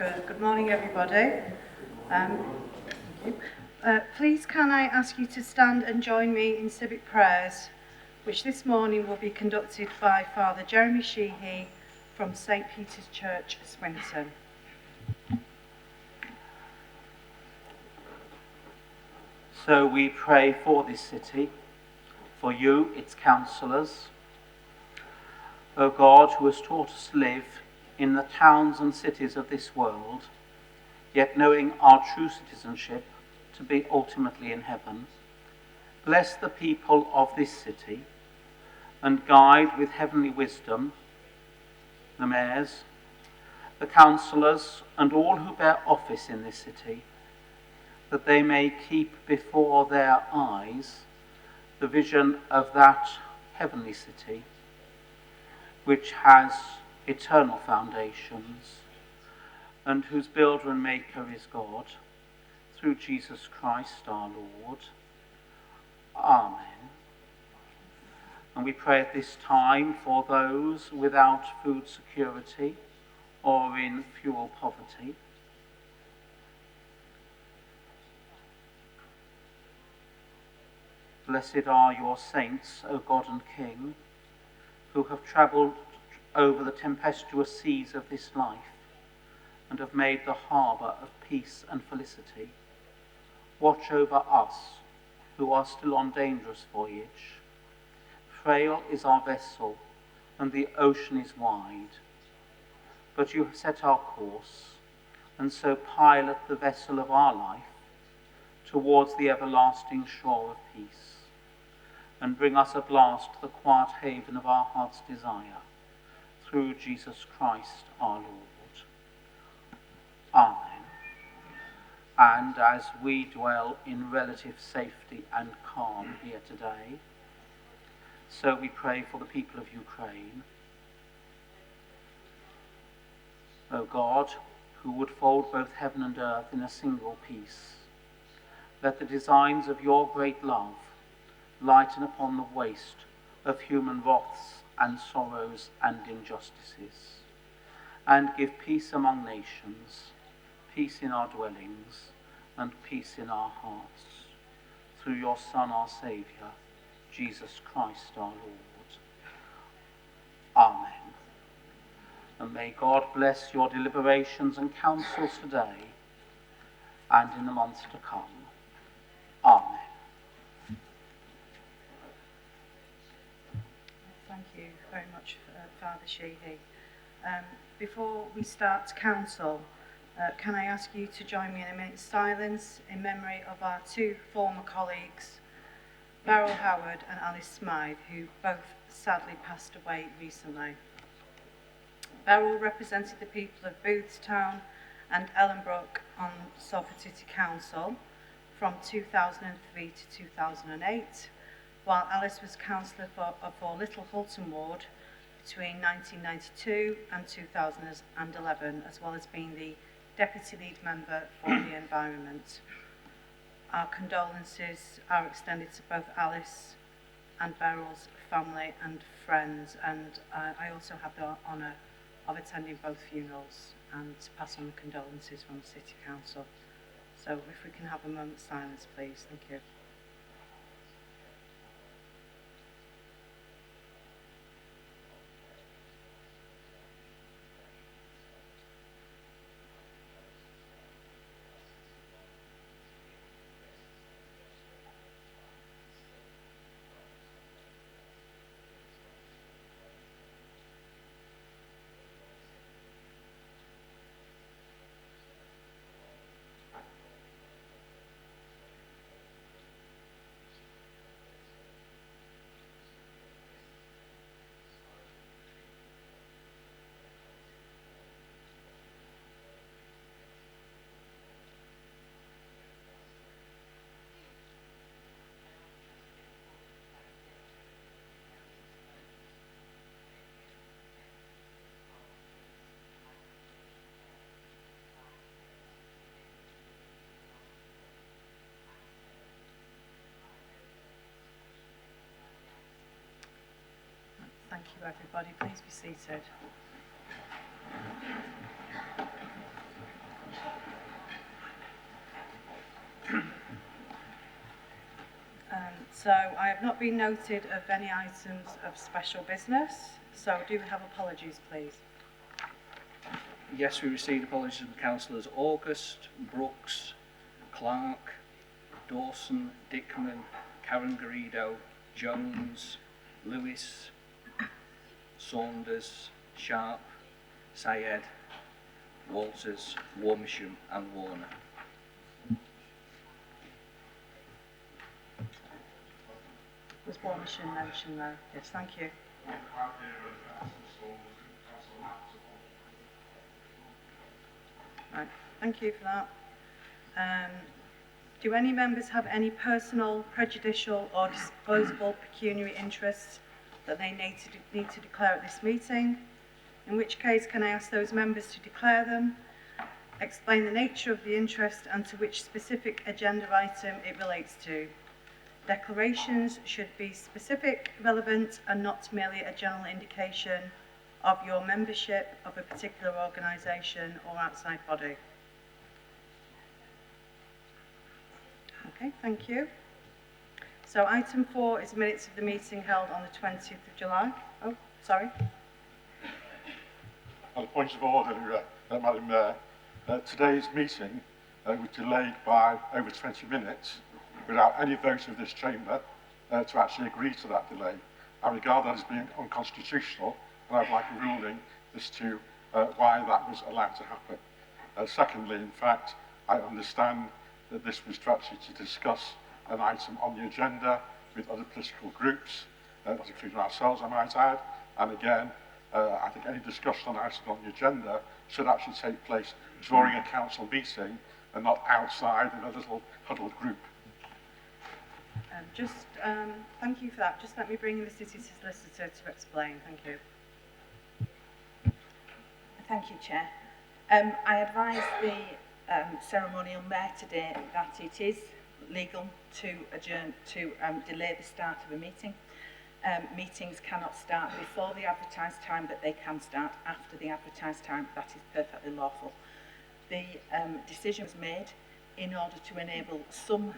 Good morning, everybody. Thank you. Please can I ask you to stand and join me in civic prayers, which this morning will be conducted by Father Jeremy Sheehy from St. Peter's Church, Swinton. So we pray for this city, for you, its councillors. O God, who has taught us to live in the towns and cities of this world, yet knowing our true citizenship to be ultimately in heaven, bless the people of this city and guide with heavenly wisdom the mayors, the councillors, and all who bear office in this city, that they may keep before their eyes the vision of that heavenly city, which has eternal foundations, and whose builder and maker is God, through Jesus Christ our Lord. Amen. And we pray at this time for those without food security or in fuel poverty. Blessed are your saints, O God and King, who have travelled over the tempestuous seas of this life and have made the harbour of peace and felicity. Watch over us, who are still on dangerous voyage. Frail is our vessel, and the ocean is wide. But you have set our course, and so pilot the vessel of our life towards the everlasting shore of peace, and bring us at last to the quiet haven of our heart's desire, through Jesus Christ our Lord. Amen. And as we dwell in relative safety and calm here today, so we pray for the people of Ukraine. O God, who would fold both heaven and earth in a single peace, let the designs of your great love lighten upon the waste of human wraths and sorrows and injustices, and give peace among nations, peace in our dwellings, and peace in our hearts, through your Son, our Saviour, Jesus Christ our Lord. Amen. And may God bless your deliberations and counsels today and in the months to come. Amen. Thank you very much, Father Sheehy. Before we start council, can I ask you to join me in a minute's silence in memory of our two former colleagues, Beryl Howard and Alice Smythe, who both sadly passed away recently. Beryl represented the people of Boothstown and Ellenbrook on Salford City Council from 2003 to 2008, while Alice was councillor for Little Hulton Ward between 1992 and 2011, as well as being the deputy lead member for the environment. Our condolences are extended to both Alice and Beryl's family and friends, and I also have the honour of attending both funerals and to pass on the condolences from the City Council. So if we can have a moment's silence, please. Thank you. Thank you, everybody. Please be seated. So I have not been noted of any items of special business, so do we have apologies, please? Yes, we received apologies from councillors August, Brooks, Clark, Dawson, Dickman, Karen Garrido, Jones, Lewis, Saunders, Sharp, Syed, Walters, Warmisham and Warner. Was Warmisham mentioned though? Yes, thank you. Right, thank you for that. Do any members have any personal, prejudicial or disposable pecuniary interests that they need to declare at this meeting? In which case, can I ask those members to declare them, explain the nature of the interest and to which specific agenda item it relates to? Declarations should be specific, relevant and not merely a general indication of your membership of a particular organisation or outside body. Okay, thank you. So item 4 is minutes of the meeting held on the 20th of July. Oh, sorry. On a point of order, Madam Mayor, today's meeting was delayed by over 20 minutes without any vote of this chamber to actually agree to that delay. I regard that as being unconstitutional, and I'd like a ruling as to why that was allowed to happen. Secondly, in fact, I understand that this was actually to discuss an item on the agenda with other political groups, not including ourselves, I might add, and again, I think any discussion on an item on the agenda should actually take place during a council meeting and not outside in a little huddled group. Thank you for that. Just let me bring in the city solicitor to explain. Thank you. Thank you, Chair. I advise the ceremonial mayor today that it is legal to adjourn, to delay the start of a meeting. Meetings cannot start before the advertised time, but they can start after the advertised time. That is perfectly lawful. The decision was made in order to enable some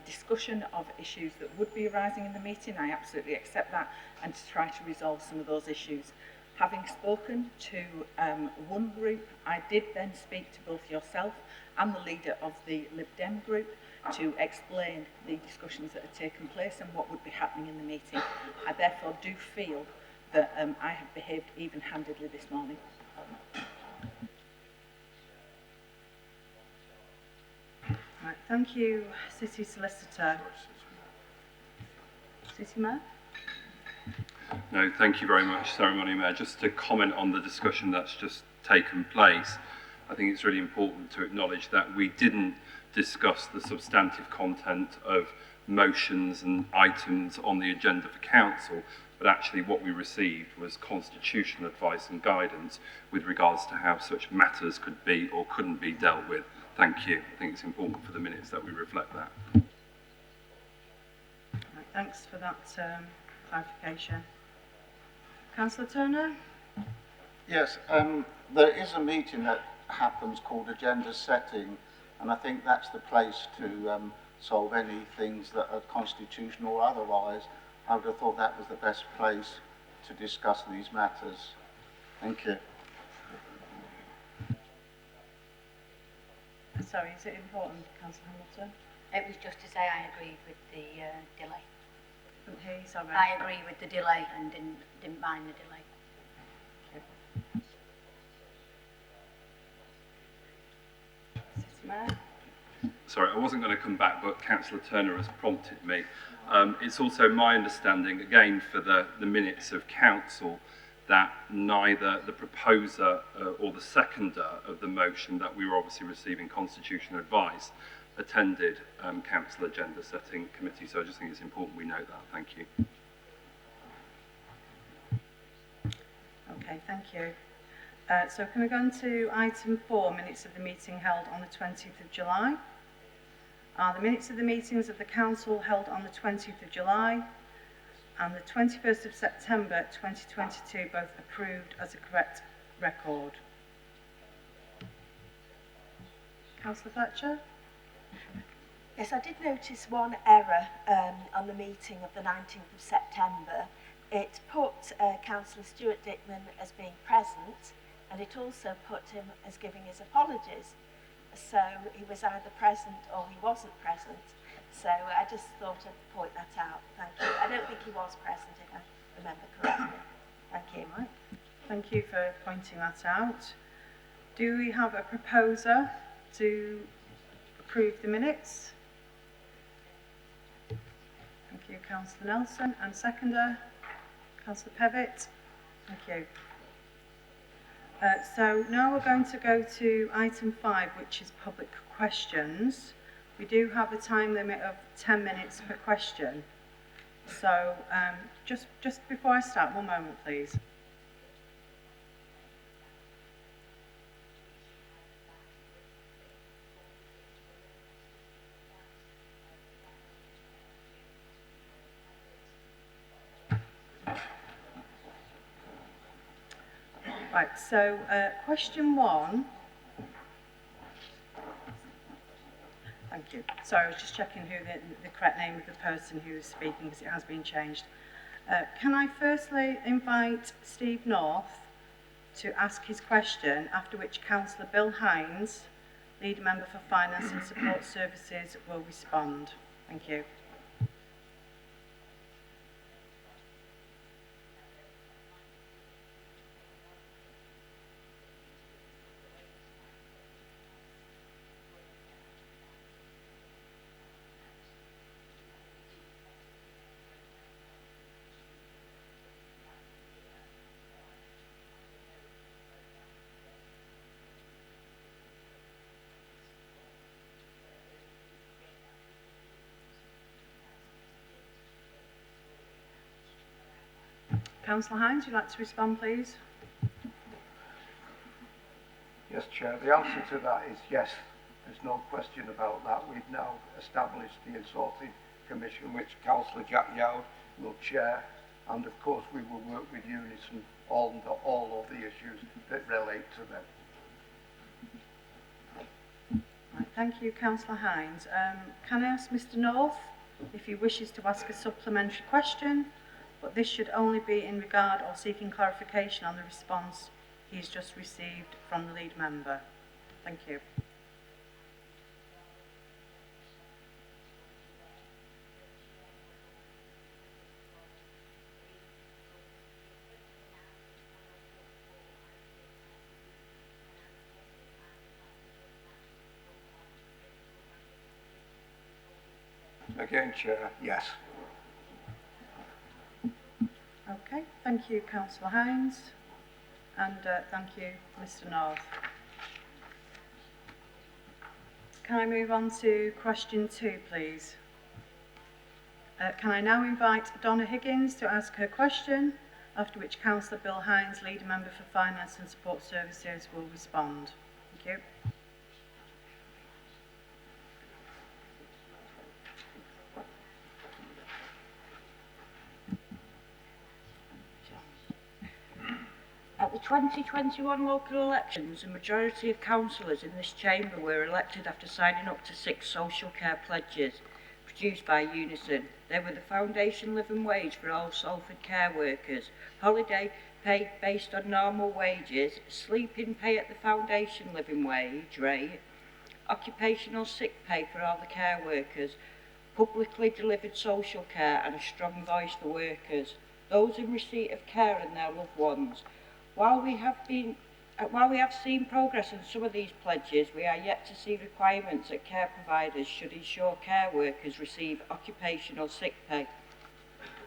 discussion of issues that would be arising in the meeting. I absolutely accept that, and to try to resolve some of those issues. Having spoken to one group, I did then speak to both yourself and the leader of the Lib Dem group to explain the discussions that had taken place and what would be happening in the meeting. I therefore do feel that I have behaved even-handedly this morning. Right, thank you, City Solicitor. City Mayor? No, thank you very much, Ceremony Mayor. Just to comment on the discussion that's just taken place, I think it's really important to acknowledge that we didn't discuss the substantive content of motions and items on the agenda for council, but actually what we received was constitutional advice and guidance with regards to how such matters could be or couldn't be dealt with. Thank you. I think it's important for the minutes that we reflect that. Right, thanks for that clarification. Councillor Turner? Yes, there is a meeting that happens called agenda setting, and I think that's the place to solve any things that are constitutional or otherwise. I would have thought that was the best place to discuss these matters. Thank you. Sorry, is it important, Councillor Hamilton? It was just to say I agreed with the delay. Couldn't hear you, sorry. I agree with the delay and didn't mind the delay. City Mayor? Sorry, I wasn't going to come back, but Councillor Turner has prompted me. It's also my understanding, again, for the minutes of council, that neither the proposer or the seconder of the motion that we were obviously receiving constitutional advice attended council agenda setting committee. So I just think it's important we note that. Thank you. Okay, thank you. So can we go on to item 4, minutes of the meeting held on the 20th of July? Are the minutes of the meetings of the council held on the 20th of July and the 21st of September 2022 both approved as a correct record? Councillor Fletcher? Yes, I did notice one error on the meeting of the 19th of September. It put Councillor Stuart Dickman as being present, and it also put him as giving his apologies. So he was either present or he wasn't present. So I just thought I'd point that out. Thank you. I don't think he was present, if I remember correctly. Thank you. Right. Thank you for pointing that out. Do we have a proposer to approve the minutes? Thank you, Councillor Nelson. And seconder, Councillor Pevitt. Thank you. So now we're going to go to item 5, which is public questions. We do have a time limit of 10 minutes per question. So just before I start, one moment, please. Right, so question 1. Thank you. Sorry, I was just checking who the correct name of the person who is speaking, because it has been changed. Can I firstly invite Steve North to ask his question, after which Councillor Bill Hines, Leader Member for Finance and Support Services, will respond. Thank you. Councillor Hines, would you like to respond, please? Yes, Chair. The answer to that is yes. There's no question about that. We've now established the Insorting Commission, which Councillor Jack Yowd will chair, and of course we will work with Unison on all of the issues that relate to them. Right, thank you, Councillor Hines. Can I ask Mr North if he wishes to ask a supplementary question, but this should only be in regard or seeking clarification on the response he's just received from the lead member. Thank you. Again, Chair, yes. Okay, thank you, Councillor Hines, and thank you, Mr North. Can I move on to question 2, please? Can I now invite Donna Higgins to ask her question, after which Councillor Bill Hines, Leader Member for Finance and Support Services, will respond. Thank you. At the 2021 local elections, a majority of councillors in this chamber were elected after signing up to 6 social care pledges produced by Unison. They were the foundation living wage for all Salford care workers, holiday pay based on normal wages, sleeping pay at the foundation living wage rate, occupational sick pay for all the care workers, publicly delivered social care and a strong voice for workers, those in receipt of care and their loved ones. While we have seen progress in some of these pledges, we are yet to see requirements that care providers should ensure care workers receive occupational sick pay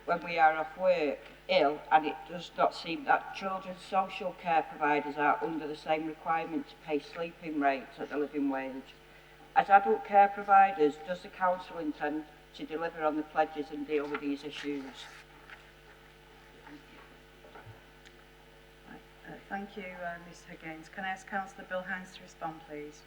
when we are off work, ill, and it does not seem that children's social care providers are under the same requirement to pay sleeping rates at the living wage. As adult care providers, does the Council intend to deliver on the pledges and deal with these issues? Thank you, Ms Higgins. Can I ask Councillor Bill Hines to respond, please?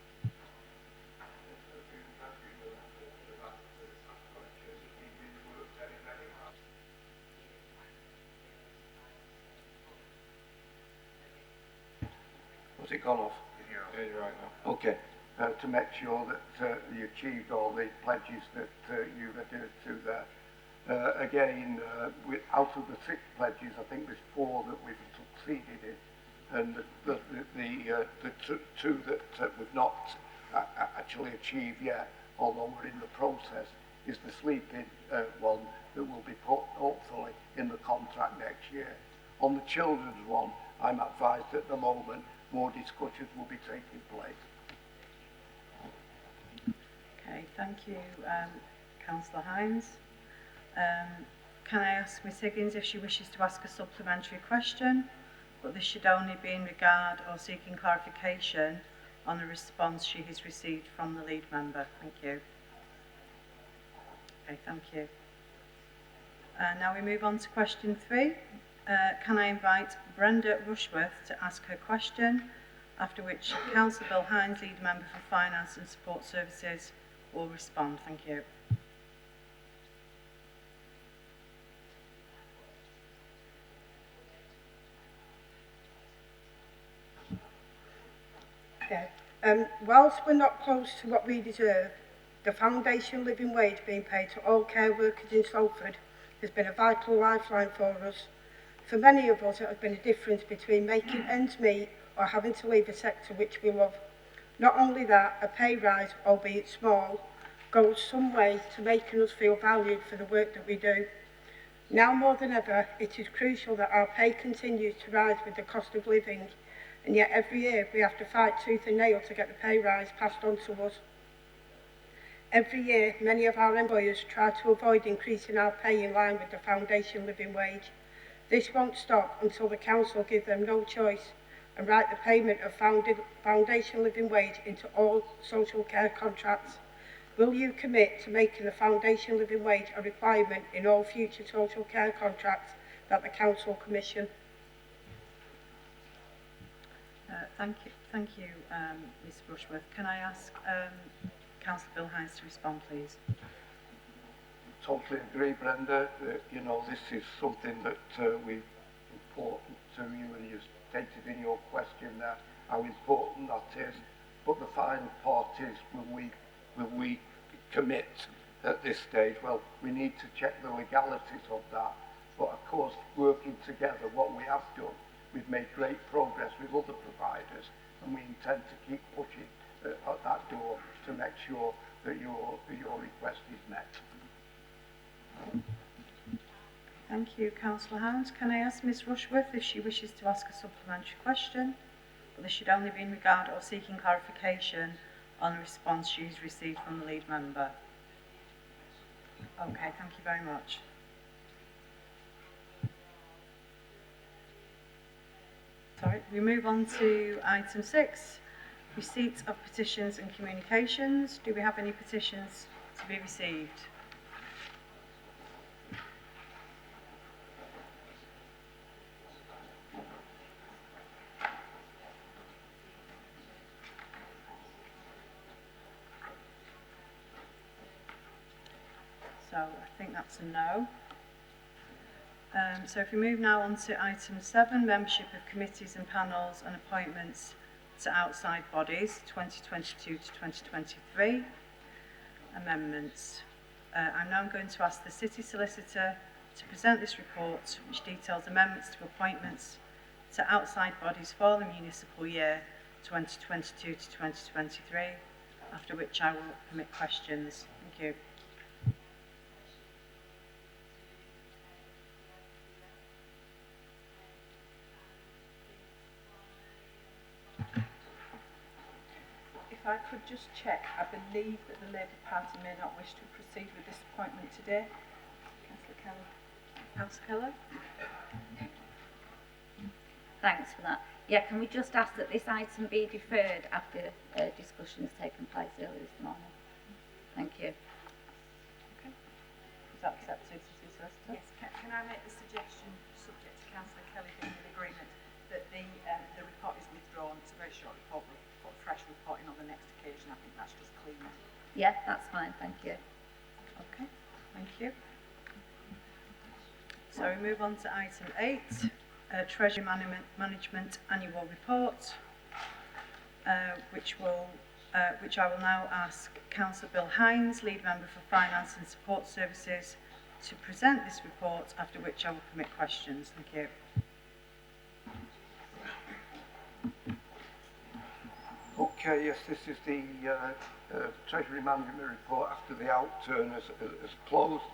Was it gone off? Yeah, you're right now. Okay. to make sure that you achieved all the pledges that you've adhered to there. Again, out of the 6 pledges, I think there's 4 that we've succeeded in, and the two that we've not actually achieved yet, although we're in the process, is the sleeping one that will be put, hopefully, in the contract next year. On the children's one, I'm advised at the moment more discussions will be taking place. Okay, thank you, Councillor Hines. Can I ask Ms Higgins if she wishes to ask a supplementary question, but this should only be in regard or seeking clarification on the response she has received from the lead member. Thank you. Okay, thank you. Now we move on to question 3. Can I invite Brenda Rushworth to ask her question, after which Councillor Bill Hines, lead member for Finance and Support Services, will respond. Thank you. Whilst we're not close to what we deserve, the foundation living wage being paid to all care workers in Salford has been a vital lifeline for us. For many of us, it has been a difference between making ends meet or having to leave a sector which we love. Not only that, a pay rise, albeit small, goes some way to making us feel valued for the work that we do. Now more than ever, it is crucial that our pay continues to rise with the cost of living, and yet every year we have to fight tooth and nail to get the pay rise passed on to us. Every year, many of our employers try to avoid increasing our pay in line with the foundation living wage. This won't stop until the council give them no choice and write the payment of foundation living wage into all social care contracts. Will you commit to making the foundation living wage a requirement in all future social care contracts that the council commission? Thank you, Ms Rushworth. Can I ask Councillor Bill Hines to respond, please? Totally agree, Brenda. You know, this is something that we important to you, and you stated in your question there how important that is. But the final part is, will we commit at this stage? Well, we need to check the legalities of that. But of course, working together, what we have done, we've made great progress with other providers, and we intend to keep pushing at that door to make sure that your request is met. Thank you, Councillor Hines. Can I ask Ms Rushworth if she wishes to ask a supplementary question? But this should only be in regard or seeking clarification on the response she's received from the lead member. Okay, thank you very much. Sorry, we move on to item 6, receipt of petitions and communications. Do we have any petitions to be received? So I think that's a no. So if we move now on to item 7, membership of committees and panels and appointments to outside bodies, 2022 to 2023. Amendments. I'm now going to ask the City Solicitor to present this report, which details amendments to appointments to outside bodies for the municipal year 2022 to 2023, after which I will permit questions. Thank you. If I could just check, I believe that the Labour Party may not wish to proceed with this appointment today. Councillor Keller. Councillor Keller? Thanks for that. Yeah, can we just ask that this item be deferred after discussion has taken place earlier this morning? Thank you. Okay. Is that accepted, City Solicitor? Yes, can I make the suggestion, subject to Councillor Kelly being in agreement, that the report is withdrawn? It's a very short report. We'll put fresh reporting on the next occasion. I think that's just cleaner. Yeah, that's fine, thank you. Okay, thank you. So we move on to item 8, Treasury Management Annual Report, which will which I will now ask Councillor Bill Hines, Lead Member for Finance and Support Services, to present this report, after which I will permit questions. Thank you. Okay, yes, this is the Treasury Management Report after the outturn has closed.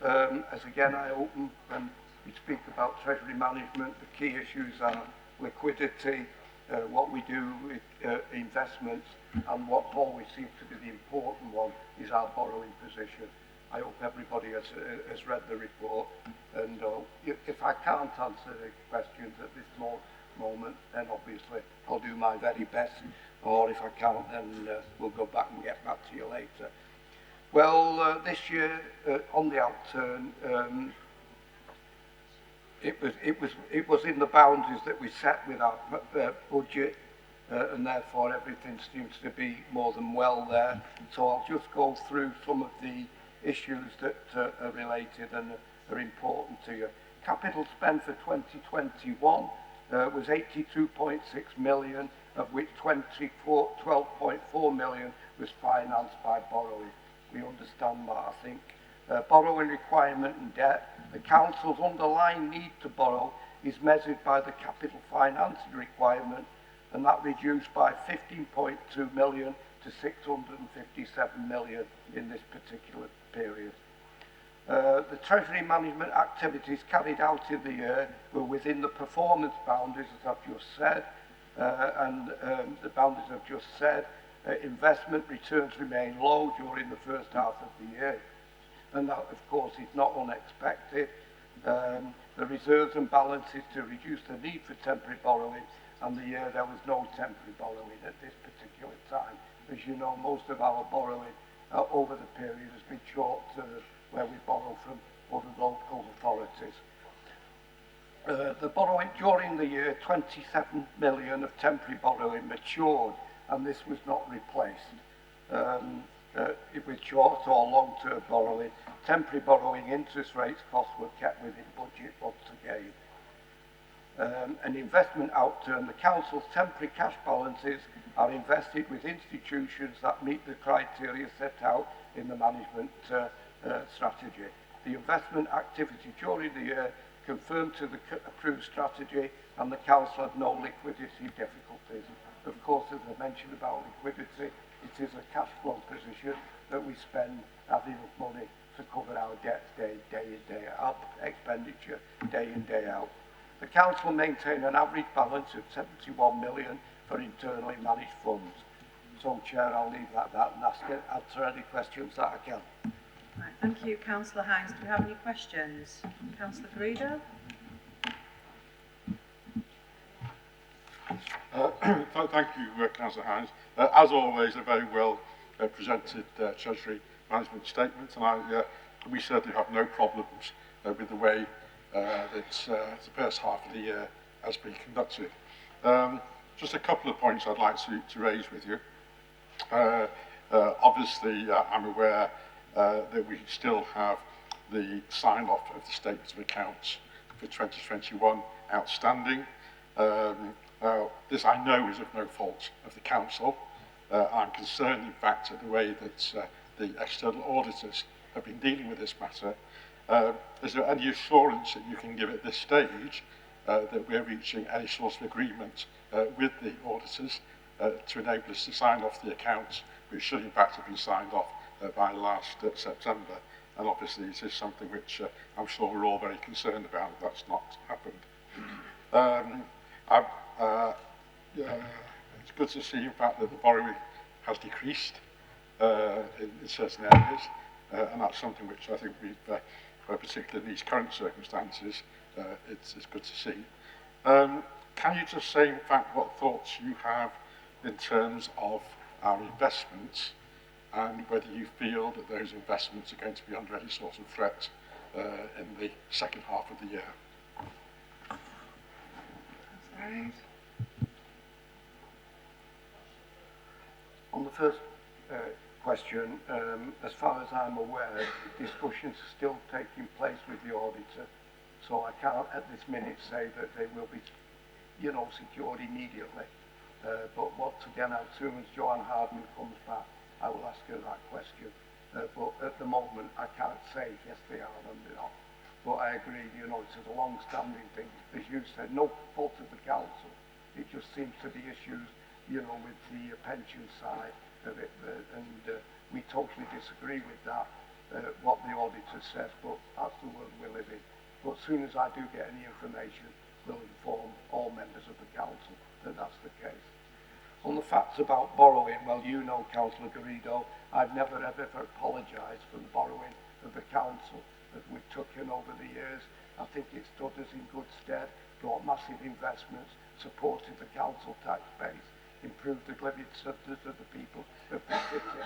As again I open, when we speak about Treasury Management, the key issues are liquidity, what we do with investments, and what always seems to be the important one is our borrowing position. I hope everybody has read the report, and if I can't answer the questions at this moment, then obviously I'll do my very best, or if I can't, then we'll go back and get back to you later. Well, this year on the outturn, it was in the boundaries that we set with our budget, and therefore everything seems to be more than well there. So I'll just go through some of the issues that are related and are important to you. Capital spend for 2021 was 82.6 million, of which 12.4 million was financed by borrowing. We understand that, I think. Borrowing requirement and debt. The council's underlying need to borrow is measured by the capital financing requirement, and that reduced by 15.2 million to 657 million in this particular period. The Treasury management activities carried out in the year were within the performance boundaries, as I've just said, and the boundaries I've just said. Investment returns remain low during the first half of the year, and that, of course, is not unexpected. The reserves and balances to reduce the need for temporary borrowing, and the year there was no temporary borrowing at this particular time. As you know, most of our borrowing over the period has been short-term, where we borrow from other local authorities. The borrowing during the year, 27 million of temporary borrowing matured, and this was not replaced. With short or long-term borrowing, temporary borrowing interest rates costs were kept within budget once again. An investment outturn, the council's temporary cash balances are invested with institutions that meet the criteria set out in the management strategy. The investment activity during the year confirmed to the approved strategy, and the council had no liquidity difficulties. Of course, as I mentioned about liquidity, it is a cash flow position that we spend, have enough money to cover our debts day in, day out, expenditure day in, day out. The council maintained an average balance of 71 million for internally managed funds. So, Chair, I'll leave that and answer any questions that I can. Right, thank you, Councillor Hines. Do we have any questions? Councillor Garrido? Thank you, Councillor Hines. As always, a very well presented Treasury management statement, and we certainly have no problems with the way the first half of the year has been conducted. Just a couple of points I'd like to raise with you. Obviously, I'm aware that we still have the sign-off of the statements of accounts for 2021 outstanding. This I know is of no fault of the council. I'm concerned, in fact, at the way that the external auditors have been dealing with this matter. Is there any assurance that you can give at this stage that we're reaching any sort of agreement with the auditors to enable us to sign off the accounts, which should in fact have been signed off by last September? And obviously it is something which I'm sure we're all very concerned about. That's not happened. It's good to see, in fact, that the borrowing has decreased in certain areas, and that's something which I think we've, particularly in these current circumstances, it's good to see. Can you just say, in fact, what thoughts you have in terms of our investments, and whether you feel that those investments are going to be under any sort of threat in the second half of the year? On the first question, as far as I'm aware, discussions are still taking place with the auditor, so I can't at this minute say that they will be, secured immediately. But once again, as soon as Joanne Hardman comes back, I will ask her that question. But at the moment, I can't say yes they are and they're not. But I agree, you know, it's a long-standing thing. As you said, no fault of the council. It just seems to be issues, you know, with the pension side of it. We totally disagree with that, what the auditor says, but that's the world we live in. But as soon as I do get any information, we'll inform all members of the council that that's the case. On the facts about borrowing, well, you know, Councillor Garrido, I've never ever apologised for the borrowing of the council that we took in over the years. I think it stood us in good stead, brought massive investments, supported the council tax base, improved the living standards of the people of the city.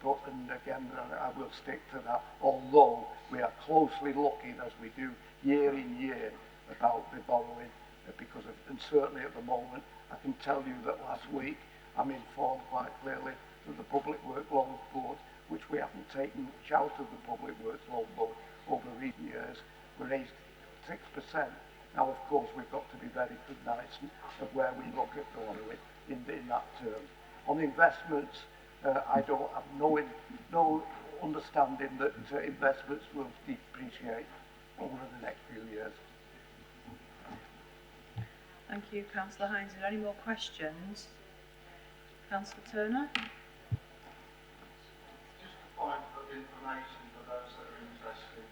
But, and again, I will stick to that, although we are closely looking, as we do year in year, about the borrowing, because of, and certainly at the moment, I can tell you that last week, I'm informed quite clearly that the Public Works Loan Board, which we haven't taken much out of the Public Works Loan Board over recent years, we raised 6%. Now, of course, we've got to be very cognizant of where we look at borrowing in that term. On investments, I don't have no understanding that investments will depreciate over the next few years. Thank you, Councillor Hines. Are there any more questions? Councillor Turner? Just a point of information for those that are interested.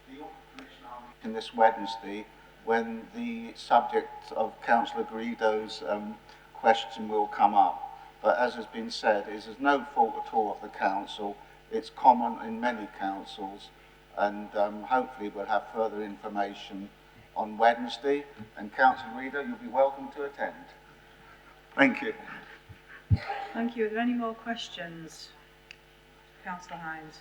The York Commission are meeting this Wednesday, when the subject of Councillor Garrido's question will come up. But as has been said, it is no fault at all of the council. It's common in many councils, and hopefully we'll have further information on Wednesday. And Councillor Garrido, you'll be welcome to attend. Thank you. Thank you. Are there any more questions? Councillor Hines.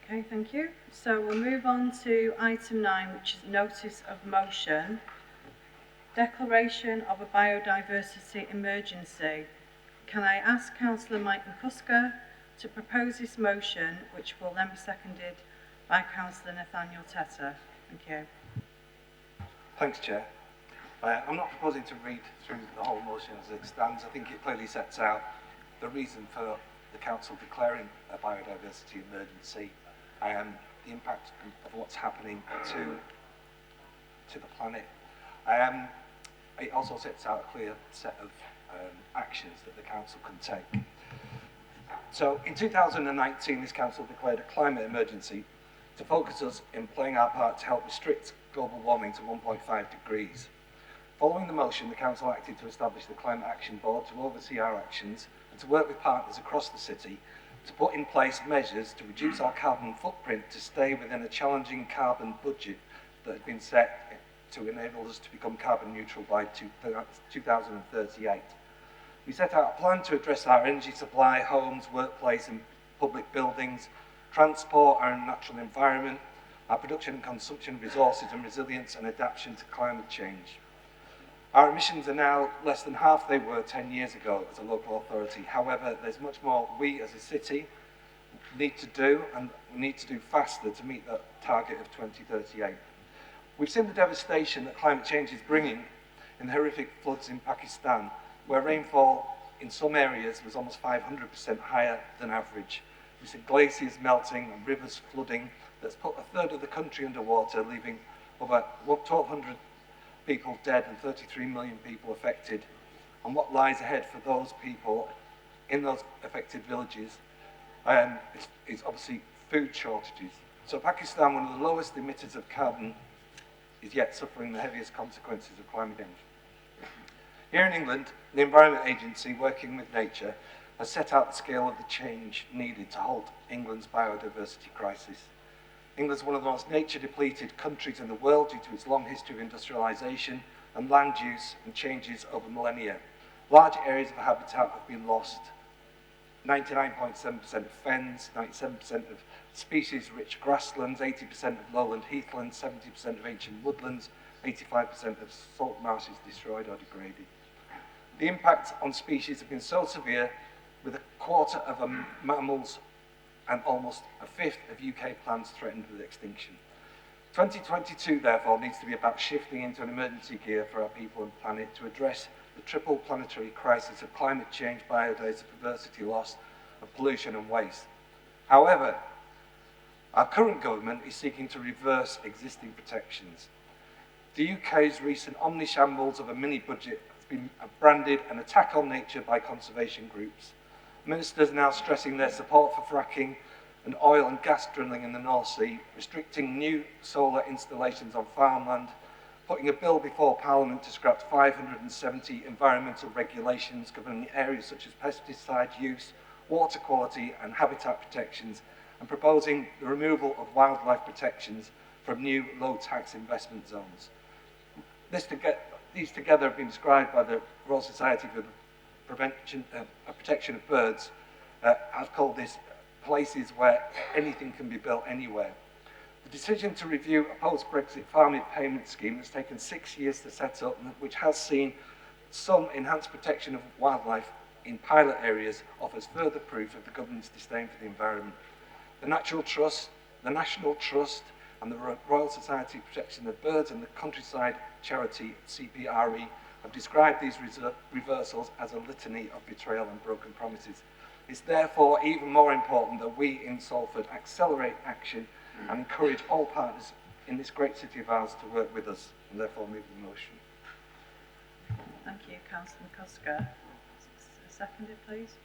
Okay, thank you. So we'll move on to item 9, which is notice of motion. Declaration of a biodiversity emergency. Can I ask Councillor Mike McCusker to propose this motion, which will then be seconded by Councillor Nathaniel Teta? Thank you. Thanks, Chair. I'm not proposing to read through the whole motion as it stands. I think it clearly sets out the reason for the Council declaring a biodiversity emergency and the impact of what's happening to the planet. It also sets out a clear set of actions that the Council can take. So in 2019, this Council declared a climate emergency to focus us in playing our part to help restrict global warming to 1.5 degrees. Following the motion, the Council acted to establish the Climate Action Board to oversee our actions and to work with partners across the city to put in place measures to reduce our carbon footprint to stay within a challenging carbon budget that had been set to enable us to become carbon neutral by 2038. We set out a plan to address our energy supply, homes, workplace and public buildings, transport, our natural environment, our production and consumption of resources and resilience and adaptation to climate change. Our emissions are now less than half they were 10 years ago as a local authority. However, there's much more we as a city need to do, and we need to do faster to meet that target of 2038. We've seen the devastation that climate change is bringing in the horrific floods in Pakistan, where rainfall in some areas was almost 500% higher than average. We've seen glaciers melting and rivers flooding that's put a third of the country underwater, leaving over 1,200 people dead and 33 million people affected. And what lies ahead for those people in those affected villages is obviously food shortages. So Pakistan, one of the lowest emitters of carbon, is yet suffering the heaviest consequences of climate change. Here in England, the Environment Agency, working with nature, has set out the scale of the change needed to halt England's biodiversity crisis. England's one of the most nature-depleted countries in the world due to its long history of industrialisation and land use and changes over millennia. Large areas of habitat have been lost. 99.7% of fens, 97% of species-rich grasslands, 80% of lowland heathlands, 70% of ancient woodlands, 85% of salt marshes destroyed or degraded. The impact on species has been so severe, with a quarter of mammals and almost a fifth of UK plants threatened with extinction. 2022, therefore, needs to be about shifting into an emergency gear for our people and planet to address the triple planetary crisis of climate change, biodiversity loss, and pollution and waste. However, our current government is seeking to reverse existing protections. The UK's recent omnishambles of a mini-budget has been branded an attack on nature by conservation groups. Ministers now stressing their support for fracking and oil and gas drilling in the North Sea, restricting new solar installations on farmland, putting a bill before Parliament to scrap 570 environmental regulations governing areas such as pesticide use, water quality and habitat protections, and proposing the removal of wildlife protections from new low-tax investment zones. These together have been described by the Royal Society for the Protection of Birds. I've called this places where anything can be built anywhere. The decision to review a post-Brexit farming payment scheme has taken 6 years to set up, which has seen some enhanced protection of wildlife in pilot areas, offers further proof of the government's disdain for the environment. The National Trust, and the Royal Society for Protection of Birds and the countryside charity CPRE have described these reversals as a litany of betrayal and broken promises. It's therefore even more important that we in Salford accelerate action and encourage all partners in this great city of ours to work with us, and therefore move the motion. Thank you, Councillor McCusker. Seconded, please.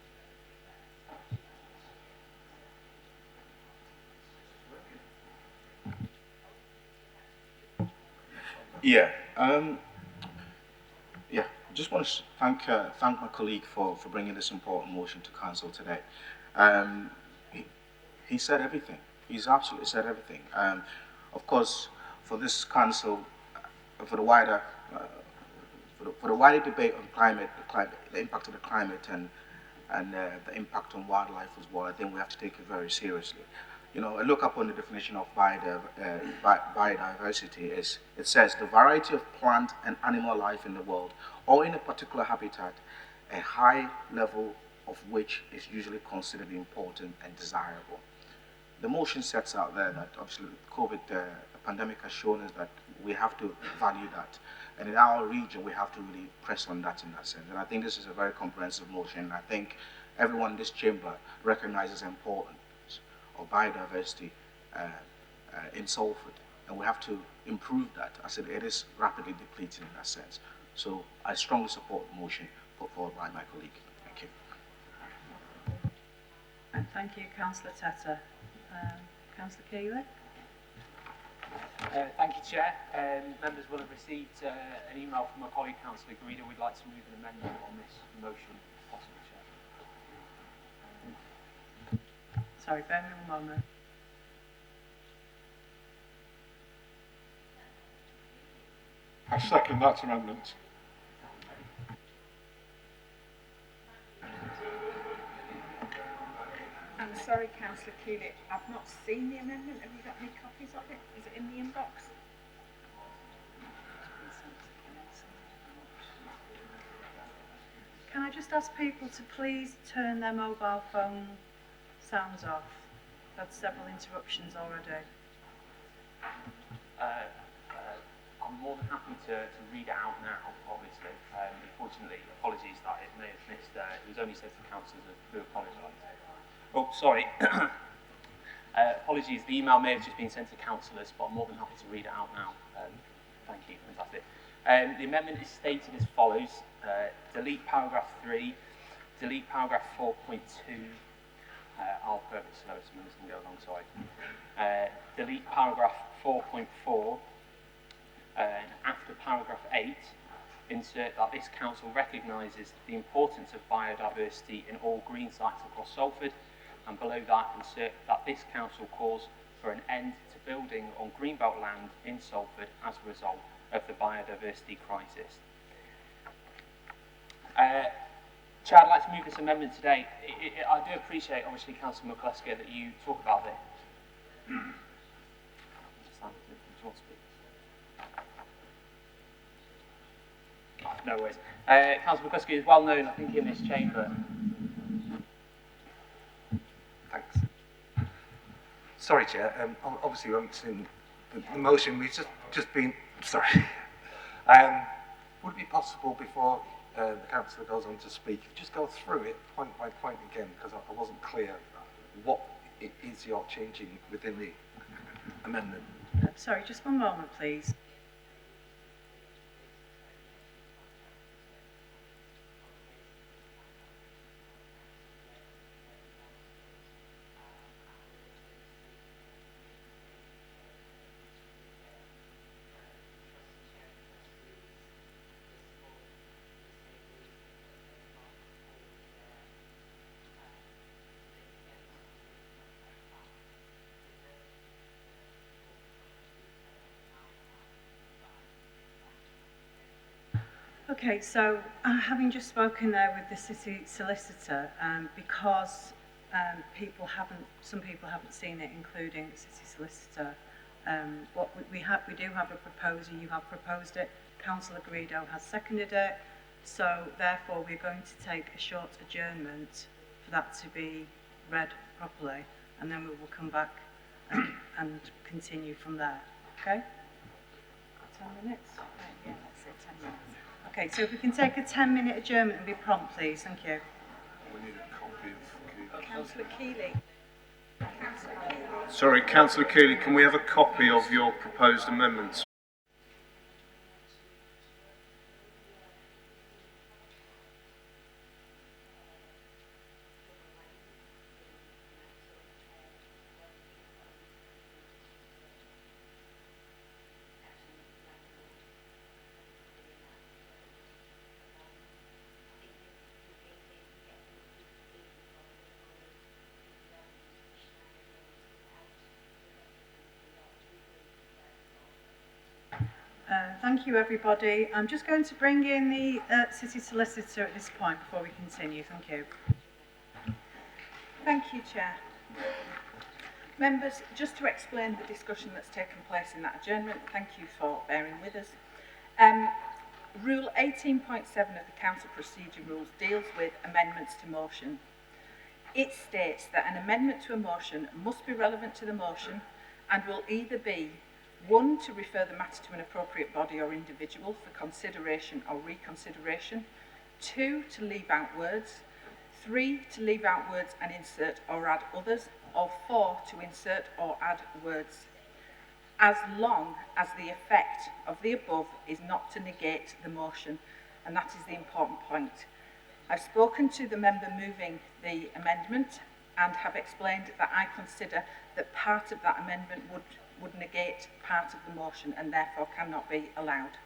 Yeah, just want to thank my colleague for bringing this important motion to council today. He said everything. He's absolutely said everything. Of course, for this council, for the wider debate on the impact of the climate and the impact on wildlife as well, I think we have to take it very seriously. You know, I look up on the definition of biodiversity. It says the variety of plant and animal life in the world, or in a particular habitat, a high level of which is usually considered important and desirable. The motion sets out there that obviously the COVID pandemic has shown us that we have to value that. And in our region, we have to really press on that in that sense. And I think this is a very comprehensive motion. I think everyone in this chamber recognizes the importance of biodiversity in Salford, and we have to improve that, as it is rapidly depleting in that sense. So I strongly support the motion put forward by my colleague. Thank you. And thank you, Councillor Teta. Councillor Keeley. Thank you, Chair. Members will have received an email from my colleague, Councillor Greeder. We'd like to move an amendment on this motion, if possible, Chair. Sorry, bear me 1 moment. I second that amendment. I'm sorry, Councillor Keeley, I've not seen the amendment. Have you got any copies of it? Is it in the inbox? Can I just ask people to please turn their mobile phone sounds off? I've had several interruptions already. I'm more than happy to read it out now, obviously. Unfortunately, apologies that it may have missed. It was only said to councillors who apologise. Oh, sorry. Apologies, the email may have just been sent to councillors, but I'm more than happy to read it out now. Thank you, fantastic. The amendment is stated as follows. Delete paragraph 3, delete paragraph 4.2. I'll put it slow so members can go alongside. Delete paragraph 4.4. After paragraph 8, insert that this council recognises the importance of biodiversity in all green sites across Salford, and below that insert that this council calls for an end to building on greenbelt land in Salford as a result of the biodiversity crisis. Chair, I'd like to move this amendment today. I do appreciate, obviously, Councillor McCluskey, that you talk about this. Do you want to speak? No worries. Councillor McCluskey is well known, I think, in this chamber. Thanks. Sorry, Chair. Obviously, we haven't seen the motion, we've just been, sorry. Would it be possible before the councillor goes on to speak, just go through it point by point again, because I wasn't clear what it is you're changing within the amendment. Sorry, just one moment, please. Okay, so having just spoken there with the city solicitor, because some people haven't seen it, including the city solicitor, we do have a proposer. You have proposed it. Councillor Garrido has seconded it. So therefore, we're going to take a short adjournment for that to be read properly, and then we will come back and continue from there. Okay? 10 minutes. Yeah, let's say 10 minutes. Okay, so if we can take a 10-minute adjournment and be prompt, please. Thank you. We need a copy of Councillor Keeley. Sorry, Councillor Keeley, can we have a copy of your proposed amendments? Thank you, everybody. I'm just going to bring in the city solicitor at this point before we continue. Thank you. Thank you, Chair. Members, just to explain the discussion that's taken place in that adjournment, thank you for bearing with us. Rule 18.7 of the Council Procedure Rules deals with amendments to motion. It states that an amendment to a motion must be relevant to the motion and will either be 1, to refer the matter to an appropriate body or individual for consideration or reconsideration. 2, to leave out words. 3, to leave out words and insert or add others. Or 4, to insert or add words. As long as the effect of the above is not to negate the motion. And that is the important point. I've spoken to the member moving the amendment and have explained that I consider that part of that amendment would negate part of the motion and therefore cannot be allowed.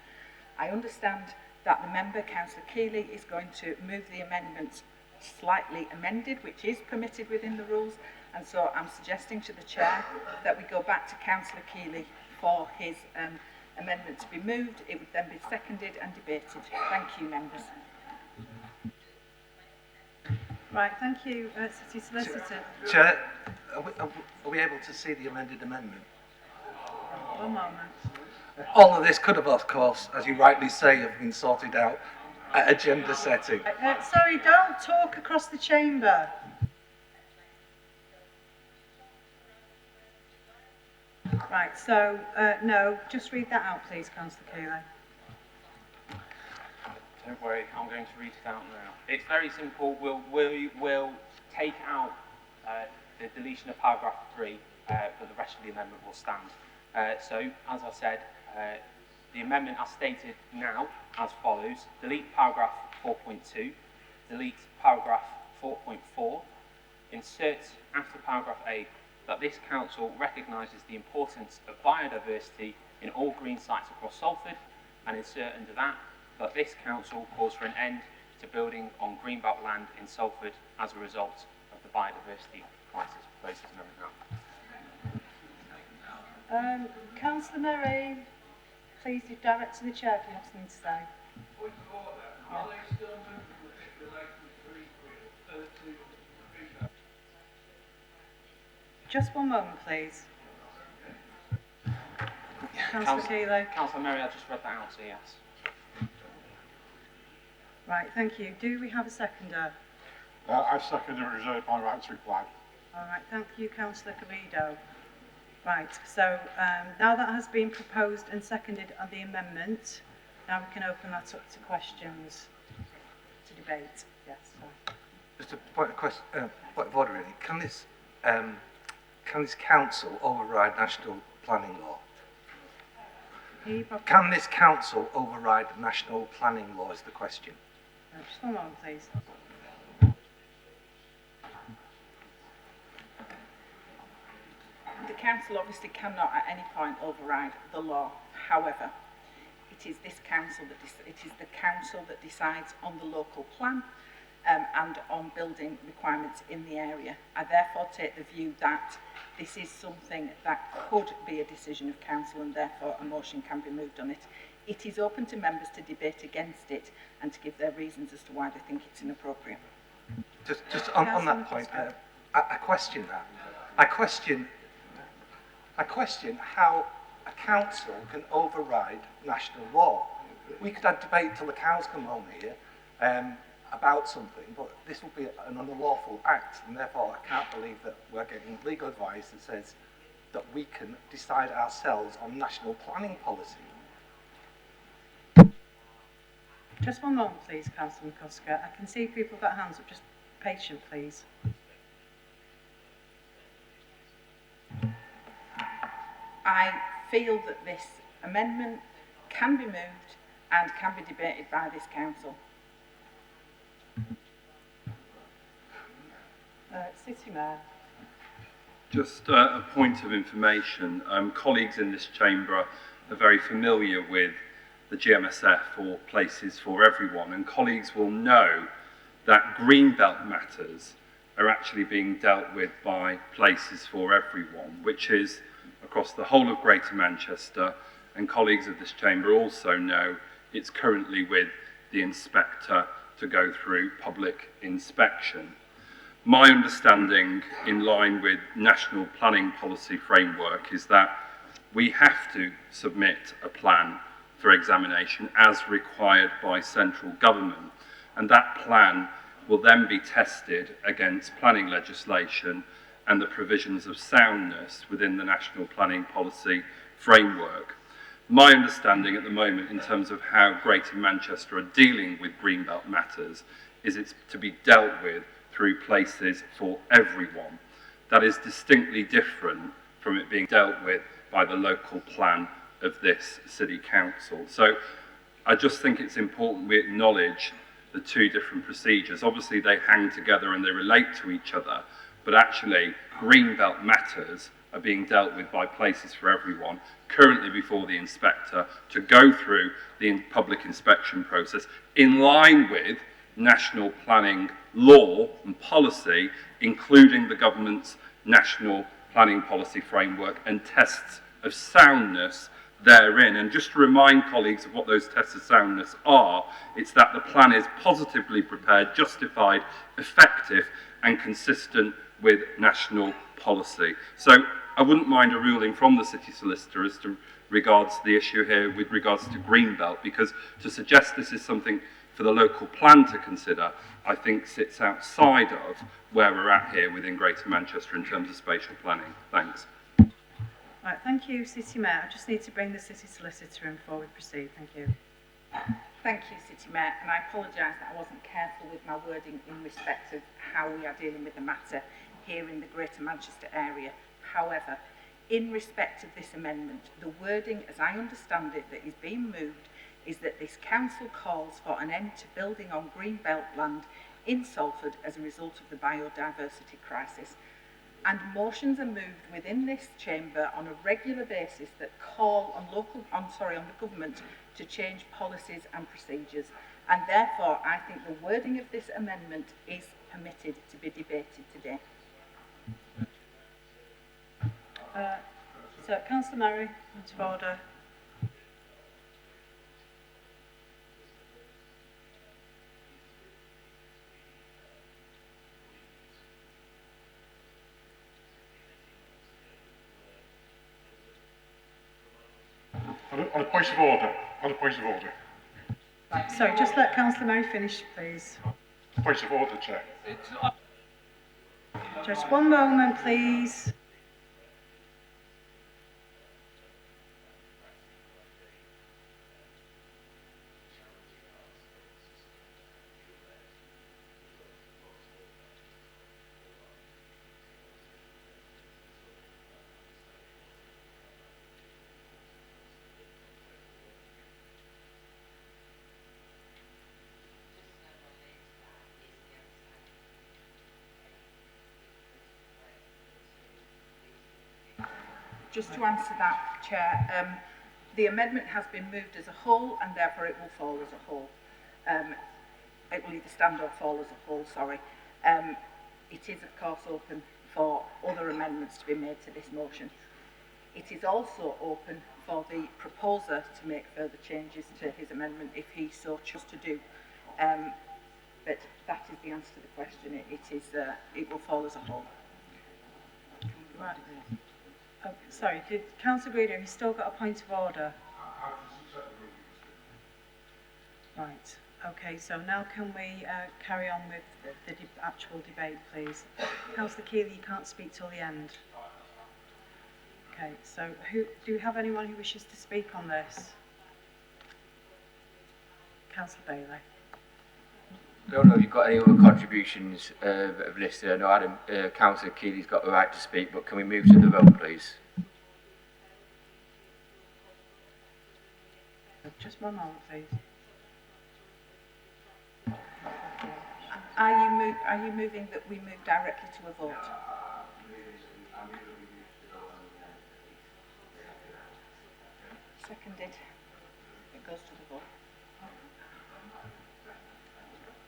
I understand that the member, Councillor Keeley, is going to move the amendment slightly amended, which is permitted within the rules, and so I'm suggesting to the Chair that we go back to Councillor Keeley for his amendment to be moved. It would then be seconded and debated. Thank you, members. Right, thank you, city solicitor. Chair, are we able to see the amended amendment? One moment. All of this could have, of course, as you rightly say, have been sorted out at agenda setting. Sorry, don't talk across the chamber. Right, so, no, just read that out, please, Councillor Keeley. Don't worry, I'm going to read it out now. It's very simple. We'll take out the deletion of paragraph 3, but the rest of the amendment will stand. So, as I said, the amendment as stated now as follows: delete paragraph 4.2, delete paragraph 4.4, insert after paragraph A that this council recognises the importance of biodiversity in all green sites across Salford, and insert under that this council calls for an end to building on greenbelt land in Salford as a result of the biodiversity crisis. Places and everything else. Councillor Murray, please direct to the chair if you have something to say. Point of order. Are they still moving to Just one moment, please. Councillor Keeley. Councillor Murray, I just read that out, so yes. Right, thank you. Do we have a seconder? I second and reserve my right to reply. All right, thank you, Councillor Garrido. Right, so now that has been proposed and seconded on the amendment, now we can open that up to questions, to debate. Yes, sorry. Just a point of order, really. Can this council override national planning law? Can this council override national planning law is the question. Just one moment, please. The council obviously cannot at any point override the law. However, it is this council that decides on the local plan and on building requirements in the area. I therefore take the view that this is something that could be a decision of council and therefore a motion can be moved on it. It is open to members to debate against it and to give their reasons as to why they think it's inappropriate. Just on that point, I question that. I question how a council can override national law. We could have debate till the cows come home here about something, but this would be an unlawful act, and therefore I can't believe that we're getting legal advice that says that we can decide ourselves on national planning policy. Just one moment, please, Councillor McCusker. I can see people got hands up. Just patient, please. I feel that this amendment can be moved and can be debated by this council. City Mayor. Just a point of information. Colleagues in this chamber are very familiar with the GMSF or Places for Everyone, and colleagues will know that Greenbelt matters are actually being dealt with by Places for Everyone, which is across the whole of Greater Manchester, and colleagues of this chamber also know it's currently with the inspector to go through public inspection. My understanding, in line with National Planning Policy Framework, is that we have to submit a plan for examination as required by central government, and that plan will then be tested against planning legislation and the provisions of soundness within the National Planning Policy Framework. My understanding at the moment in terms of how Greater Manchester are dealing with Greenbelt matters is it's to be dealt with through Places for Everyone. That is distinctly different from it being dealt with by the local plan of this City Council. So I just think it's important we acknowledge the two different procedures. Obviously they hang together and they relate to each other, but actually Greenbelt matters are being dealt with by Places for Everyone, currently before the inspector, to go through the public inspection process in line with national planning law and policy, including the government's National Planning Policy Framework and tests of soundness therein. And just to remind colleagues of what those tests of soundness are, it's that the plan is positively prepared, justified, effective and consistent with national policy. So I wouldn't mind a ruling from the City Solicitor as to regards the issue here with regards to Greenbelt, because to suggest this is something for the local plan to consider, I think sits outside of where we're at here within Greater Manchester in terms of spatial planning. Thanks. Right, thank you, City Mayor. I just need to bring the City Solicitor in before we proceed. Thank you. Thank you, City Mayor, and I apologise that I wasn't careful with my wording in respect of how we are dealing with the matter here in the Greater Manchester area. However, in respect of this amendment, the wording, as I understand it, that is being moved is that this council calls for an end to building on Greenbelt land in Salford as a result of the biodiversity crisis. And motions are moved within this chamber on a regular basis that call on the government to change policies and procedures. And therefore, I think the wording of this amendment is permitted to be debated today. So, Councillor Murray, point of order. On a point of order. Right, sorry, just let Councillor Murray finish, please. Point of order, Chair. Just one moment, please. just to answer that, Chair, the amendment has been moved as a whole and therefore it will fall as a whole. It will either stand or fall as a whole, sorry. It is of course open for other amendments to be made to this motion. It is also open for the proposer to make further changes to his amendment if he so chooses to do. But that is the answer to the question. It will fall as a whole. Right. Oh, sorry, Councillor Greer, have you still got a point of order? Right. Okay, so now can we carry on with the actual debate, please? Councillor Keeley, you can't speak till the end. Okay, so do you have anyone who wishes to speak on this? Councillor Bailey. I don't know if you've got any other contributions of listed. I know Adam, Councillor Keeley's got the right to speak, but can we move to the vote, please? Just one moment, please. Are you moving that we move directly to a vote? Seconded. It goes to the vote.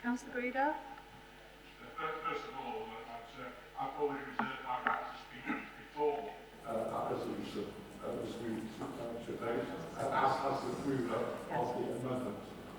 Councillor Greer? First of all, I've already reserved my right to speak before that resolution was moved to vote, as the approver of the amendment.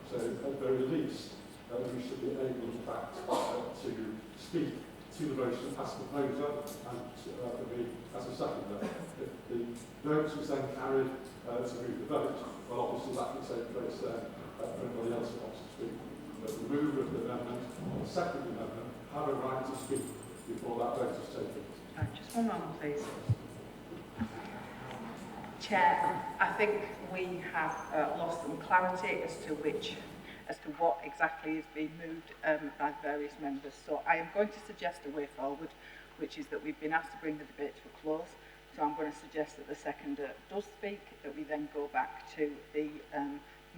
So at the very least, we should be able, in fact, to speak to the motion as proposer and for me as a seconder. If the vote was then carried to move the vote, well, obviously that can take place then for anybody else who wants to speak. But the mover of the amendment or the second amendment have a right to speak before that vote is taken. Right, just one moment, please. Chair, I think we have lost some clarity as to what exactly is being moved by various members. So I am going to suggest a way forward, which is that we've been asked to bring the debate to a close. So I'm going to suggest that the seconder does speak, that we then go back to the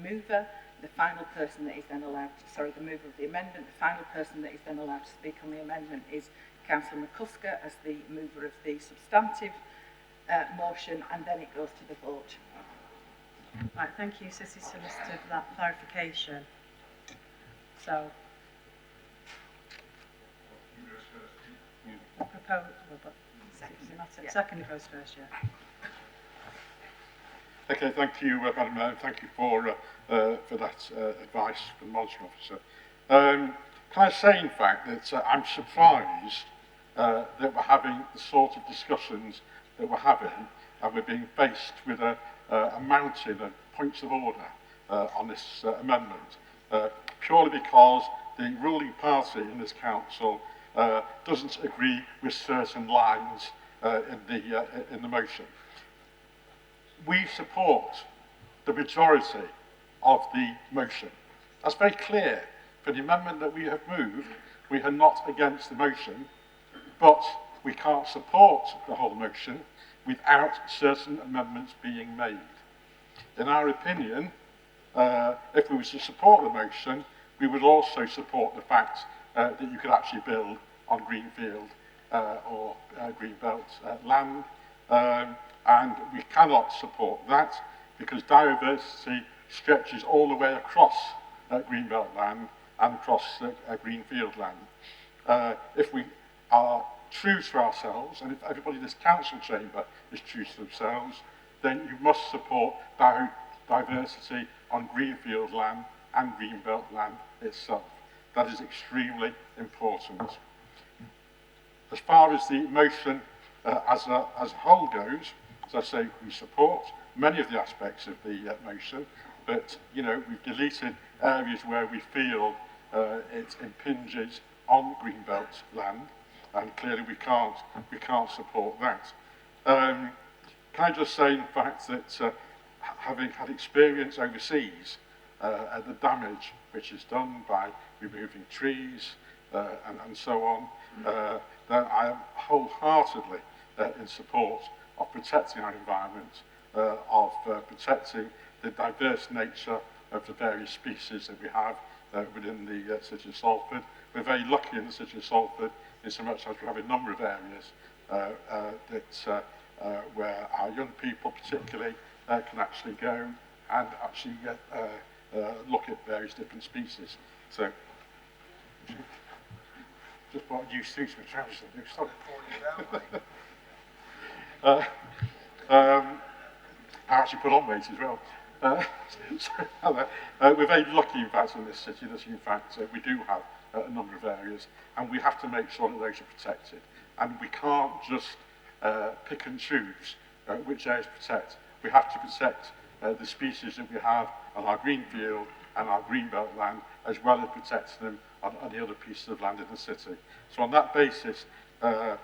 mover, the final person that is then allowed to, sorry, the mover of the amendment, the final person that is then allowed to speak on the amendment is Councillor McCusker as the mover of the substantive motion, and then it goes to the vote. Right, thank you, Cissy Solicitor, for that clarification. So, the proposal, but second goes first, yeah. Okay, thank you, Madam Mayor. Thank you for that advice from the monitoring officer. Can I say, in fact, that I'm surprised that we're having the sort of discussions that we're having, and we're being faced with a mountain of points of order on this amendment, purely because the ruling party in this council doesn't agree with certain lines in the motion. We support the majority of the motion. That's very clear. For the amendment that we have moved, we are not against the motion, but we can't support the whole motion without certain amendments being made. In our opinion, if we were to support the motion, we would also support the fact that you could actually build on greenfield or greenbelt land. And we cannot support that because diversity stretches all the way across greenbelt land and across greenfield land. If we are true to ourselves, and if everybody in this council chamber is true to themselves, then you must support diversity on greenfield land and greenbelt land itself. That is extremely important. As far as the motion as a whole goes, as I say, we support many of the aspects of the motion, but we've deleted areas where we feel it impinges on greenbelt land, and clearly we can't support that. Can I just say, in fact, that having had experience overseas at the damage which is done by removing trees and so on, then I am wholeheartedly in support of protecting our environment, of protecting the diverse nature of the various species that we have within the city of Salford. We're very lucky in the city of Salford in so much as we have a number of areas that where our young people particularly can actually go and actually look at various different species. So, just bought a new suit for trousers. Sorry. I actually put on weight as well. We're very lucky, in fact, in this city that, in fact, we do have a number of areas, and we have to make sure that those are protected. And we can't just pick and choose which areas to protect. We have to protect the species that we have on our greenfield and our greenbelt land, as well as protecting them on the other pieces of land in the city. So on that basis, I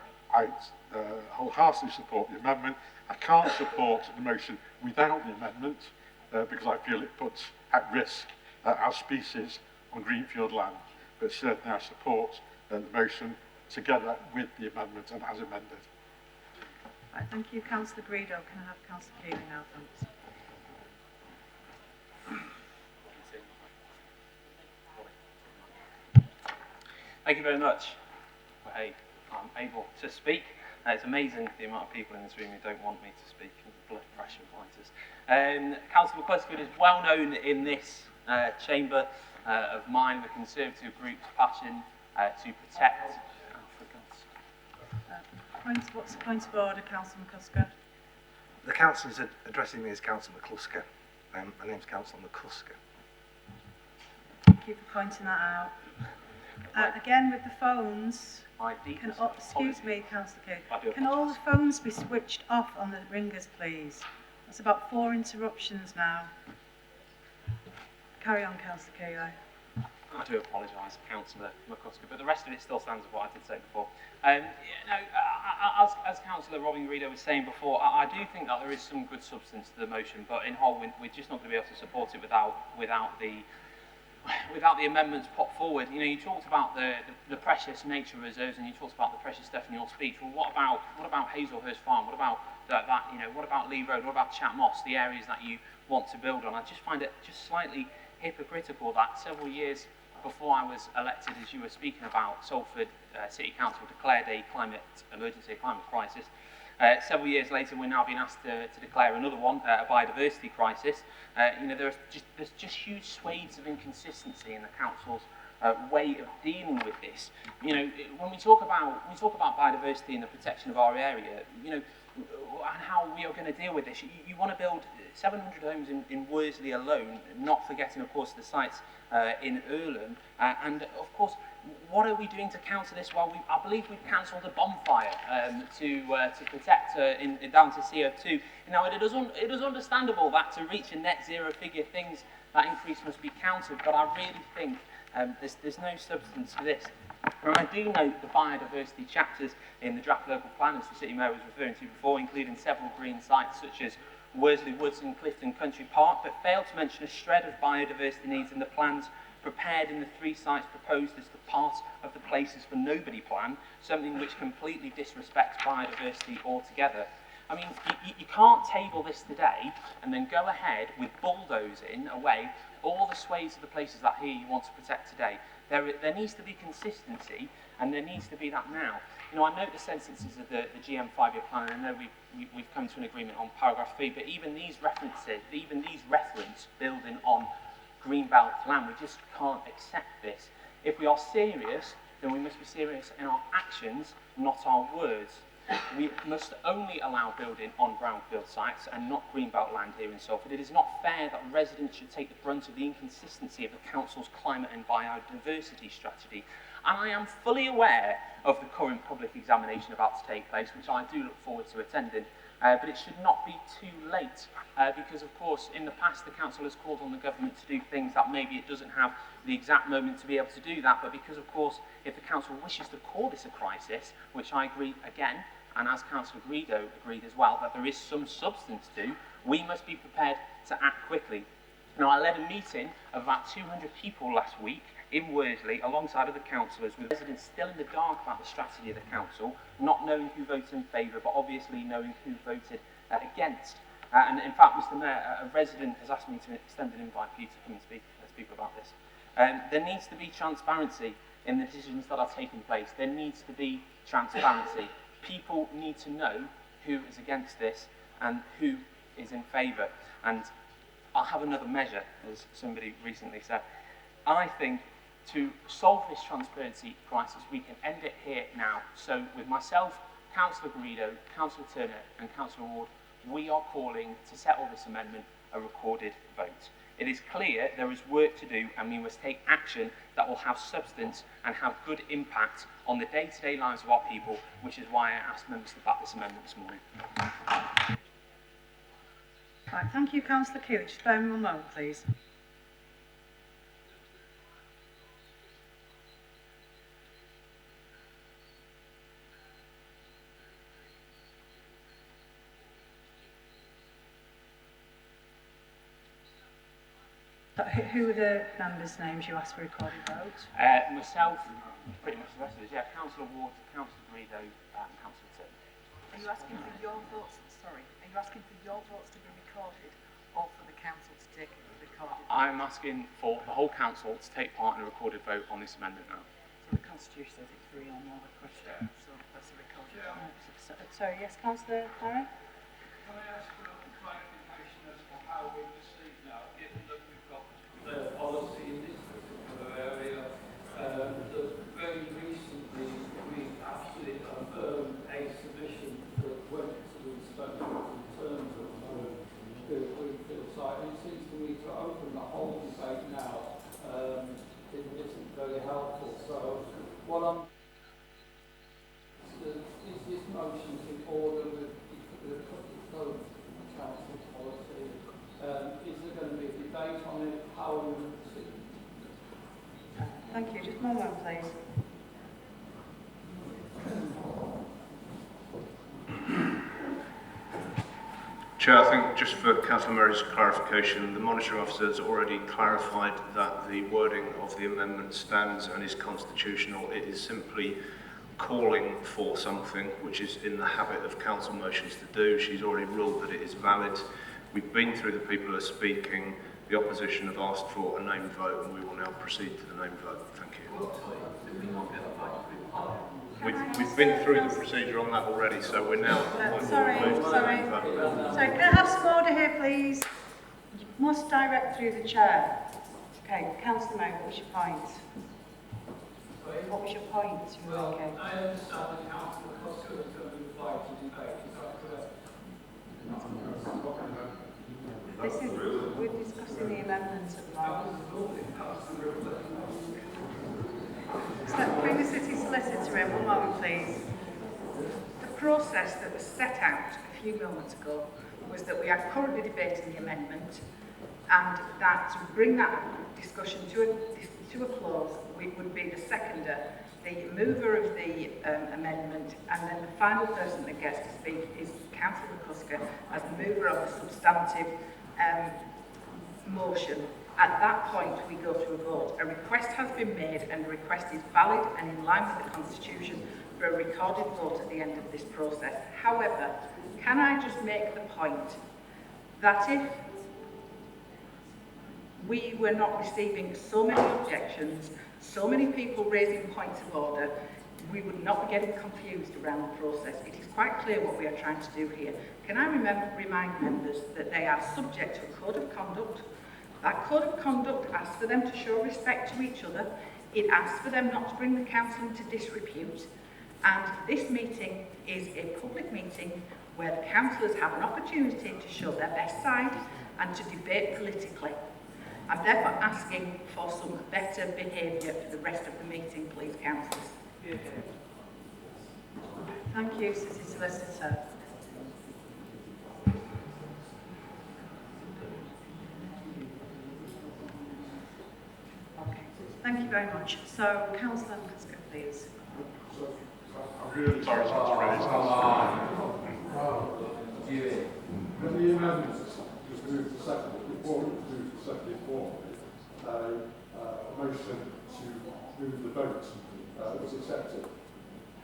wholeheartedly support the amendment. I can't support the motion without the amendment because I feel it puts at risk our species on greenfield land. But certainly I support the motion together with the amendment and as amended. Right, thank you, Councillor Greedo. Can I have Councillor Keeley now, thanks? Thank you very much. Hey, I'm able to speak. It's amazing the amount of people in this room who don't want me to speak, and the blood pressure rises. Councillor McCluskey is well known in this chamber of mine, the Conservative group's passion to protect. What's the point of order, Councillor McCusker? The council is addressing me as Councillor McClusker. My name's Councillor McClusker. Thank you for pointing that out. Again, with the phones, excuse me, Councillor Keeley, can all the phones be switched off on the ringers, please? That's about 4 interruptions now. Carry on, Councillor Keeley. I do apologise, Councillor McCusker, but the rest of it still stands with what I did say before. As Councillor Robin Greedo was saying before, I do think that there is some good substance to the motion, but in whole, we're just not going to be able to support it without the amendments put forward. You know, you talked about the precious nature of reserves, and you talked about the precious stuff in your speech. Well, what about Hazelhurst Farm? What about that? You know, what about Lee Road? What about Chat Moss? The areas that you want to build on. I just find it just slightly hypocritical that several years before I was elected, as you were speaking about, Salford City Council declared a climate emergency, a climate crisis. Several years later, we're now being asked to declare another one, a biodiversity crisis. You know, there's just huge swathes of inconsistency in the council's way of dealing with this. You know, when we talk about biodiversity and the protection of our area, you know, and how we are going to deal with this. You want to build 700 homes in Worsley alone, not forgetting, of course, the sites in Earlham. And, of course, what are we doing to counter this? Well, I believe we've cancelled a bonfire to protect down to CO2. Now, it is understandable that to reach a net zero figure, things that increase must be countered, but I really think there's no substance to this. And I do note the biodiversity chapters in the draft local plan, as the City Mayor was referring to before, including several green sites such as Worsley Woods and Clifton Country Park, but failed to mention a shred of biodiversity needs in the plans prepared in the 3 sites proposed as the part of the Places for Nobody plan, something which completely disrespects biodiversity altogether. I mean, you can't table this today and then go ahead with bulldozing away all the swathes of the places that here you want to protect today. There needs to be consistency, and there needs to be that now. You know, I note the sentences of the GM 5-year plan, and I know we've come to an agreement on paragraph 3, but even these reference building on greenbelt land, we just can't accept this. If we are serious, then we must be serious in our actions, not our words. We must only allow building on brownfield sites and not greenbelt land here in Salford. It is not fair that residents should take the brunt of the inconsistency of the council's climate and biodiversity strategy. And I am fully aware of the current public examination about to take place, which I do look forward to attending. But it should not be too late, because of course in the past the council has called on the government to do things that maybe it doesn't have the exact moment to be able to do that, but because of course if the council wishes to call this a crisis, which I agree again, and as Councillor Greedo agreed as well, that there is some substance to, we must be prepared to act quickly. Now, I led a meeting of about 200 people last week in Worsley, alongside other councillors, with residents still in the dark about the strategy of the council, not knowing who voted in favour, but obviously knowing who voted against. And in fact, Mr Mayor, a resident has asked me to extend an invite for you to come and speak about this. There needs to be transparency in the decisions that are taking place. There needs to be transparency. People need to know who is against this and who is in favour. And I'll have another measure, as somebody recently said. I think to solve this transparency crisis, we can end it here now. So with myself, Councillor Garrido, Councillor Turner and Councillor Ward, we are calling to settle this amendment a recorded vote. It is clear there is work to do and we must take action that will have substance and have good impact on the day-to-day lives of our people, which is why I asked members to back this amendment this morning. Right, thank you, Councillor Keeley. Just bear with me one moment, please. Who are the members' names you asked for recorded vote? Myself, pretty much the rest of us, yeah. Councillor Ward, Councillor Garrido and Councillor Turner. Are you asking for your votes? Sorry, are you asking for your votes to be recorded, or for the council to take recorded? I'm asking for the whole council to take part in a recorded vote on this amendment now. So the Constitution says it's 3 or more the question, so that's a recorded vote. Sorry, yes, Councillor Barry? Can I ask for a clarification as to how we proceed now, given that we've got policy in this particular area, that very recently we actually affirmed a submission that went to the inspectorate in terms of Greenfield site. It seems to me to open the whole debate now it isn't very helpful. So what I'm is this motion in order with the code council policy? Is there going to be a debate on it? How are we going to proceed? Thank you. Just one moment, please. Chair, I think just for Councillor Murray's clarification, the monitoring officer has already clarified that the wording of the amendment stands and is constitutional. It is simply calling for something which is in the habit of council motions to do. She's already ruled that it is valid. We've been through the people who are speaking. The opposition have asked for a named vote and we will now proceed to the named vote. Thank you. We've been through the procedure on that already, so we're now... Sorry. Sorry, can I have some order here, please? You must direct through the chair. Okay, Councillor May, what was your point? What was your point? Well, I understand that Councillor Costello is going to invite to debate, is that correct? We're discussing the amendments at the moment. So bring the city solicitor in, one moment please. The process that was set out a few moments ago was that we are currently debating the amendment and that to bring that discussion to a close, we would be the seconder, the mover of the amendment, and then the final person that gets to speak is Councillor McCusker as the mover of the substantive motion. At that point, we go to a vote. A request has been made and the request is valid and in line with the Constitution for a recorded vote at the end of this process. However, can I just make the point that if we were not receiving so many objections, so many people raising points of order, we would not be getting confused around the process. It is quite clear what we are trying to do here. Can I remind members that they are subject to a code of conduct. That code of conduct asks for them to show respect to each other. It asks for them not to bring the council into disrepute. And this meeting is a public meeting where the councillors have an opportunity to show their best side and to debate politically. I'm therefore asking for some better behaviour for the rest of the meeting, please, councillors. Thank you, City Solicitor. Okay, thank you very much. So, Councillor McCusker, please. I'm really sorry to raise When the amendments was moved to second, before it was moved to second form, a motion to move the vote was accepted.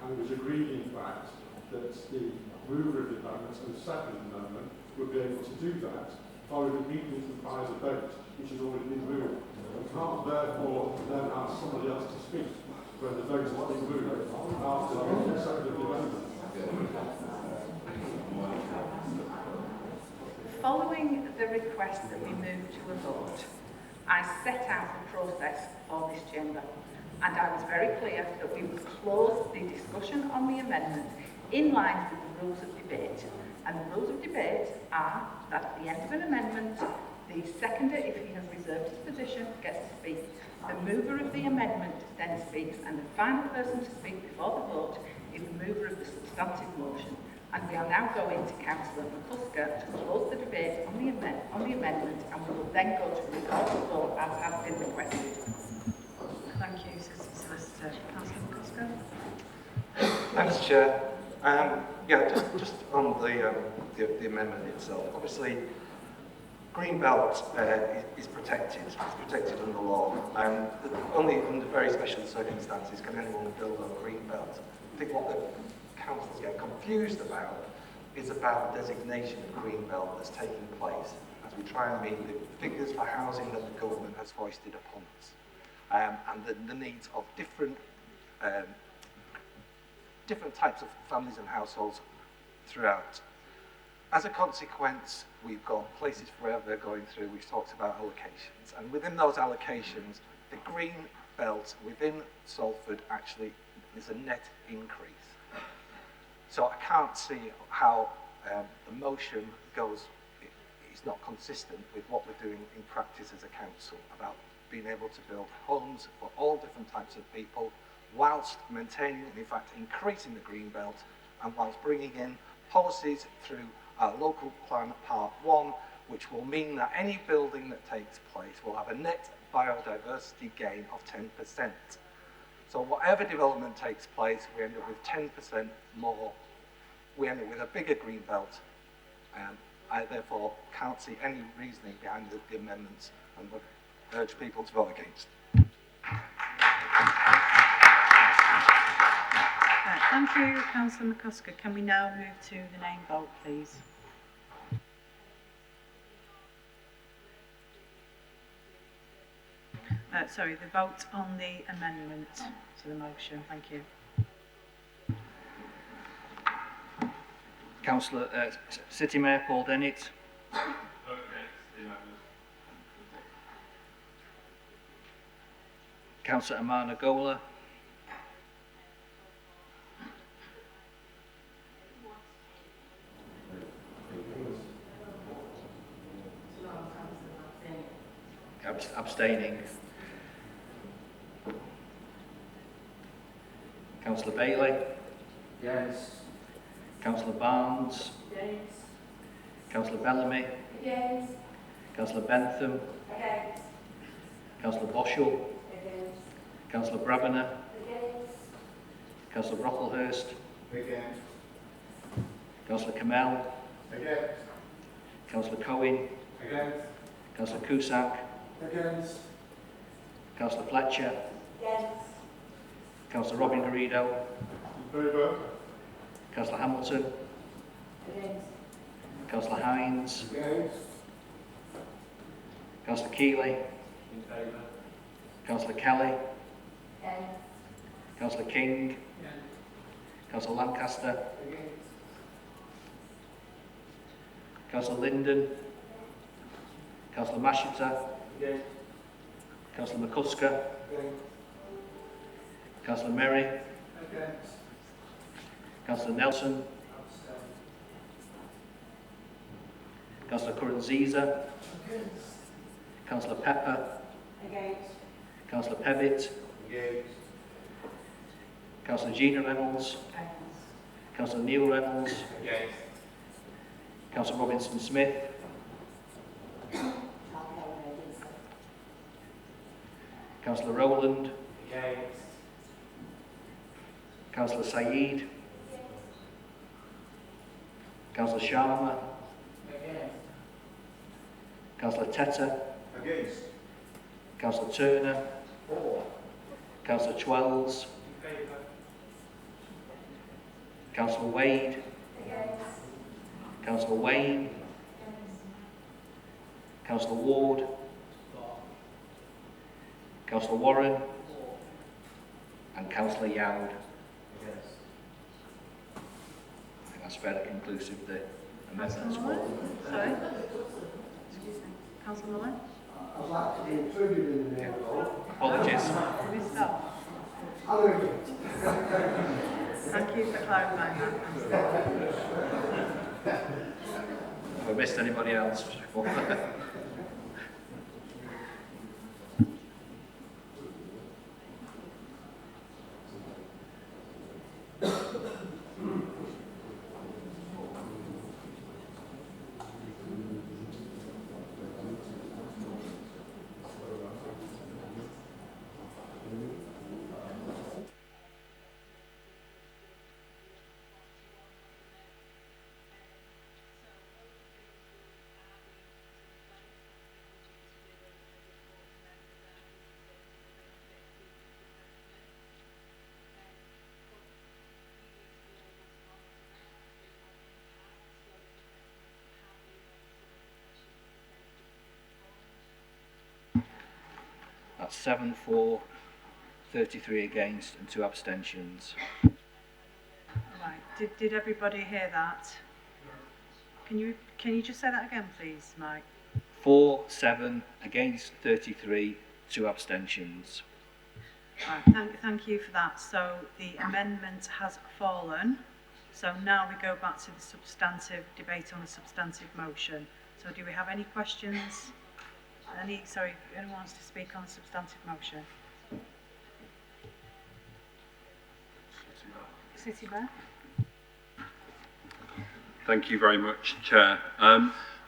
And it was agreed, in fact, that the mover of the amendment and the second amendment would be able to do that following immediately by the vote, which has already been moved. We can't therefore then ask somebody else to speak when the vote has been moved after the second of the amendment. following the request that we move to a vote, I set out the process for this chamber, and I was very clear that we would close the discussion on the amendment in line with the rules of debate. And the rules of debate are that at the end of an amendment, the seconder, if he has reserved his position, gets to speak. The mover of the amendment then speaks, and the final person to speak before the vote is the mover of the substantive motion. And we are now going to Councillor McCusker to close the debate on the amendment, and we will then go to recorded vote as has been requested. Thank you, Solicitor. Councillor McCusker. Thanks, Chair. Just on the amendment itself. Obviously, Greenbelt is protected. It's protected under law, and only under very special circumstances can anyone build on Greenbelt. I think what the councils get confused about is about the designation of Greenbelt that's taking place as we try and meet the figures for housing that the government has foisted upon us, and the needs of different types of families and households throughout. As a consequence, we've got Places Forever going through, we've talked about allocations, and within those allocations, the green belt within Salford actually is a net increase. So I can't see how the motion is not consistent with what we're doing in practice as a council about being able to build homes for all different types of people, whilst maintaining, in fact, increasing the green belt, and whilst bringing in policies through our local plan part 1, which will mean that any building that takes place will have a net biodiversity gain of 10%. So whatever development takes place, we end up with 10% more. We end up with a bigger green belt. I therefore can't see any reasoning behind the amendments, and would urge people to vote against. Thank you, Councillor McCusker. Can we now move to the name vote, please? Sorry, the vote on the amendment to the motion. Thank you. Councillor City Mayor Paul Dennett. Councillor Amana Gola. Abstaining. Councillor Bailey. Yes. Councillor Barnes. Yes. Councillor Bellamy. Yes. Councillor Bentham. Against. Councillor Boschel. Against. Councillor Brabanner. Against. Councillor Brocklehurst. Against. Councillor Kamel. Against. Councillor Cohen. Against. Councillor Cusack. Against. Councillor Fletcher. Against. Councillor Robin Garrido. In favour. Councillor Hamilton. Against. Councillor Hines. Against. Councillor Keeley. In favour. Councillor Kelly. Against. Councillor King. Councillor Lancaster. Against. Councillor Linden. Councillor Mashita. Against. Councillor McCusker. Against. Councillor Merry. Against. Councillor Nelson. Councillor Curran-Ziza. Against. Councillor Pepper. Against. Councillor Pevitt. Against. Councillor Gina Reynolds. Councillor Neil Reynolds. Against. Councillor Robinson Smith. Councillor Rowland. Against. Councillor Saeed. Councillor Sharma. Against. Councillor Teta. Against. Councillor Turner. For. Councillor Twells. In favour. Councillor Wade. Against. Councillor Wayne. Councillor Ward. Councillor Warren. And Councillor Youd. Yes. I think that's fairly conclusive, the And that's Councillor Muller? Sorry? Excuse me. Councillor Muller? I'd like to be included in the name vote. Apologies. Did we stop? Thank you for clarifying that. Have I missed anybody else? That's 7 for, 33 against and 2 abstentions. Right. Did everybody hear that? Can you just say that again, please, Mike? 4, 7 against 33, 2 abstentions. Right, thank you for that. So the amendment has fallen. So now we go back to the substantive debate on the substantive motion. So do we have any questions? Sorry, anyone wants to speak on the substantive motion? City Mayor? Thank you very much, Chair.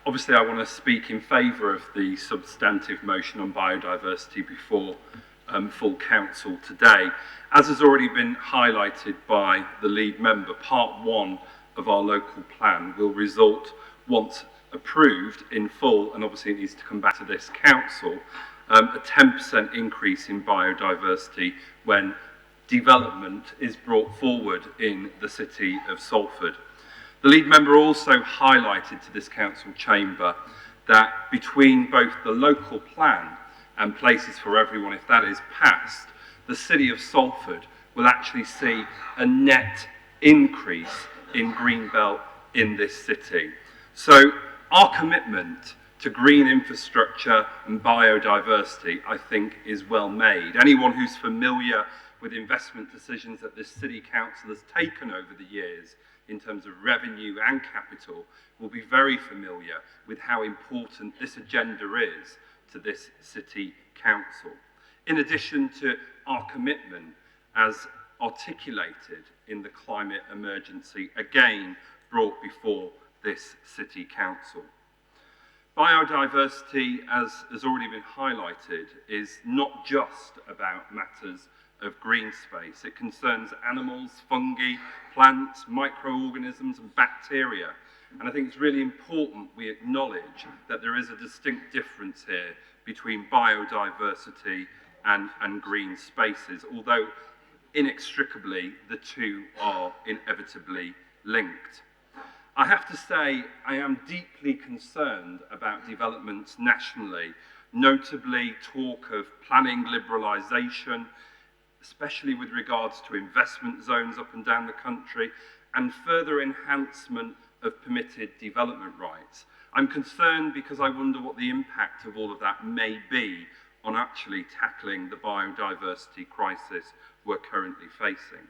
Obviously, I want to speak in favour of the substantive motion on biodiversity before full council today. As has already been highlighted by the lead member, part 1 of our local plan will result, once approved in full, and obviously it needs to come back to this council, a 10% increase in biodiversity when development is brought forward in the city of Salford. The lead member also highlighted to this council chamber that between both the local plan and Places for Everyone, if that is passed, the city of Salford will actually see a net increase in green belt in this city. So our commitment to green infrastructure and biodiversity, I think, is well made. Anyone who's familiar with investment decisions that this city council has taken over the years in terms of revenue and capital will be very familiar with how important this agenda is to this city council. In addition to our commitment as articulated in the climate emergency, again brought before this city council. Biodiversity, as has already been highlighted, is not just about matters of green space. It concerns animals, fungi, plants, microorganisms and bacteria. And I think it's really important we acknowledge that there is a distinct difference here between biodiversity and green spaces, although inextricably the two are inevitably linked. I have to say I am deeply concerned about developments nationally, notably talk of planning liberalisation, especially with regards to investment zones up and down the country, and further enhancement of permitted development rights. I'm concerned because I wonder what the impact of all of that may be on actually tackling the biodiversity crisis we're currently facing.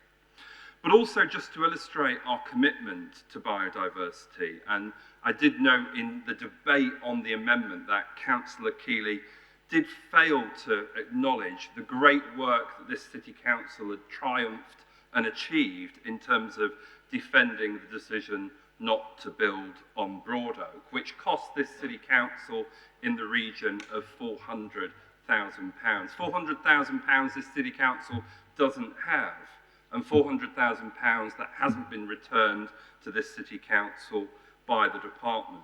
But also just to illustrate our commitment to biodiversity, and I did note in the debate on the amendment that Councillor Keeley did fail to acknowledge the great work that this City Council had triumphed and achieved in terms of defending the decision not to build on Broadoak, which cost this City Council in the region of £400,000. £400,000 this City Council doesn't have, and £400,000 that hasn't been returned to this City Council by the department.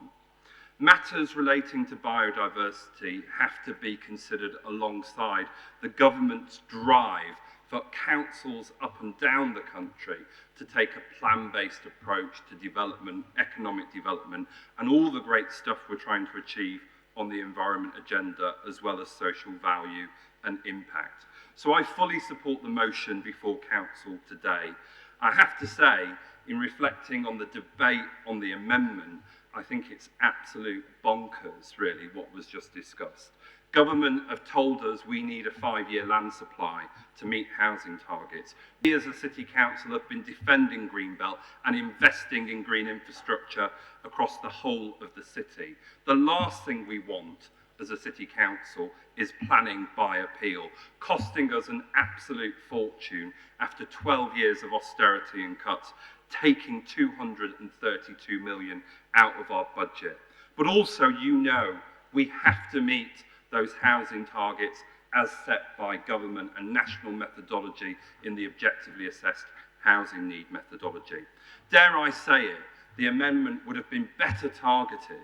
Matters relating to biodiversity have to be considered alongside the government's drive for councils up and down the country to take a plan-based approach to development, economic development, and all the great stuff we're trying to achieve on the environment agenda, as well as social value and impact. So I fully support the motion before council today. I have to say, in reflecting on the debate on the amendment, I think it's absolute bonkers, really, what was just discussed. Government have told us we need a 5-year land supply to meet housing targets. We as a city council have been defending Greenbelt and investing in green infrastructure across the whole of the city. The last thing we want as a city council is planning by appeal, costing us an absolute fortune after 12 years of austerity and cuts, taking 232 million out of our budget. But also, you know, we have to meet those housing targets as set by government and national methodology in the objectively assessed housing need methodology. Dare I say it, the amendment would have been better targeted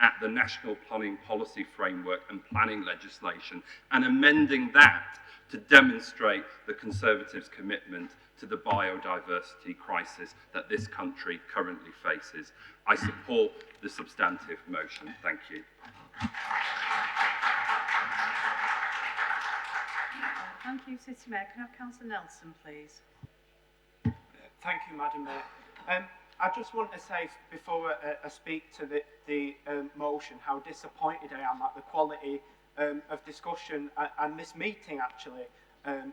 at the National Planning Policy Framework and planning legislation, and amending that to demonstrate the Conservatives' commitment to the biodiversity crisis that this country currently faces. I support the substantive motion. Thank you. Thank you, City Mayor. Can I have Councillor Nelson, please? Thank you, Madam Mayor. I just want to say, before I speak to the motion, how disappointed I am at the quality of discussion and this meeting, actually,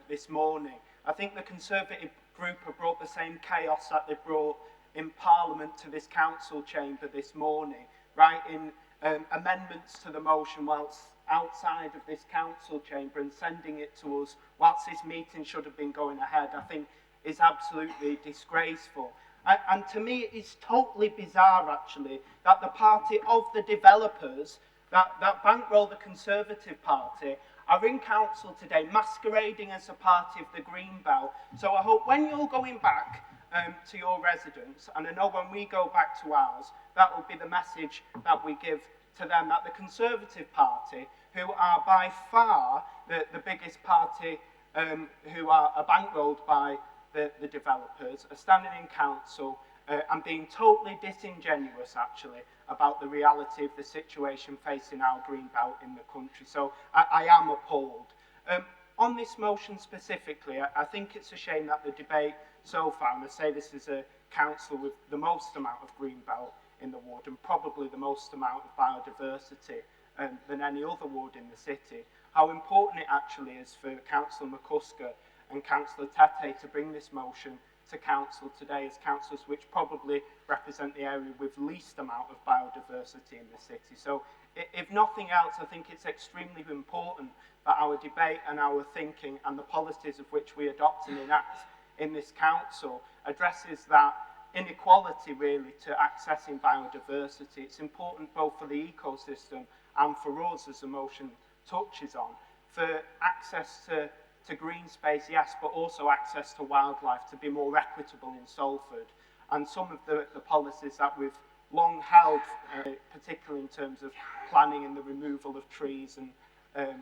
this morning. I think the Conservative group have brought the same chaos that they brought in Parliament to this council chamber this morning, writing amendments to the motion whilst outside of this council chamber and sending it to us whilst this meeting should have been going ahead, I think is absolutely disgraceful. And to me, it's totally bizarre, actually, that the party of the developers that bankroll the Conservative Party are in council today masquerading as a party of the Greenbelt. So I hope when you're going back to your residents, and I know when we go back to ours, that will be the message that we give to them, that the Conservative Party, who are by far the biggest party who are bankrolled by the developers, are standing in council and being totally disingenuous, actually, about the reality of the situation facing our Greenbelt in the country. So I am appalled. On this motion specifically, I think it's a shame that the debate so far, and I say this is a council with the most amount of Greenbelt in the ward and probably the most amount of biodiversity than any other ward in the city, how important it actually is for Councillor McCusker and Councillor Tete to bring this motion to council today as councillors which probably represent the area with least amount of biodiversity in the city. So if nothing else, I think it's extremely important that our debate and our thinking and the policies of which we adopt and enact in this council addresses that inequality really to accessing biodiversity. It's important both for the ecosystem and for us, as the motion touches on, for access to green space, yes, but also access to wildlife to be more equitable in Salford. And some of the policies that we've long held, particularly in terms of planning and the removal of trees, and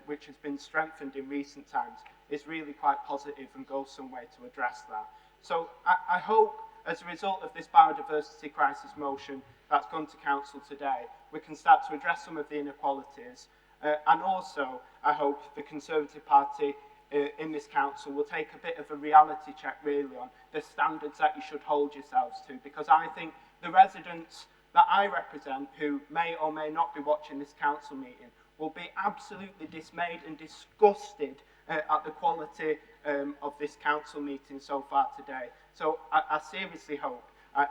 which has been strengthened in recent times, is really quite positive and goes some way to address that. So I hope, as a result of this biodiversity crisis motion that's gone to council today, we can start to address some of the inequalities. And also, I hope the Conservative Party in this council will take a bit of a reality check really on the standards that you should hold yourselves to, because I think the residents that I represent, who may or may not be watching this council meeting, will be absolutely dismayed and disgusted at the quality of this council meeting so far today. So I seriously hope,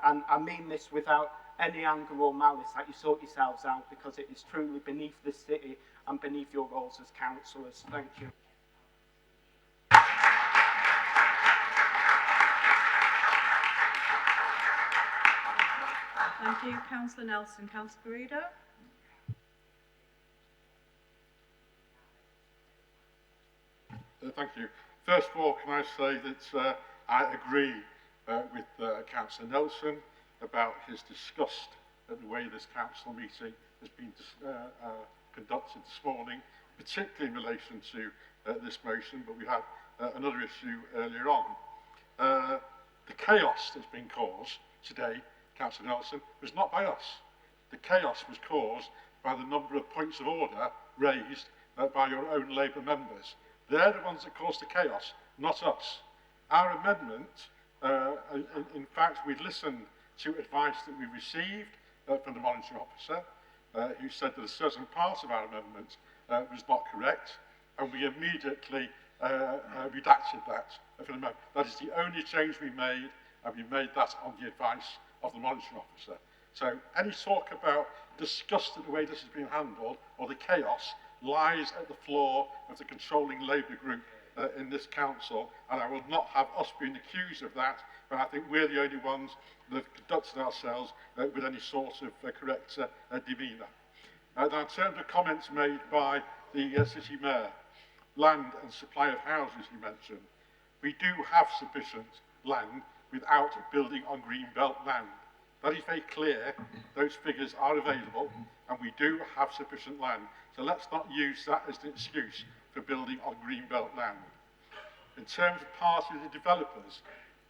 and I mean this without any anger or malice, that you sort yourselves out, because it is truly beneath the city and beneath your roles as councillors. Thank you. Thank you, Councillor Nelson. Councillor Garrido? Thank you. First of all, can I say that I agree with Councillor Nelson about his disgust at the way this council meeting has been conducted this morning, particularly in relation to this motion, but we had another issue earlier on. The chaos that's been caused today, Councillor Nelson, was not by us. The chaos was caused by the number of points of order raised by your own Labour members. They're the ones that caused the chaos, not us. Our amendment, in fact, we listened to advice that we received from the monitoring officer, who said that a certain part of our amendment was not correct, and we immediately redacted that from the amendment. That is the only change we made, and we made that on the advice of the monitoring officer. So any talk about disgust at the way this has been handled, or the chaos, lies at the floor of the controlling Labour group in this council, and I will not have us being accused of that, but I think we're the only ones that have conducted ourselves with any sort of correct demeanour. Now, in terms of comments made by the City Mayor, land and supply of houses he mentioned, we do have sufficient land without building on greenbelt land. That is very clear. Those figures are available, and we do have sufficient land. So let's not use that as an excuse for building on greenbelt land. In terms of parties and developers,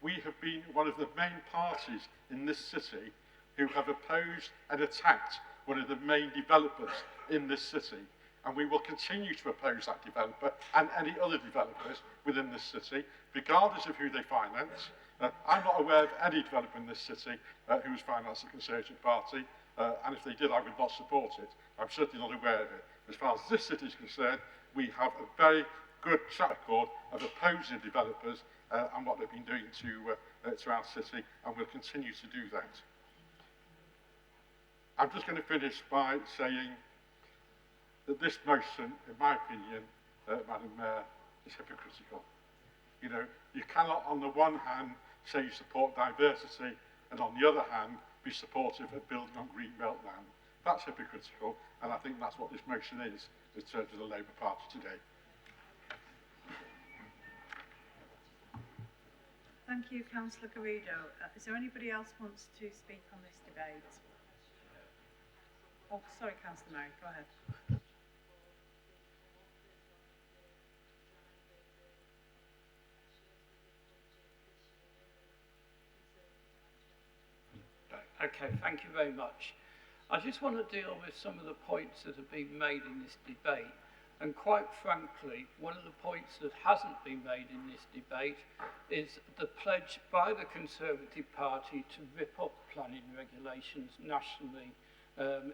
we have been one of the main parties in this city who have opposed and attacked one of the main developers in this city. And we will continue to oppose that developer and any other developers within this city, regardless of who they finance. I'm not aware of any developer in this city who has financed the Conservative Party, and if they did, I would not support it. I'm certainly not aware of it. As far as this city is concerned, we have a very good track record of opposing developers and what they've been doing to our city, and we'll continue to do that. I'm just going to finish by saying that this motion, in my opinion, Madam Mayor, is hypocritical. You know, you cannot, on the one hand, say you support diversity, and on the other hand, be supportive of building on greenbelt land. That's hypocritical, and I think that's what this motion is in terms of the Labour Party today. Thank you, Councillor Garrido. Is there anybody else who wants to speak on this debate? Oh, sorry, Councillor Murray, go ahead. Okay, thank you very much. I just want to deal with some of the points that have been made in this debate. And quite frankly, one of the points that hasn't been made in this debate is the pledge by the Conservative Party to rip up planning regulations nationally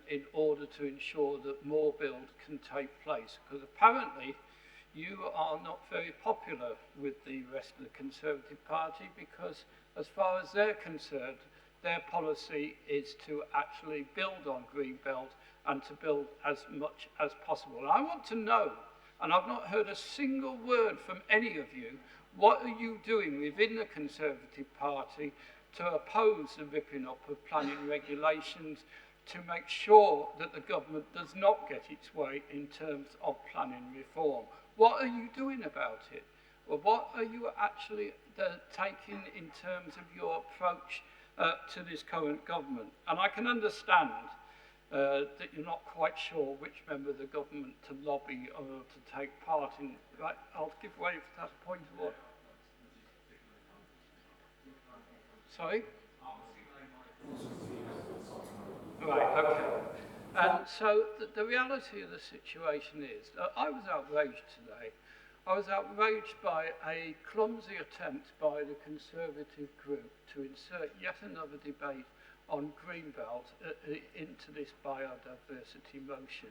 in order to ensure that more build can take place. Because apparently you are not very popular with the rest of the Conservative Party, because as far as they're concerned, their policy is to actually build on Greenbelt and to build as much as possible. And I want to know, and I've not heard a single word from any of you, what are you doing within the Conservative Party to oppose the ripping up of planning regulations, to make sure that the government does not get its way in terms of planning reform? What are you doing about it? Well, what are you actually taking in terms of your approach to this current government? And I can understand that you're not quite sure which member of the government to lobby or to take part in. Right, I'll give way if that's a point of order. Sorry? Right, okay. And so the reality of the situation is, I was outraged today. I was outraged by a clumsy attempt by the Conservative group to insert yet another debate on Greenbelt into this biodiversity motion.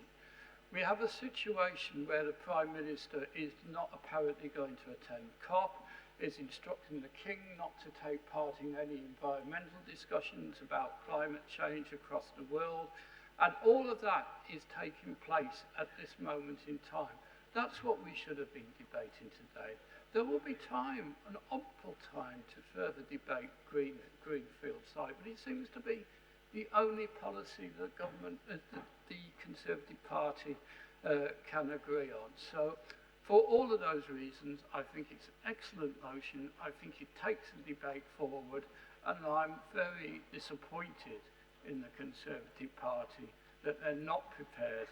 We have a situation where the Prime Minister is not apparently going to attend COP, is instructing the King not to take part in any environmental discussions about climate change across the world, and all of that is taking place at this moment in time. That's what we should have been debating today. There will be time, an ample time, to further debate Greenfield site, but it seems to be the only policy that government, the Conservative Party can agree on. So, for all of those reasons, I think it's an excellent motion. I think it takes the debate forward, and I'm very disappointed in the Conservative Party that they're not prepared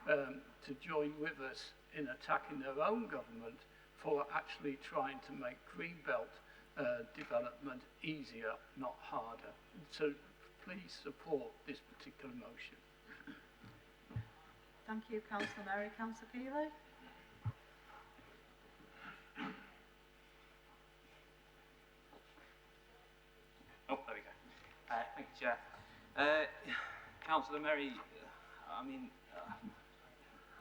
to join with us in attacking their own government for actually trying to make Greenbelt development easier, not harder. So please support this particular motion. Thank you, Councillor Murray. Councillor Keeley? Oh, there we go. Thank you, Chair. Councillor Merry, I mean,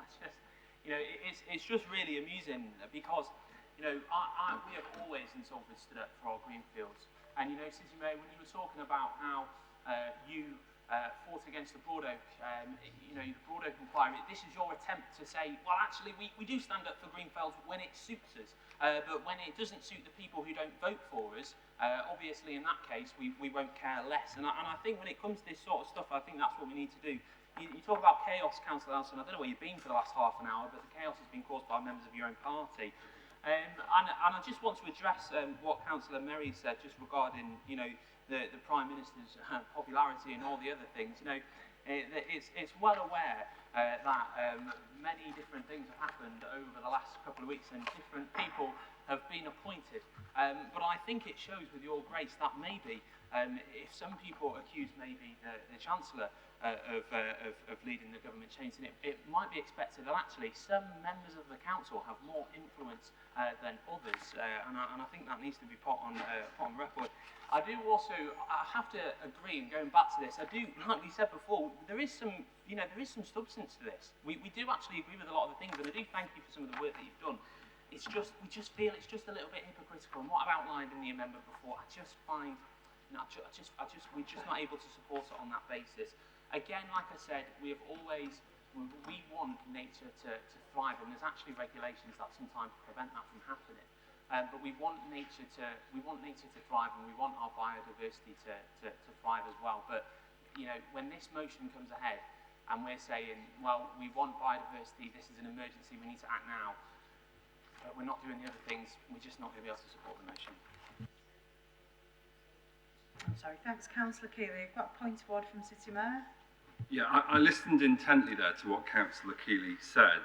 it's just, you know, it's just really amusing because, you know, we have always in Salford stood up for our greenfields. And, you know, City Mayor, when you were talking about how you fought against the Broad Oak, you know, the Broad Oak inquiry, this is your attempt to say, well, actually, we do stand up for greenfields when it suits us. But when it doesn't suit the people who don't vote for us, obviously in that case we won't care less. And I think when it comes to this sort of stuff, I think that's what we need to do. You talk about chaos, Councillor Elson. I don't know where you've been for the last half an hour, but the chaos has been caused by members of your own party. And I just want to address what Councillor Merry said just regarding, you know, the Prime Minister's popularity and all the other things. You know, it's well aware that many different things have happened over the last couple of weeks and different people have been appointed. But I think it shows with your grace that maybe if some people accuse maybe the Chancellor of leading the government changing it might be expected that actually some members of the council have more influence than others, and I think that needs to be put on record. I do also, I have to agree, and going back to this, I do, like we said before, there is some, you know, there is some substance to this. We do actually agree with a lot of the things, and I do thank you for some of the work that you've done. It's just, we just feel it's just a little bit hypocritical, and what I've outlined in the amendment before, I just find, you know, we're just not able to support it on that basis. Again, like I said, we have always, we want nature to thrive, and there's actually regulations that sometimes prevent that from happening. But we want nature to thrive, and we want our biodiversity to thrive as well. But you know, when this motion comes ahead, and we're saying, well, we want biodiversity, this is an emergency, we need to act now, but we're not doing the other things, we're just not going to be able to support the motion. I'm sorry, thanks, Councillor Keeley. You've got a point of order from City Mayor. Yeah, I listened intently there to what Councillor Keeley said,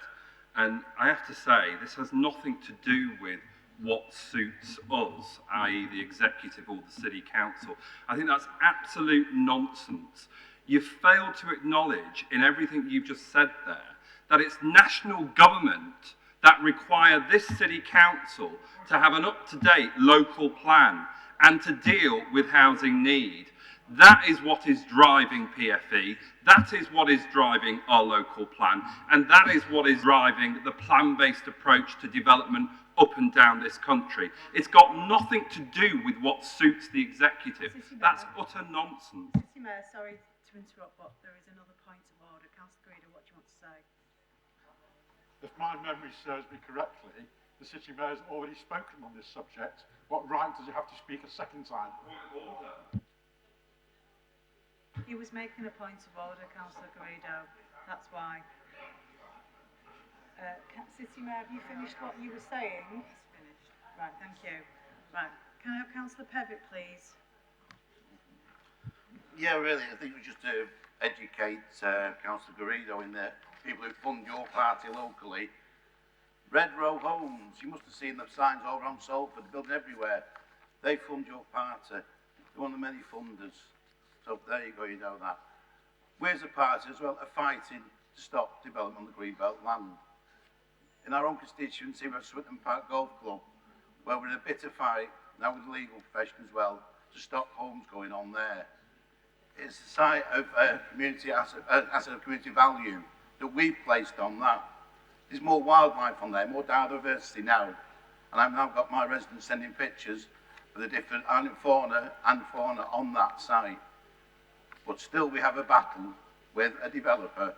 and I have to say, this has nothing to do with what suits us, i.e. the executive or the city council. I think that's absolute nonsense. You've failed to acknowledge in everything you've just said there that it's national government that require this city council to have an up-to-date local plan and to deal with housing need. That is what is driving PFE, that is what is driving our local plan, and that is what is driving the plan-based approach to development up and down this country. It's got nothing to do with what suits the executive. That's utter nonsense. City Mayor, sorry to interrupt, but there is another point of order. Councillor Greeder, what do you want to say? If my memory serves me correctly, the City Mayor has already spoken on this subject. What right does he have to speak a second time? He was making a point of order, Councillor Garrido. That's why. City Mayor, have you finished what you were saying? It's finished. Right, thank you. Right, can I have Councillor Pevitt, please? Yeah, really, I think we just educate Councillor Garrido in the people who fund your party locally. Red Row Homes, you must have seen the signs all around Salford, building everywhere. They fund your party. They're one of the many funders. So there you go, you know that. We're as a party as well are fighting to stop development on the Greenbelt land. In our own constituency, we have Swinton Park Golf Club, where we're in a bitter fight, now with the legal profession as well, to stop homes going on there. It's a site of community asset of community value that we've placed on that. There's more wildlife on there, more biodiversity now. And I've now got my residents sending pictures of the different fauna on that site. But still we have a battle with a developer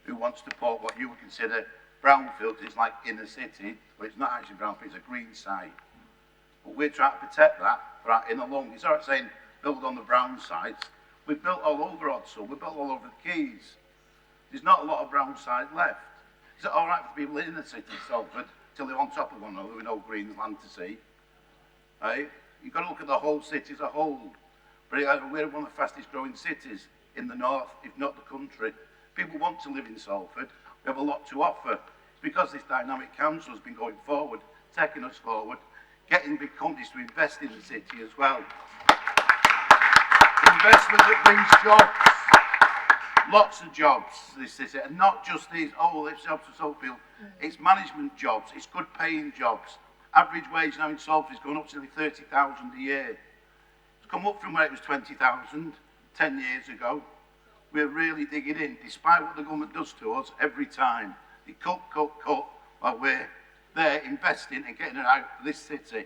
who wants to put what you would consider brownfield. It's like inner city, but it's not actually brownfield, it's a green site. But we're trying to protect that for our inner long. It's all right saying build on the brown sites. We've built all over Odsall, we've built all over the Keys. There's not a lot of brown site left. Is it all right for people in the city of Salford till they're on top of one another with no green land to see? Hey? You've got to look at the whole city as a whole. But we're one of the fastest growing cities in the north, if not the country. People want to live in Salford. We have a lot to offer. It's because this dynamic council has been going forward, taking us forward, getting big companies to invest in the city as well. Investment that brings jobs, lots of jobs, this city, and not just these, oh, it's jobs for Salford. It's management jobs, it's good paying jobs. Average wage now in Salford is going up to nearly 30,000 a year. It's come up from where it was 20,000 10 years ago. we're really digging in, despite what the government does to us every time. They cut, while we're there investing and getting it out of this city.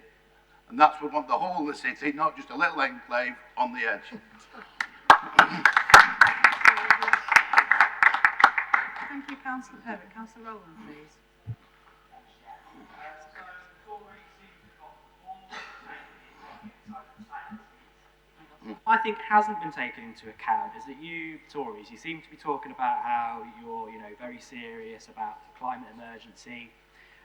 And that's what we want the whole of the city, not just a little enclave on the edge. Thank you, Councillor Perry. Councillor Rowland, please. I think hasn't been taken into account is that you Tories, you seem to be talking about how you're, very serious about the climate emergency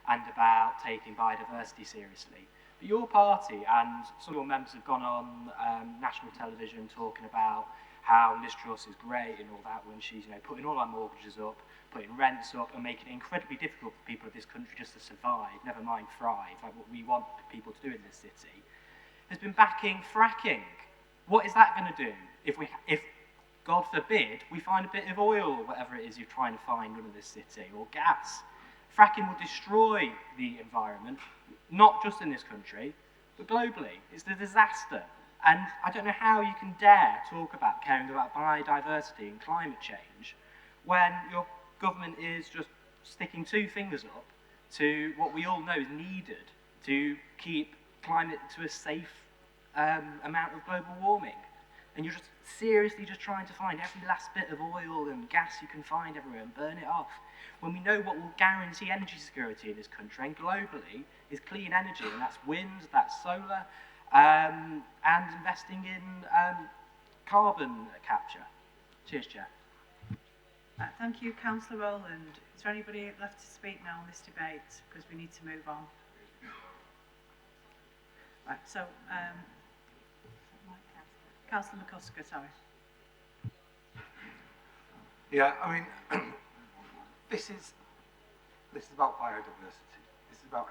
and about taking biodiversity seriously. But your party and some of your members have gone on national television talking about how Liz Truss is great and all that when she's, putting all our mortgages up, putting rents up and making it incredibly difficult for people of this country just to survive, never mind thrive, like what we want people to do in this city, has been backing fracking. What is that going to do if, God forbid, we find a bit of oil or whatever it is you're trying to find under this city, or gas? Fracking will destroy the environment, not just in this country, but globally. It's a disaster. And I don't know how you can dare talk about caring about biodiversity and climate change when your government is just sticking two fingers up to what we all know is needed to keep climate to a safe amount of global warming. And you're just seriously just trying to find every last bit of oil and gas you can find everywhere and burn it off, when we know what will guarantee energy security in this country and globally is clean energy, and that's wind, that's solar, and investing in carbon capture. Cheers, Chair. Thank you, Councillor Rowland. Is there anybody left to speak now on this debate? Because we need to move on. Right, so, Councillor McCusker, sorry. Yeah, I mean, this is about biodiversity. This is about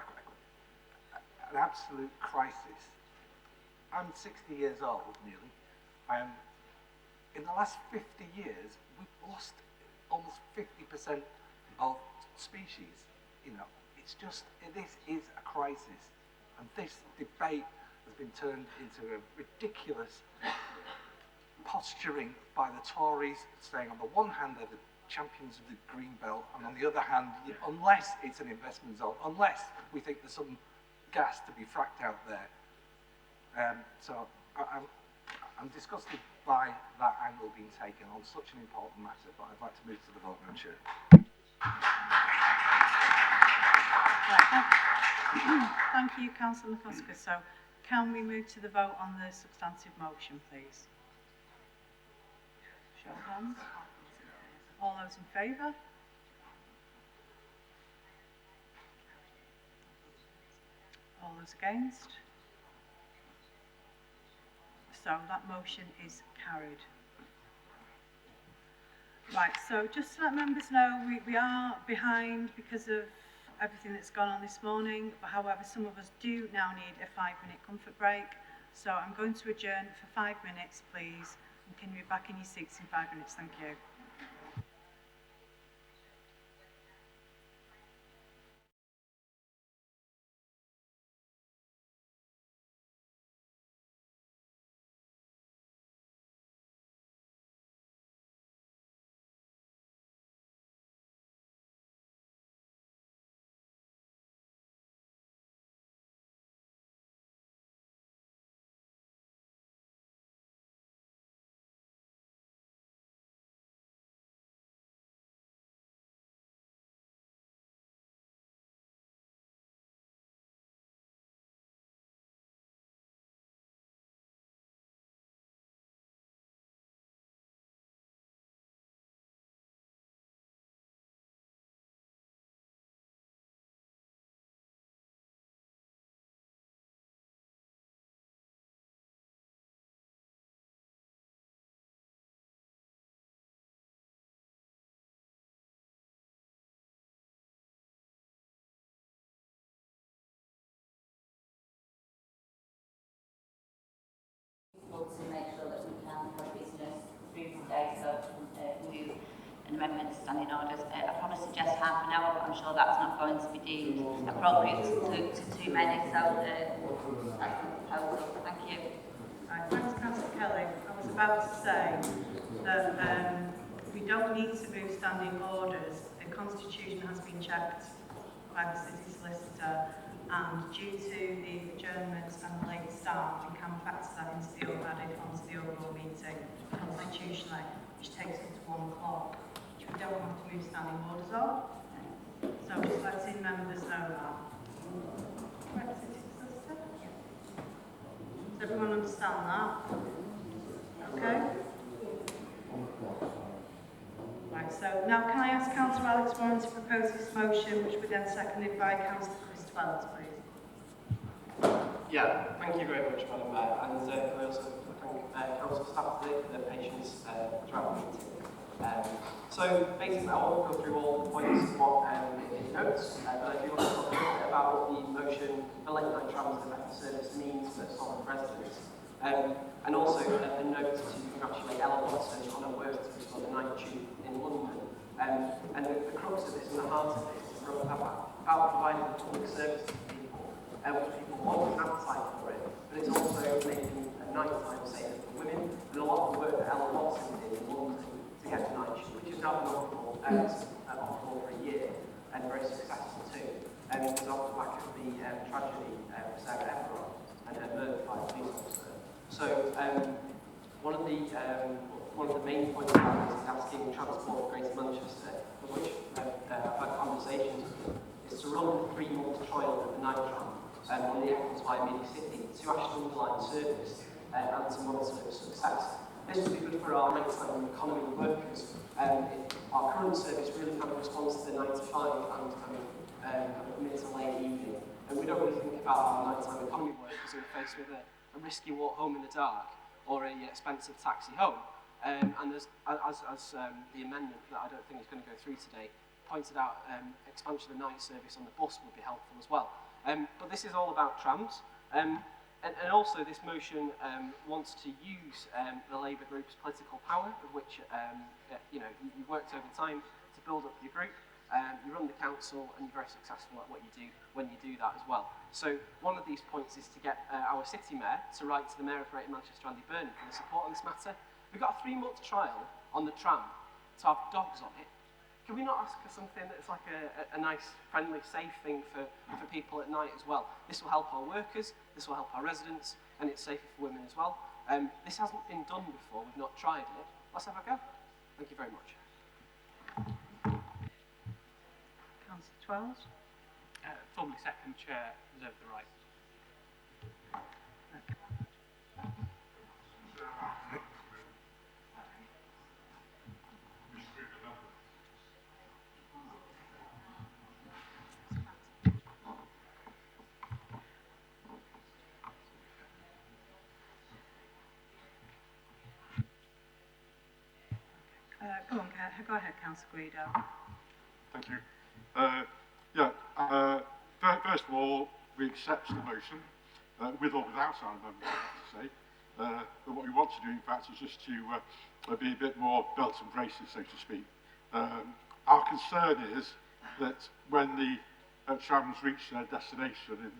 an absolute crisis. I'm 60 years old, nearly. In the last 50 years, we've lost almost 50% of species. This is a crisis. And this debate has been turned into a ridiculous posturing by the Tories, saying on the one hand they're the champions of the green belt, and on the other hand, unless it's an investment zone, unless we think there's some gas to be fracked out there. So I'm disgusted by that angle being taken on such an important matter, but I'd like to move to the vote now, Chair. Thank you, Councillor McCusker. So, can we move to the vote on the substantive motion, please? Show of hands. All those in favour? All those against? So that motion is carried. Right, so just to let members know, we are behind because of everything that's gone on this morning, but however, some of us do now need a 5-minute comfort break. So I'm going to adjourn for 5 minutes, please. And can you be back in your seats in 5 minutes? Thank you. To make sure that we can have business through today, so move amendments, standing orders. I probably suggest half an hour, but I'm sure that's not going to be deemed appropriate to too many, so that's the proposal. Thank you. Right, thanks, Councillor Kelly. I was about to say that We don't need to move standing orders. The constitution has been checked by the city solicitor, and due to the adjournments and the late start, we can factor that into the added onto the overall meeting constitutionally, which takes us to 1 o'clock, which we don't want to move standing orders on. So just letting members know that. Correct, city solicitor? Does everyone understand that? Okay. Right, so now can I ask Councillor Alex Warren to propose this motion, which will be then seconded by Councillor Chris Twells, please? Yeah, thank you very much, Madam Mayor, and I also thank Council staff for their patience throughout the meeting. So basically, I won't go through all the points in notes, but I do want to talk a bit about what the motion for late night trams and better service means for Salford residents. And also a note to congratulate Ella Watson on her work on the night tube in London. And the crux of this and the heart of this is about providing public services to people, which people want an appetite for it, but it's also making a nighttime safer for women. And a lot of the work that Ella Watson did in London to get to night tube, which has now been optimal for a year and very successful too. And it was off the back of the tragedy of Sarah Efron and her murder by a police officer. So one of the main points about this is asking Transport for Greater Manchester, of which I've had conversations with, is to run a 3-month trial of the night tram on the Eccles via Midi-City to actually underline service and to monitor its success. This would be good for our nighttime economy workers. Our current service really kind of responds to the 9 to 5 and mid to late evening. And we don't really think about our nighttime economy workers who are faced with a risky walk home in the dark or an expensive taxi home. And as the amendment that I don't think is going to go through today pointed out, expansion of the night service on the bus would be helpful as well. But this is all about trams. And also this motion wants to use the Labour group's political power, of which you worked over time to build up your group. You run the council and you're very successful at what you do when you do that as well. So one of these points is to get our city mayor to write to the mayor of Greater Manchester, Andy Burnham, for the support on this matter. We've got a 3-month trial on the tram to have dogs on it. Can we not ask for something that's like a nice, friendly, safe thing for people at night as well? This will help our workers, this will help our residents, and it's safer for women as well. This hasn't been done before, we've not tried it. Let's have a go. Thank you very much. Councillor Twells? Formally second chair, reserve the right. Go ahead, Councillor Guido. Thank you. First of all, we accept the motion, with or without our amendment, I have to say. But what we want to do, in fact, is just to be a bit more belt and braces, so to speak. Our concern is that when the trams reach their destination,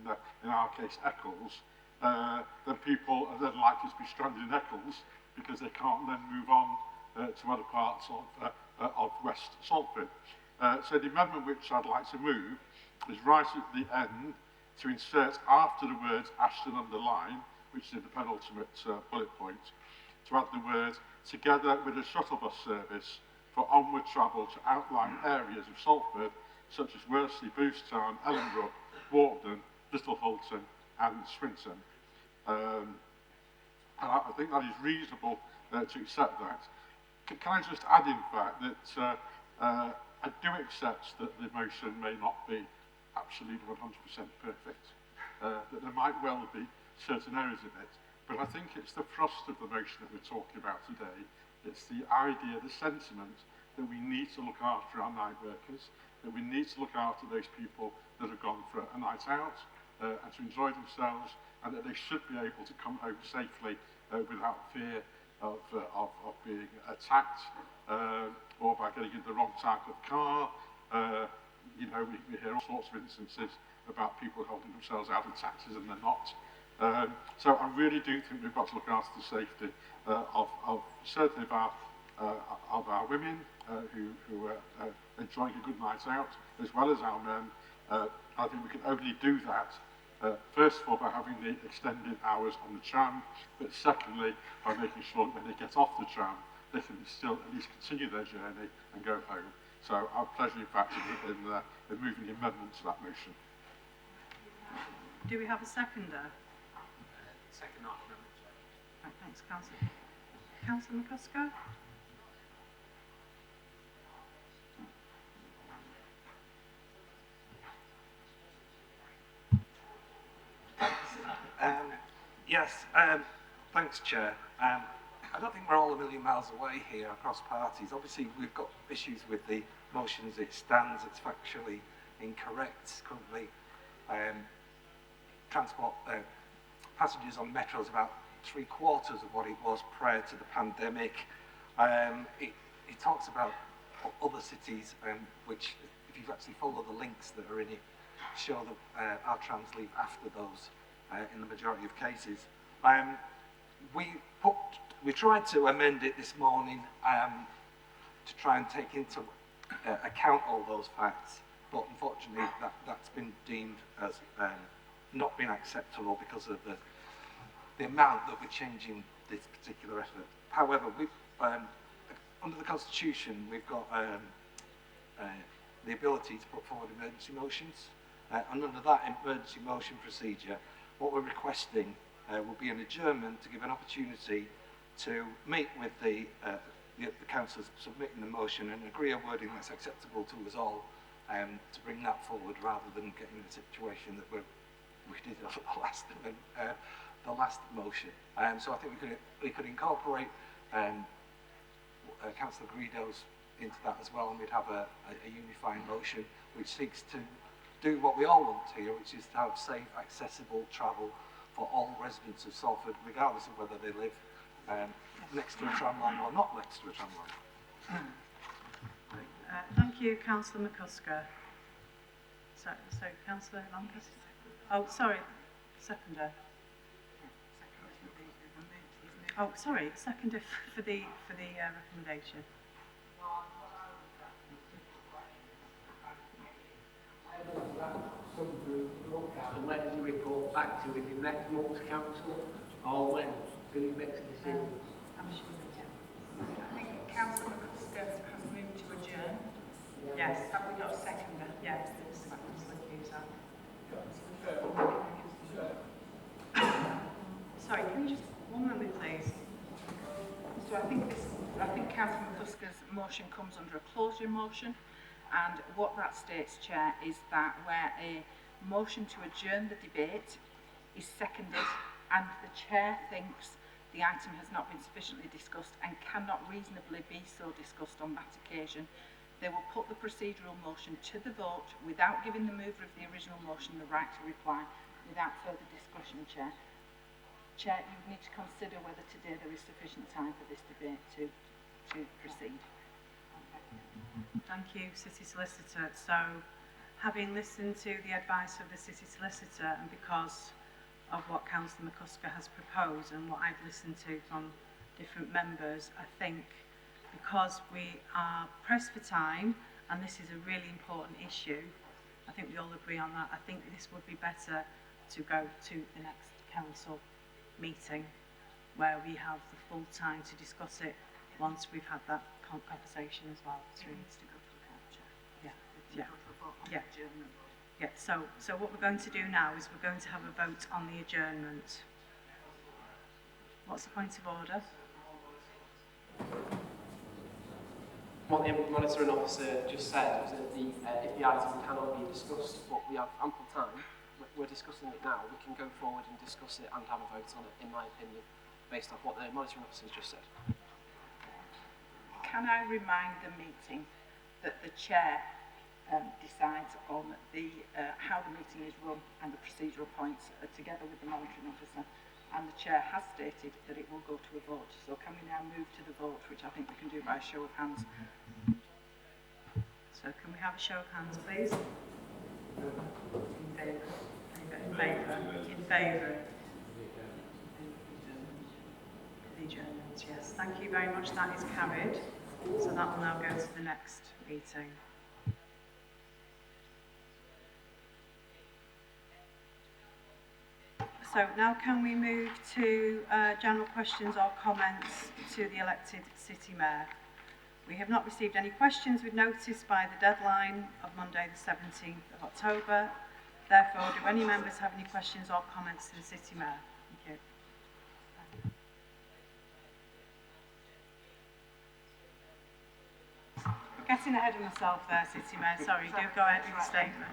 in our case Eccles, then people are then likely to be stranded in Eccles because they can't then move on to other parts of West Salford. So the amendment which I'd like to move is right at the end to insert after the words Ashton underline, which is in the penultimate bullet point, to add the words together with a shuttle bus service for onward travel to outlying areas of Salford, such as Worsley, Boothstown, Ellenbrook, Walkden, Little Hulton and Swinton. And I think that is reasonable to accept that. Can I just add, in fact, that I do accept that the motion may not be absolutely 100% perfect, that there might well be certain errors in it, but I think it's the thrust of the motion that we're talking about today. It's the idea, the sentiment that we need to look after our night workers, that we need to look after those people that have gone for a night out and to enjoy themselves, and that they should be able to come home safely without fear of being attacked or by getting in the wrong type of car. You know, we hear all sorts of instances about people holding themselves out of taxis and they're not. So I really do think we've got to look after the safety of certainly of our of our women who are enjoying a good night out, as well as our men. I think we can only do that, first of all, by having the extended hours on the tram, but secondly, by making sure that when they get off the tram, they can still at least continue their journey and go home. So our pleasure, in fact, in moving the amendment to that motion. Do we have a seconder? Second amendment. Right, thanks, Councillor. Councillor McCusker? Yes, thanks, Chair. I don't think we're all a million miles away here across parties. Obviously, we've got issues with the motion as it stands. It's factually incorrect. Currently, transport passengers on metro is about 3/4 of what it was prior to the pandemic. It talks about other cities, which, if you actually follow the links that are in it, show that our trams leave after those in the majority of cases. We tried to amend it this morning to try and take into account all those facts, but unfortunately that's been deemed as not being acceptable because of the amount that we're changing this particular effort. However, under the Constitution, we've got the ability to put forward emergency motions, and under that emergency motion procedure, what we're requesting will be an adjournment to give an opportunity to meet with the councillors submitting the motion and agree a wording that's acceptable to us all, to bring that forward rather than getting the situation that we did at the last motion. So I think we could incorporate Councillor Guido's into that as well, and we'd have a unifying motion which seeks to do what we all want here, which is to have safe, accessible travel for all residents of Salford, regardless of whether they live next to a tram line or not next to a tram line. Thank you, Councillor McCusker. So Councillor Lancaster. Oh, sorry, seconder. Oh, sorry, seconder for the recommendation. Some group look at and when does he report back to if he next month's council or when do he make a decision? I think Councillor McCusker has moved to adjourn. Yes. Have we got a seconder? Yes, Councillor Cusack. Sorry, can you just one moment, please? So I think Councillor McCusker's motion comes under a closure motion, and what that states, Chair, is that where a motion to adjourn the debate is seconded and the Chair thinks the item has not been sufficiently discussed and cannot reasonably be so discussed on that occasion, they will put the procedural motion to the vote without giving the mover of the original motion the right to reply without further discussion, Chair. Chair, you need to consider whether today there is sufficient time for this debate to proceed. Thank you, City Solicitor. So, having listened to the advice of the City Solicitor and because of what Councillor McCusker has proposed and what I've listened to from different members, I think because we are pressed for time and this is a really important issue, I think we all agree on that. I think this would be better to go to the next council meeting where we have the full time to discuss it once we've had that conversation as well. So it needs to go to the council. Yeah. So what we're going to do now is we're going to have a vote on the adjournment. What's the point of order? What the monitoring officer just said was that if the item cannot be discussed, but we have ample time, we're discussing it now, we can go forward and discuss it and have a vote on it, in my opinion, based off what the monitoring officer just said. Can I remind the meeting that the Chair decides on the how the meeting is run and the procedural points together with the monitoring officer, and the Chair has stated that it will go to a vote. So can we now move to the vote, which I think we can do by a show of hands. So can we have a show of hands, please? In favour? In favour? In favour? The adjournment. Yes, thank you very much. That is carried. So that will now go to the next meeting. So now can we move to general questions or comments to the elected City Mayor? We have not received any questions with notice by the deadline of Monday the 17th of October. Therefore, do any members have any questions or comments to the City Mayor? Thank you. Getting ahead of myself there, City Mayor. Sorry, do go ahead with your statement.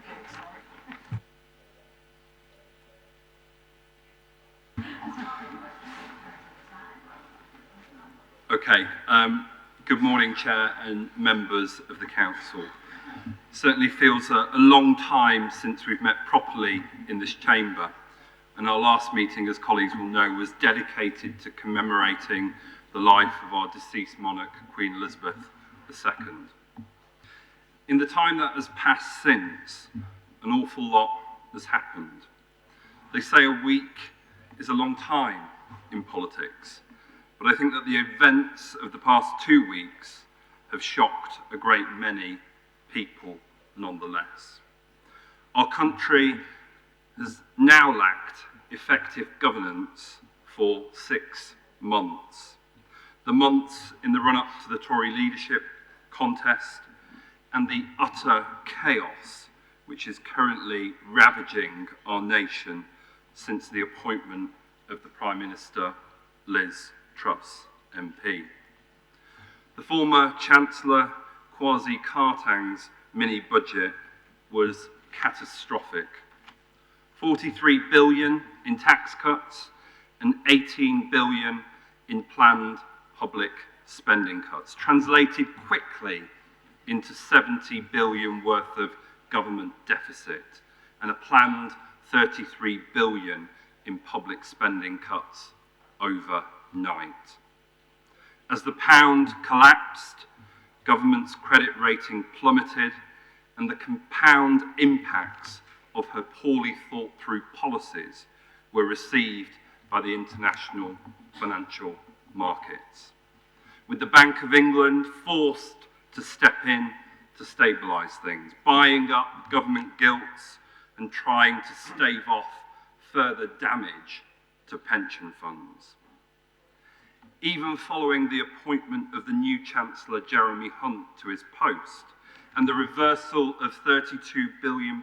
Okay, good morning, Chair and members of the Council. Certainly feels a long time since we've met properly in this chamber, and our last meeting, as colleagues will know, was dedicated to commemorating the life of our deceased monarch, Queen Elizabeth II. In the time that has passed since, an awful lot has happened. They say a week is a long time in politics, but I think that the events of the past 2 weeks have shocked a great many people nonetheless. Our country has now lacked effective governance for 6 months. The months in the run-up to the Tory leadership contest and the utter chaos which is currently ravaging our nation since the appointment of the Prime Minister, Liz Truss MP. The former Chancellor Kwasi Kwarteng's mini-budget was catastrophic. 43 billion in tax cuts and 18 billion in planned public spending cuts, translated quickly into 70 billion worth of government deficit and a planned 33 billion in public spending cuts overnight. As the pound collapsed, government's credit rating plummeted, and the compound impacts of her poorly thought through policies were received by the international financial markets, with the Bank of England forced to step in to stabilise things, buying up government gilts and trying to stave off further damage to pension funds. Even following the appointment of the new Chancellor Jeremy Hunt to his post and the reversal of £32 billion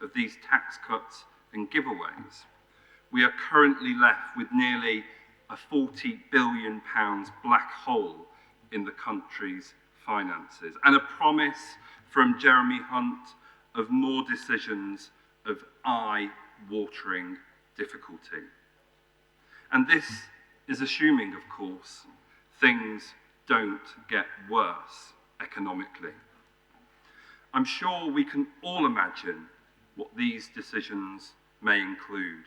of these tax cuts and giveaways, we are currently left with nearly a £40 billion black hole in the country's finances and a promise from Jeremy Hunt of more decisions of eye-watering difficulty. And this is assuming, of course, things don't get worse economically. I'm sure we can all imagine what these decisions may include.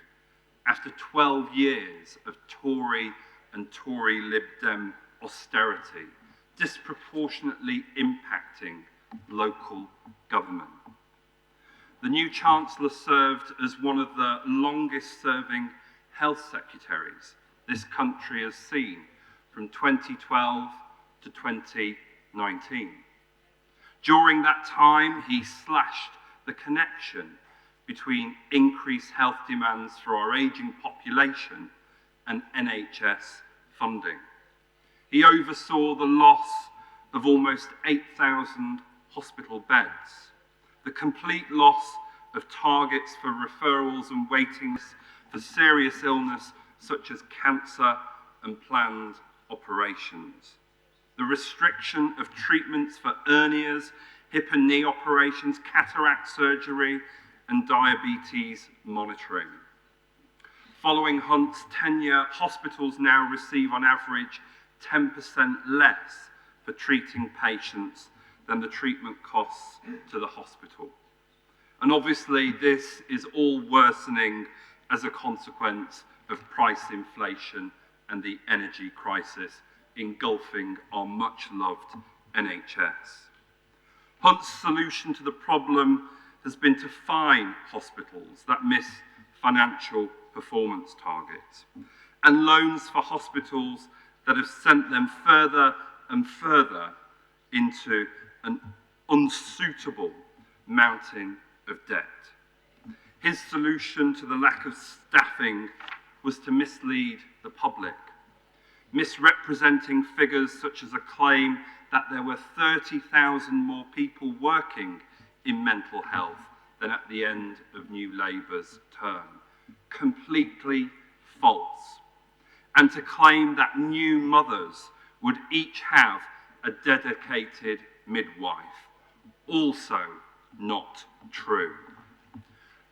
After 12 years of Tory and Tory Lib Dem austerity, disproportionately impacting local government. The new Chancellor served as one of the longest-serving health secretaries this country has seen from 2012 to 2019. During that time, he slashed the connection between increased health demands for our ageing population and NHS funding. He oversaw the loss of almost 8,000 hospital beds, the complete loss of targets for referrals and waitings for serious illness such as cancer and planned operations, the restriction of treatments for hernias, hip and knee operations, cataract surgery, and diabetes monitoring. Following Hunt's tenure, hospitals now receive on average 10% less for treating patients than the treatment costs to the hospital. And obviously this is all worsening as a consequence of price inflation and the energy crisis engulfing our much-loved NHS. Hunt's solution to the problem has been to fine hospitals that miss financial performance targets, and loans for hospitals that have sent them further and further into an unsuitable mountain of debt. His solution to the lack of staffing was to mislead the public, misrepresenting figures such as a claim that there were 30,000 more people working in mental health than at the end of New Labour's term. Completely false. And to claim that new mothers would each have a dedicated midwife. Also not true.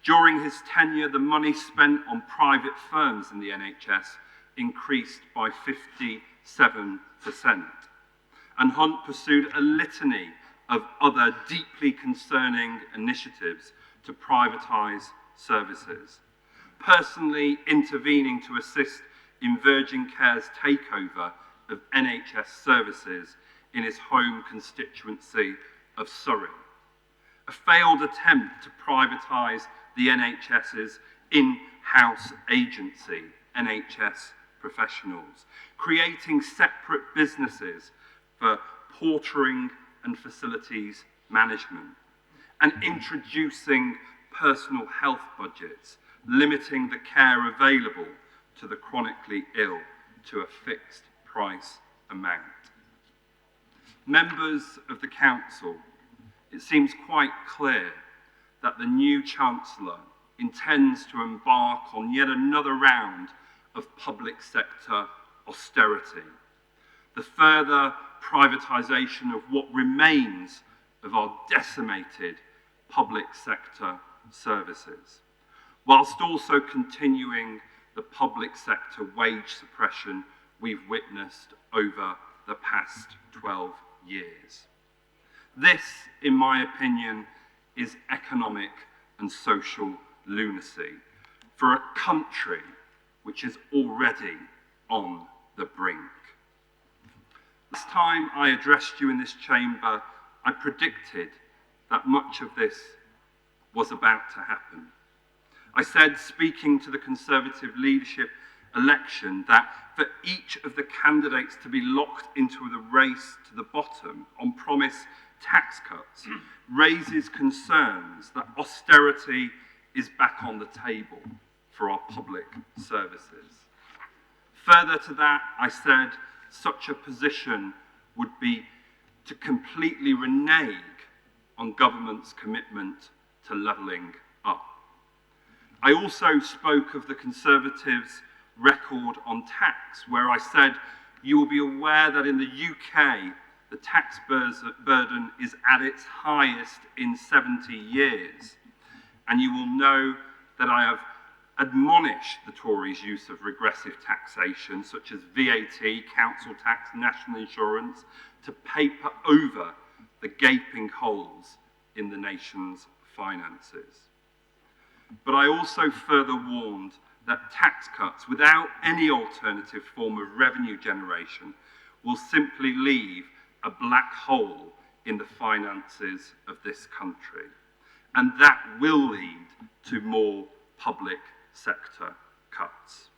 During his tenure, the money spent on private firms in the NHS increased by 57%. And Hunt pursued a litany of other deeply concerning initiatives to privatise services, personally intervening to assist in Virgin Care's takeover of NHS services in his home constituency of Surrey, a failed attempt to privatise the NHS's in-house agency, NHS Professionals, creating separate businesses for portering and facilities management, and introducing personal health budgets, limiting the care available to the chronically ill to a fixed price amount. Members of the Council, it seems quite clear that the new Chancellor intends to embark on yet another round of public sector austerity, the further privatisation of what remains of our decimated public sector services, whilst also continuing the public sector wage suppression we've witnessed over the past 12 years. This, in my opinion, is economic and social lunacy for a country which is already on the brink. Last time I addressed you in this chamber, I predicted that much of this was about to happen. I said, speaking to the Conservative leadership election, that for each of the candidates to be locked into the race to the bottom on promised tax cuts raises concerns that austerity is back on the table for our public services. Further to that, I said such a position would be to completely renege on government's commitment to levelling up. I also spoke of the Conservatives' record on tax, where I said you will be aware that in the UK, the tax burden is at its highest in 70 years. And you will know that I have admonished the Tories' use of regressive taxation, such as VAT, council tax, national insurance, to paper over the gaping holes in the nation's finances. But I also further warned that tax cuts without any alternative form of revenue generation will simply leave a black hole in the finances of this country. And that will lead to more public sector cuts.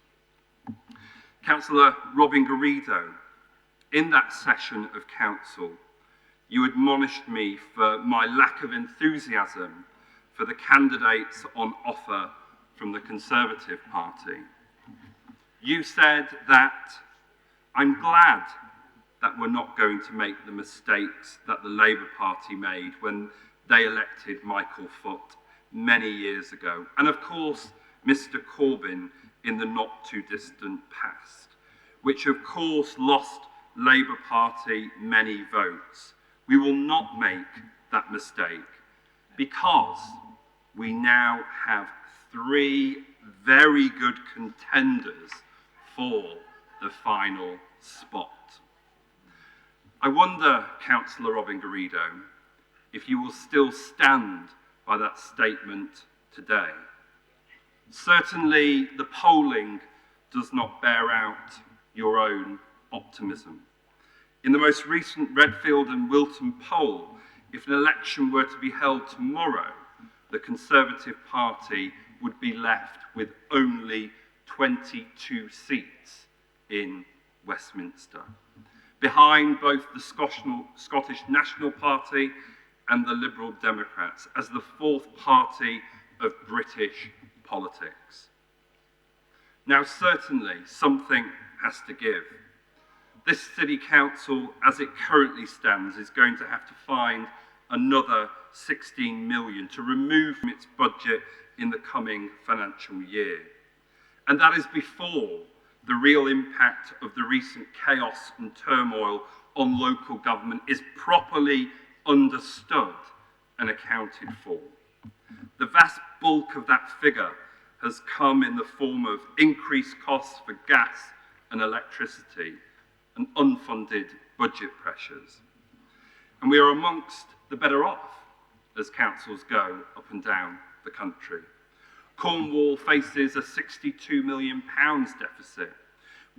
Councillor Robin Garrido, in that session of council, you admonished me for my lack of enthusiasm for the candidates on offer from the Conservative Party. You said that I'm glad that we're not going to make the mistakes that the Labour Party made when they elected Michael Foot many years ago, and of course Mr Corbyn in the not too distant past, which of course lost Labour Party many votes. We will not make that mistake because we now have 3 very good contenders for the final spot. I wonder, Councillor Robin Garrido, if you will still stand by that statement today. Certainly, the polling does not bear out your own optimism. In the most recent Redfield and Wilton poll, if an election were to be held tomorrow, the Conservative Party would be left with only 22 seats in Westminster, behind both the Scottish National Party and the Liberal Democrats as the fourth party of British politics. Now, certainly, something has to give. This City Council, as it currently stands, is going to have to find another 16 million to remove from its budget in the coming financial year. And that is before the real impact of the recent chaos and turmoil on local government is properly understood and accounted for. The vast bulk of that figure has come in the form of increased costs for gas and electricity and unfunded budget pressures. And we are amongst the better off as councils go up and down the country. Cornwall faces a £62 million deficit.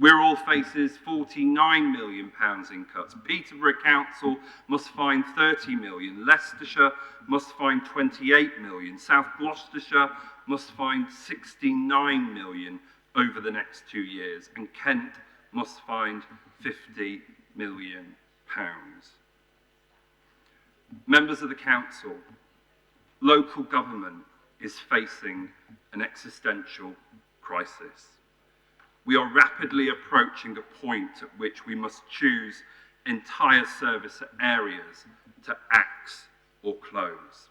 Wirral faces £49 million in cuts. Peterborough Council must find £30 million. Leicestershire must find £28 million. South Gloucestershire must find £69 million over the next 2 years. And Kent must find £50 million. Members of the Council, local government is facing an existential crisis. We are rapidly approaching a point at which we must choose entire service areas to axe or close.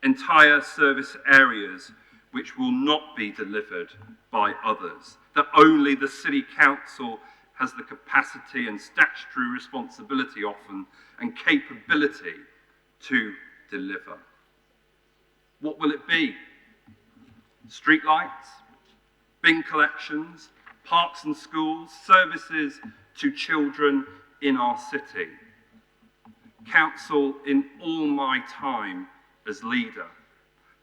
Entire service areas which will not be delivered by others, that only the City Council has the capacity and statutory responsibility often and capability to deliver. What will it be? Streetlights? Bin collections? Parks and schools? Services to children in our city? Council, in all my time as leader,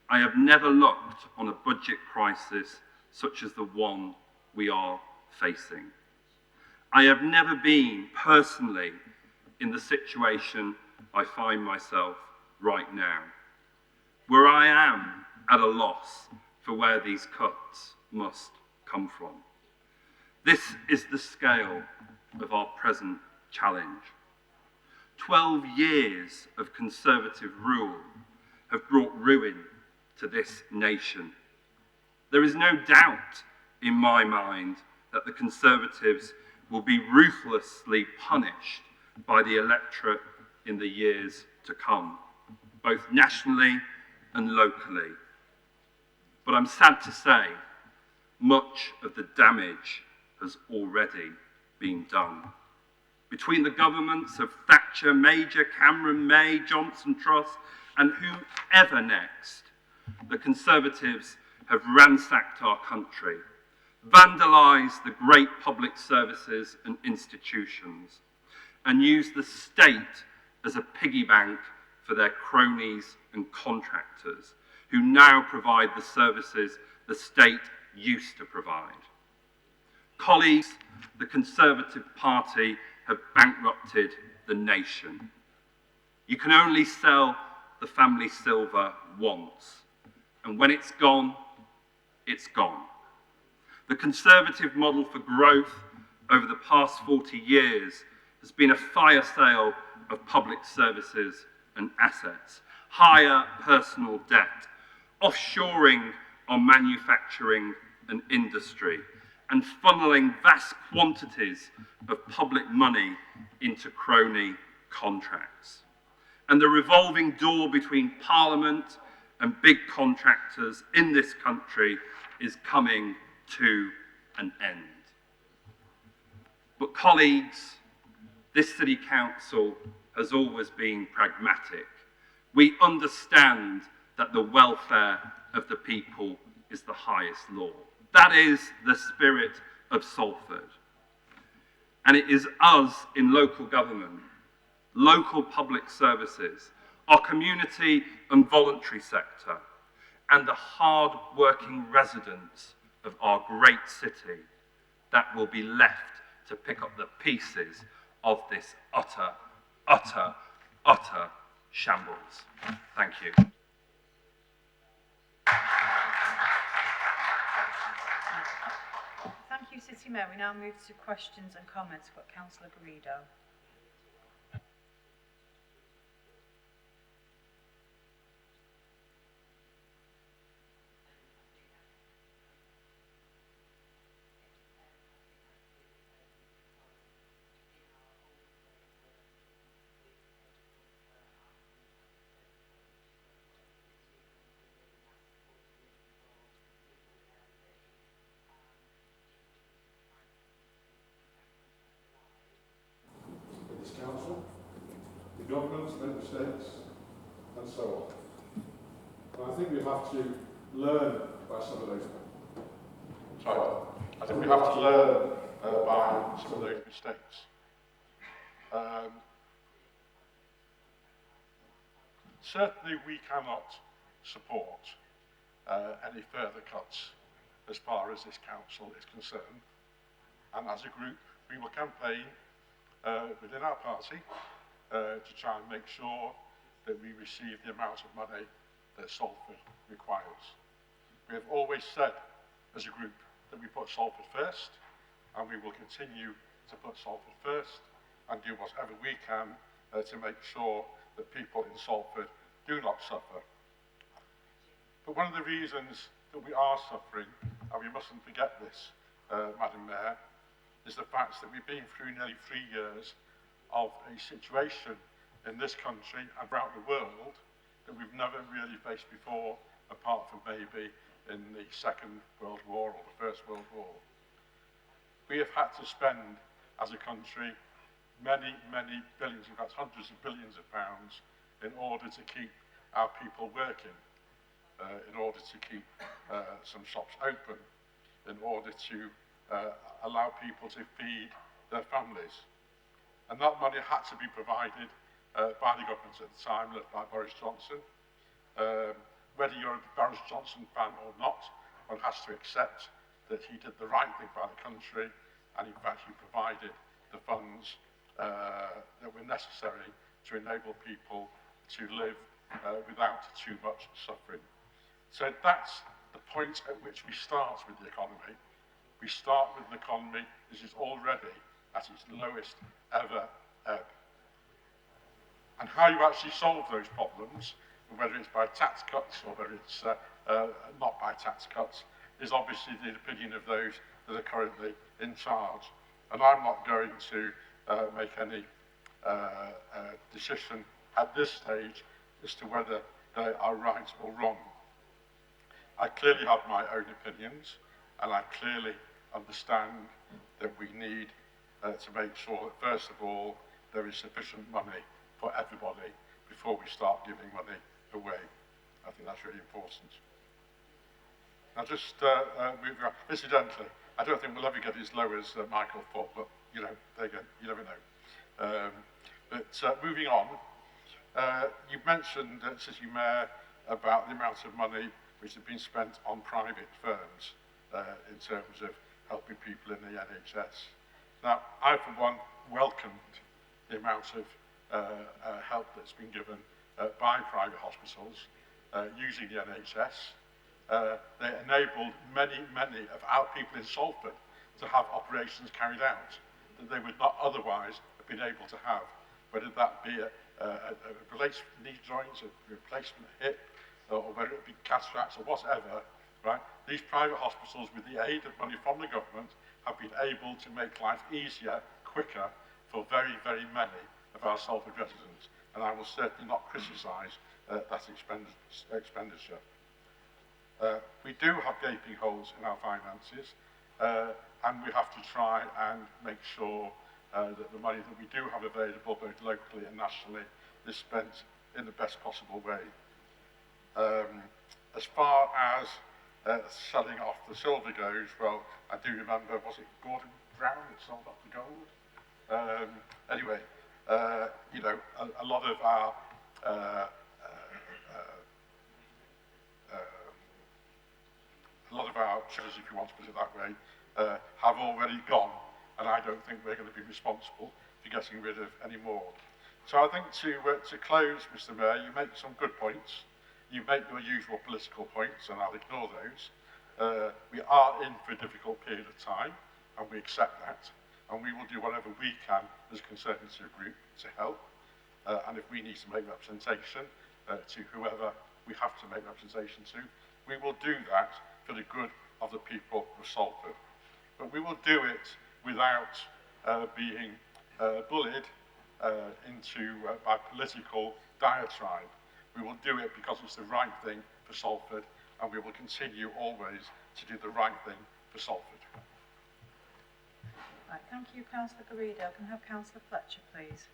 I have never looked on a budget crisis such as the one we are facing. I have never been personally in the situation I find myself right now, where I am at a loss for where these cuts must come from. This is the scale of our present challenge. 12 years of Conservative rule have brought ruin to this nation. There is no doubt in my mind that the Conservatives will be ruthlessly punished by the electorate in the years to come, both nationally and locally. But I'm sad to say, much of the damage has already been done. Between the governments of Thatcher, Major, Cameron, May, Johnson, Truss, and whoever next, the Conservatives have ransacked our country, vandalised the great public services and institutions, and used the state as a piggy bank for their cronies and contractors, who now provide the services the state used to provide. Colleagues, the Conservative Party have bankrupted the nation. You can only sell the family silver once, and when it's gone, it's gone. The Conservative model for growth over the past 40 years has been a fire sale of public services and assets, higher personal debt, offshoring our manufacturing and industry, and funneling vast quantities of public money into crony contracts. And the revolving door between Parliament and big contractors in this country is coming to an end. But colleagues, this City Council has always been pragmatic. We understand that the welfare of the people is the highest law. That is the spirit of Salford. And it is us in local government, local public services, our community and voluntary sector, and the hard-working residents of our great city that will be left to pick up the pieces of this utter shambles. Thank you. Thank you, City Mayor, we now move to questions and comments. We've got Councillor Garrido. This council, the governments, member states, and so on. And I think we have to learn by some of those. Sorry, I think we have to learn by some of those mistakes. Certainly, we cannot support any further cuts as far as this council is concerned. And as a group, we will campaign within our party to try and make sure that we receive the amount of money that Salford requires. We have always said as a group that we put Salford first, and we will continue to put Salford first and do whatever we can to make sure that people in Salford do not suffer. But one of the reasons that we are suffering, and we mustn't forget this, Madam Mayor, is the fact that we've been through nearly 3 years of a situation in this country and around the world that we've never really faced before, apart from maybe in the Second World War or the First World War. We have had to spend, as a country, many, many billions, in fact hundreds of billions of pounds, in order to keep our people working, in order to keep some shops open, in order to allow people to feed their families. And that money had to be provided by the government at the time, led by Boris Johnson. Whether you're a Boris Johnson fan or not, one has to accept that he did the right thing by the country, and in fact he provided the funds that were necessary to enable people to live without too much suffering. So that's the point at which we start with the economy. We start with an economy that is already at its lowest ever ebb. And how you actually solve those problems, whether it's by tax cuts or whether it's not by tax cuts, is obviously the opinion of those that are currently in charge. And I'm not going to make any decision at this stage as to whether they are right or wrong. I clearly have my own opinions, and I clearly understand that we need to make sure that, first of all, there is sufficient money for everybody before we start giving money away. I think that's really important. Now, just moving on. Incidentally, I don't think we'll ever get as low as Michael thought, but, you know, there you go, you never know. Moving on, you've mentioned, City Mayor, about the amount of money which has been spent on private firms in terms of helping people in the NHS. Now, I, for one, welcomed the amount of help that's been given by private hospitals using the NHS. They enabled many, many of our people in Salford to have operations carried out that they would not otherwise have been able to have, whether that be a replacement knee joints, a replacement hip, or whether it be cataracts or whatever, right? These private hospitals, with the aid of money from the government, have been able to make life easier, quicker, for very, very many of our Salford residents. And I will certainly not criticise that expenditure. We do have gaping holes in our finances, and we have to try and make sure that the money that we do have available, both locally and nationally, is spent in the best possible way. As far as selling off the silver goes, well, I do remember, was it Gordon Brown that sold off the gold? Anyway, you know, a lot of our treasures, if you want to put it that way, have already gone, and I don't think we're going to be responsible for getting rid of any more. So I think to close, Mr. Mayor, you make some good points. You make your usual political points, and I'll ignore those. We are in for a difficult period of time, and we accept that. And we will do whatever we can as a Conservative group to help. And if we need to make representation to whoever we have to make representation to, we will do that for the good of the people of Salford. But we will do it without being bullied into by political diatribe. We will do it because it's the right thing for Salford, and we will continue always to do the right thing for Salford. Right, thank you, Councillor Garrido. Can I have Councillor Fletcher, please?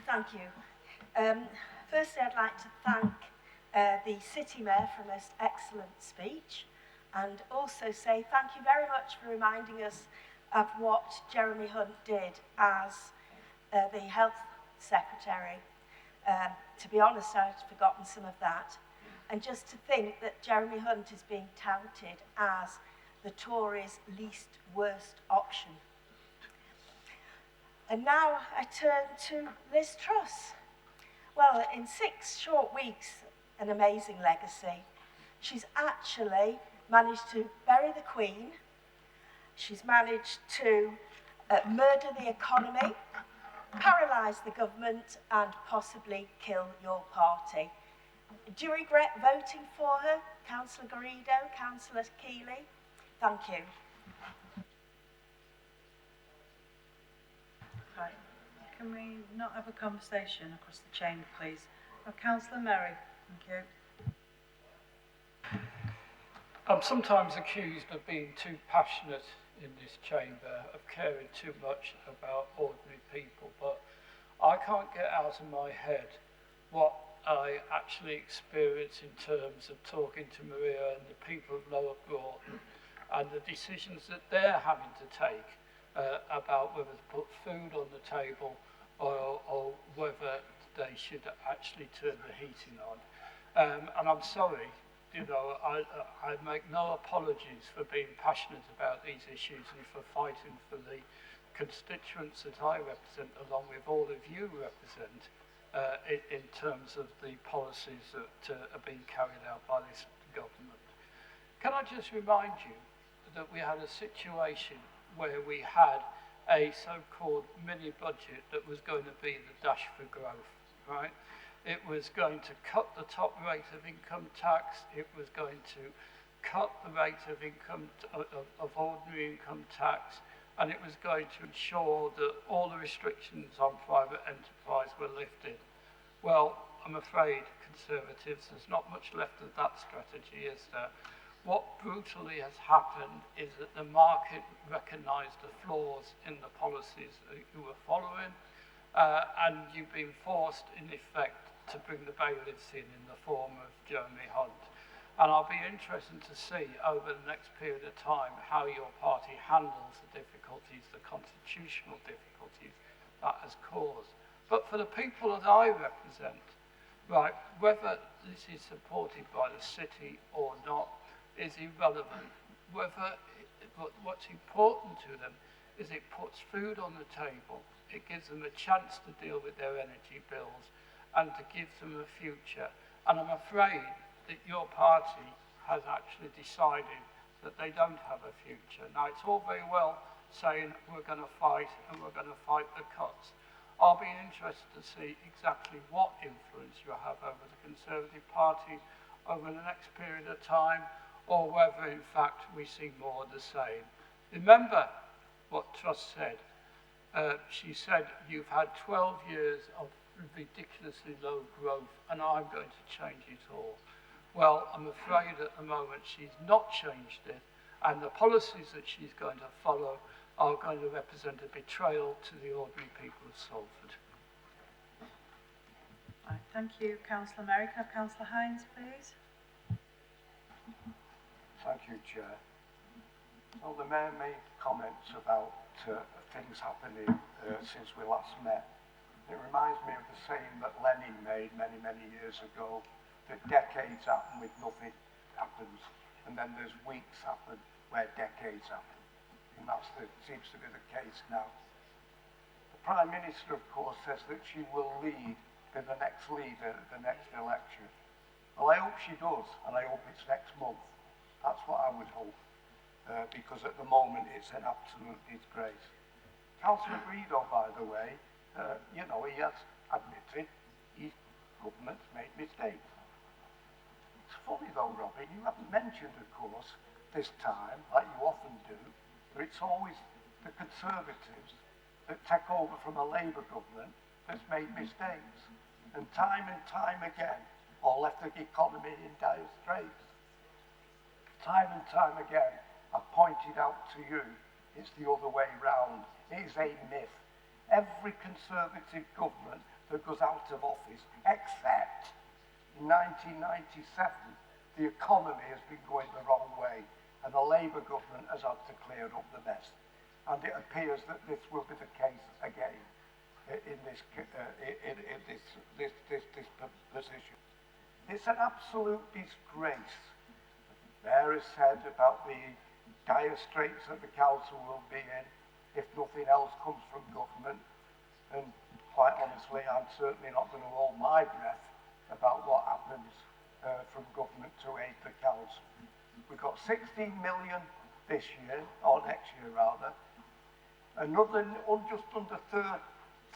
Thank you. Firstly, I'd like to thank the City Mayor for a most excellent speech, and also say thank you very much for reminding us of what Jeremy Hunt did as the Health Secretary. To be honest, I'd forgotten some of that. And just to think that Jeremy Hunt is being touted as the Tories' least worst option. And now I turn to Liz Truss. Well, in 6 short weeks, an amazing legacy. She's actually managed to bury the Queen. She's managed to murder the economy, paralyse the government, and possibly kill your party. Do you regret voting for her, Councillor Garrido, Councillor Keeley? Thank you. Right. Can we not have a conversation across the chamber, please? Councillor Merry, thank you. I'm sometimes accused of being too passionate in this chamber, of caring too much about ordinary people, but I can't get out of my head what I actually experience in terms of talking to Maria and the people of Lower Broughton and the decisions that they're having to take about whether to put food on the table or whether they should actually turn the heating on. And I'm sorry, you know, I make no apologies for being passionate about these issues and for fighting for the constituents that I represent, along with all of you represent, in terms of the policies that are being carried out by this government. Can I just remind you that we had a situation where we had a so-called mini budget that was going to be the dash for growth, right? It was going to cut the top rate of income tax. It was going to cut the rate of income of ordinary income tax, and it was going to ensure that all the restrictions on private enterprise were lifted. Well, I'm afraid, Conservatives, there's not much left of that strategy, is there? What brutally has happened is that the market recognised the flaws in the policies that you were following, and you've been forced, in effect, to bring the bailiffs in the form of Jeremy Hunt. And I'll be interested to see over the next period of time how your party handles the difficulties, the constitutional difficulties that has caused. But for the people that I represent, right, whether this is supported by the city or not is irrelevant. What's important to them is it puts food on the table, it gives them a chance to deal with their energy bills, and to give them a future. And I'm afraid that your party has actually decided that they don't have a future. Now, it's all very well saying we're going to fight and we're going to fight the cuts. I'll be interested to see exactly what influence you have over the Conservative Party over the next period of time, or whether, in fact, we see more of the same. Remember what Truss said. She said, you've had 12 years of ridiculously low growth, and I'm going to change it all. Well, I'm afraid at the moment she's not changed it, and the policies that she's going to follow are going to represent a betrayal to the ordinary people of Salford. Right, thank you, Councillor Merry. Can I have Councillor Hines, please? Thank you, Chair. Well, the Mayor made comments about things happening since we last met. It reminds me of the saying that Lenin made many, many years ago, that decades happen with nothing happens, and then there's weeks happen where decades happen. And that seems to be the case now. The Prime Minister, of course, says that she will lead, be the next leader at the next election. Well, I hope she does, and I hope it's next month. That's what I would hope. because at the moment it's an absolute disgrace. Councillor Greedo, by the way, you know, he has admitted his government's made mistakes. It's funny though, Robin, you haven't mentioned, of course, this time, like you often do, but it's always the Conservatives that take over from a Labour government that's made mistakes, and time again, or left the economy in dire straits. Time and time again, I've pointed out to you, it's the other way round. It is a myth. Every Conservative government that goes out of office, except in 1997, the economy has been going the wrong way, and the Labour government has had to clear up the mess. And it appears that this will be the case again in this position. It's an absolute disgrace. The Mayor has said about the dire straits that the council will be in if nothing else comes from government, and quite honestly, I'm certainly not going to hold my breath about what happens from government to aid the council. We've got 16 million this year, or next year rather, another just under 30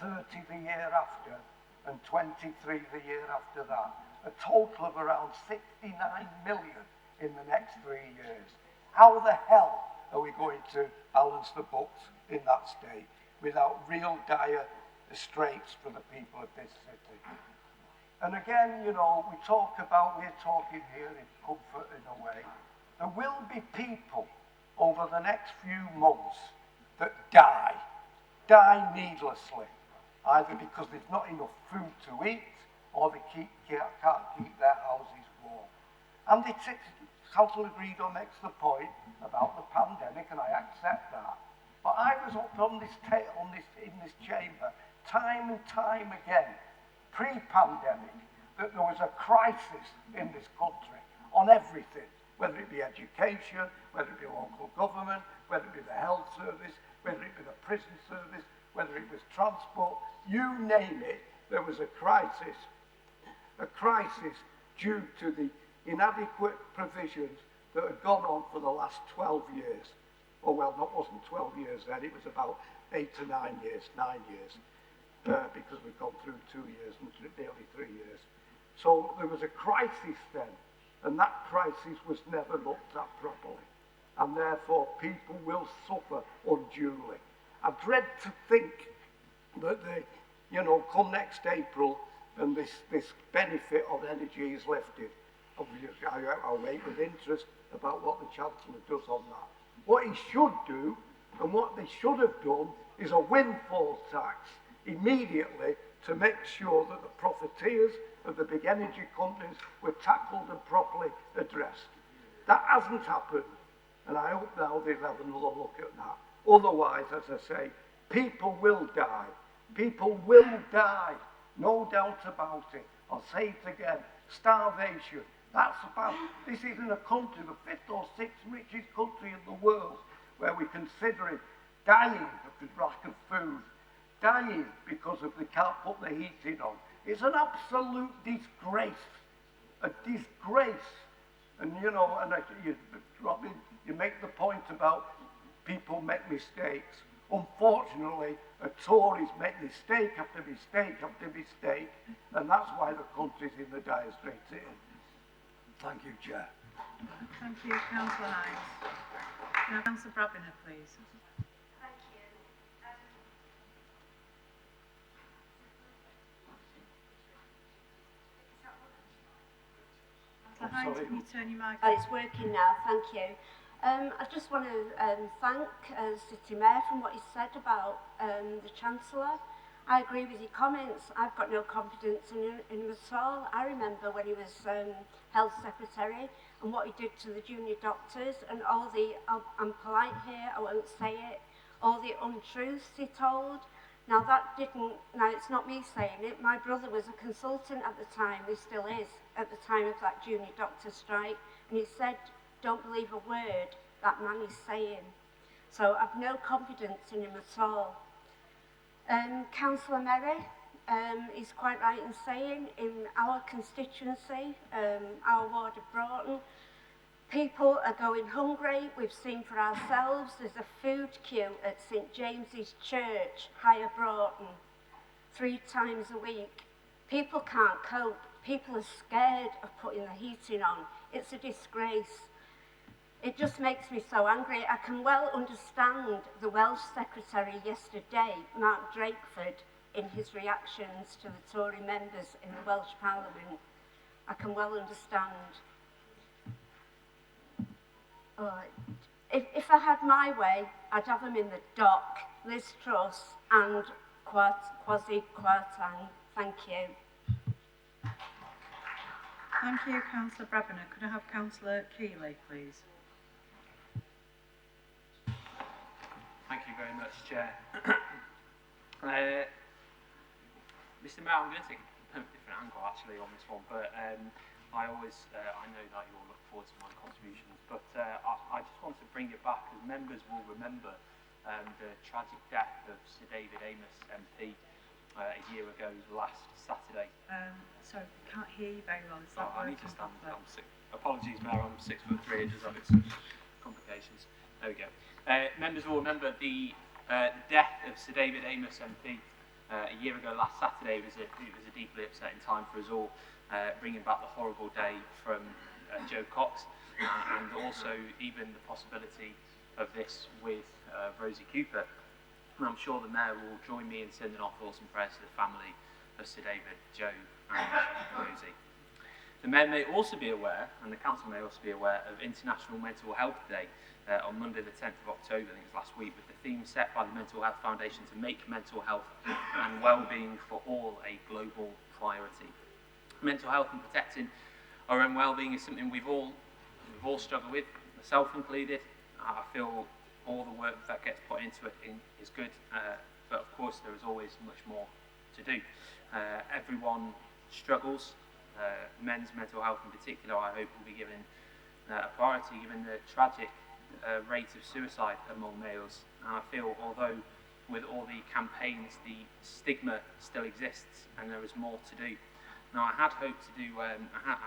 the year after, and 23 the year after that. A total of around 69 million in the next 3 years. How the hell are we going to balance the books in that state without real dire straits for the people of this city? And again, you know, we're talking here in comfort in a way. There will be people over the next few months that die needlessly, either because there's not enough food to eat or they can't keep their houses warm. And Councillor Greedo makes the point about the pandemic, and I accept that. But I was up in this chamber time and time again, pre-pandemic, that there was a crisis in this country on everything, whether it be education, whether it be local government, whether it be the health service, whether it be the prison service, whether it was transport, you name it, there was a crisis due to the inadequate provisions that had gone on for the last 12 years. Oh well, that wasn't 12 years then, it was about 8 to 9 years, because we've gone through 2 years and nearly 3 years. So there was a crisis then, and that crisis was never looked at properly, and therefore people will suffer unduly. I dread to think that come next April and this benefit of energy is lifted. Obviously, I'll wait with interest about what the Chancellor does on that. What he should do, and what they should have done, is a windfall tax immediately to make sure that the profiteers of the big energy companies were tackled and properly addressed. That hasn't happened, and I hope now they'll have another look at that. Otherwise, as I say, people will die. People will die, no doubt about it. I'll say it again, starvation. This isn't a country, the 5th or 6th richest country in the world, where we're considering dying of the lack of food, dying because they can't put the heating on. It's an absolute disgrace, a disgrace. And Robin, you make the point about people make mistakes. Unfortunately, Tories make mistake after mistake after mistake, and that's why the country's in the dire straits it is. Thank you, Chair. Thank you, Councillor Hines. Now, Councillor Brabiner, please. Thank you. Councillor Hines, can you turn your mic Oh, on? it's working now, thank you. I just want to thank City Mayor from what he said about the Chancellor. I agree with your comments. I've got no confidence in him at all. I remember when he was Health Secretary and what he did to the junior doctors and all the, I'm polite here, I won't say it, all the untruths he told. Now it's not me saying it, my brother was a consultant at the time, he still is, at the time of that junior doctor strike, and he said, don't believe a word that man is saying. So I've no confidence in him at all. Councillor Merry is quite right in saying in our constituency, our ward of Broughton, People are going hungry. We've seen for ourselves. There's a food queue at St James's Church, Higher Broughton, 3 times a week. People can't cope. People are scared of putting the heating on. It's a disgrace. It just makes me so angry. I can well understand the Welsh Secretary yesterday, Mark Drakeford, in his reactions to the Tory members in the Welsh Parliament. I can well understand. If I had my way, I'd have them in the dock, Liz Truss and Kwasi Kwarteng. Thank you. Thank you, Councillor Brevener. Could I have Councillor Keeley, please? Thank you very much, Chair. Mr. Mayor, I'm going to take a different angle actually on this one, but I know that you all look forward to my contributions, but I just want to bring it back, as members will remember the tragic death of Sir David Amos MP a year ago last Saturday. Sorry, can't hear you very well. Is that I need to working stand. properly? Apologies, Mayor, I'm 6'3", it does have its complications. There we go. Members will remember the death of Sir David Amos MP a year ago last Saturday. It was a deeply upsetting time for us all, bringing back the horrible day from Joe Cox, and also even the possibility of this with Rosie Cooper. And I'm sure the Mayor will join me in sending our thoughts and prayers to the family of Sir David, Joe and Rosie. The Mayor may also be aware, and the Council may also be aware, of International Mental Health Day on Monday the 10th of October, I think it was last week, with the theme set by the Mental Health Foundation to make mental health and well-being for all a global priority. Mental health and protecting our own well-being is something we've all struggled with, myself included. I feel all the work that gets put into it is good, but of course there is always much more to do. Everyone struggles. Men's mental health in particular, I hope, will be given a priority given the tragic rate of suicide among males. And I feel, although with all the campaigns, the stigma still exists and there is more to do. Now, I had hoped to do, I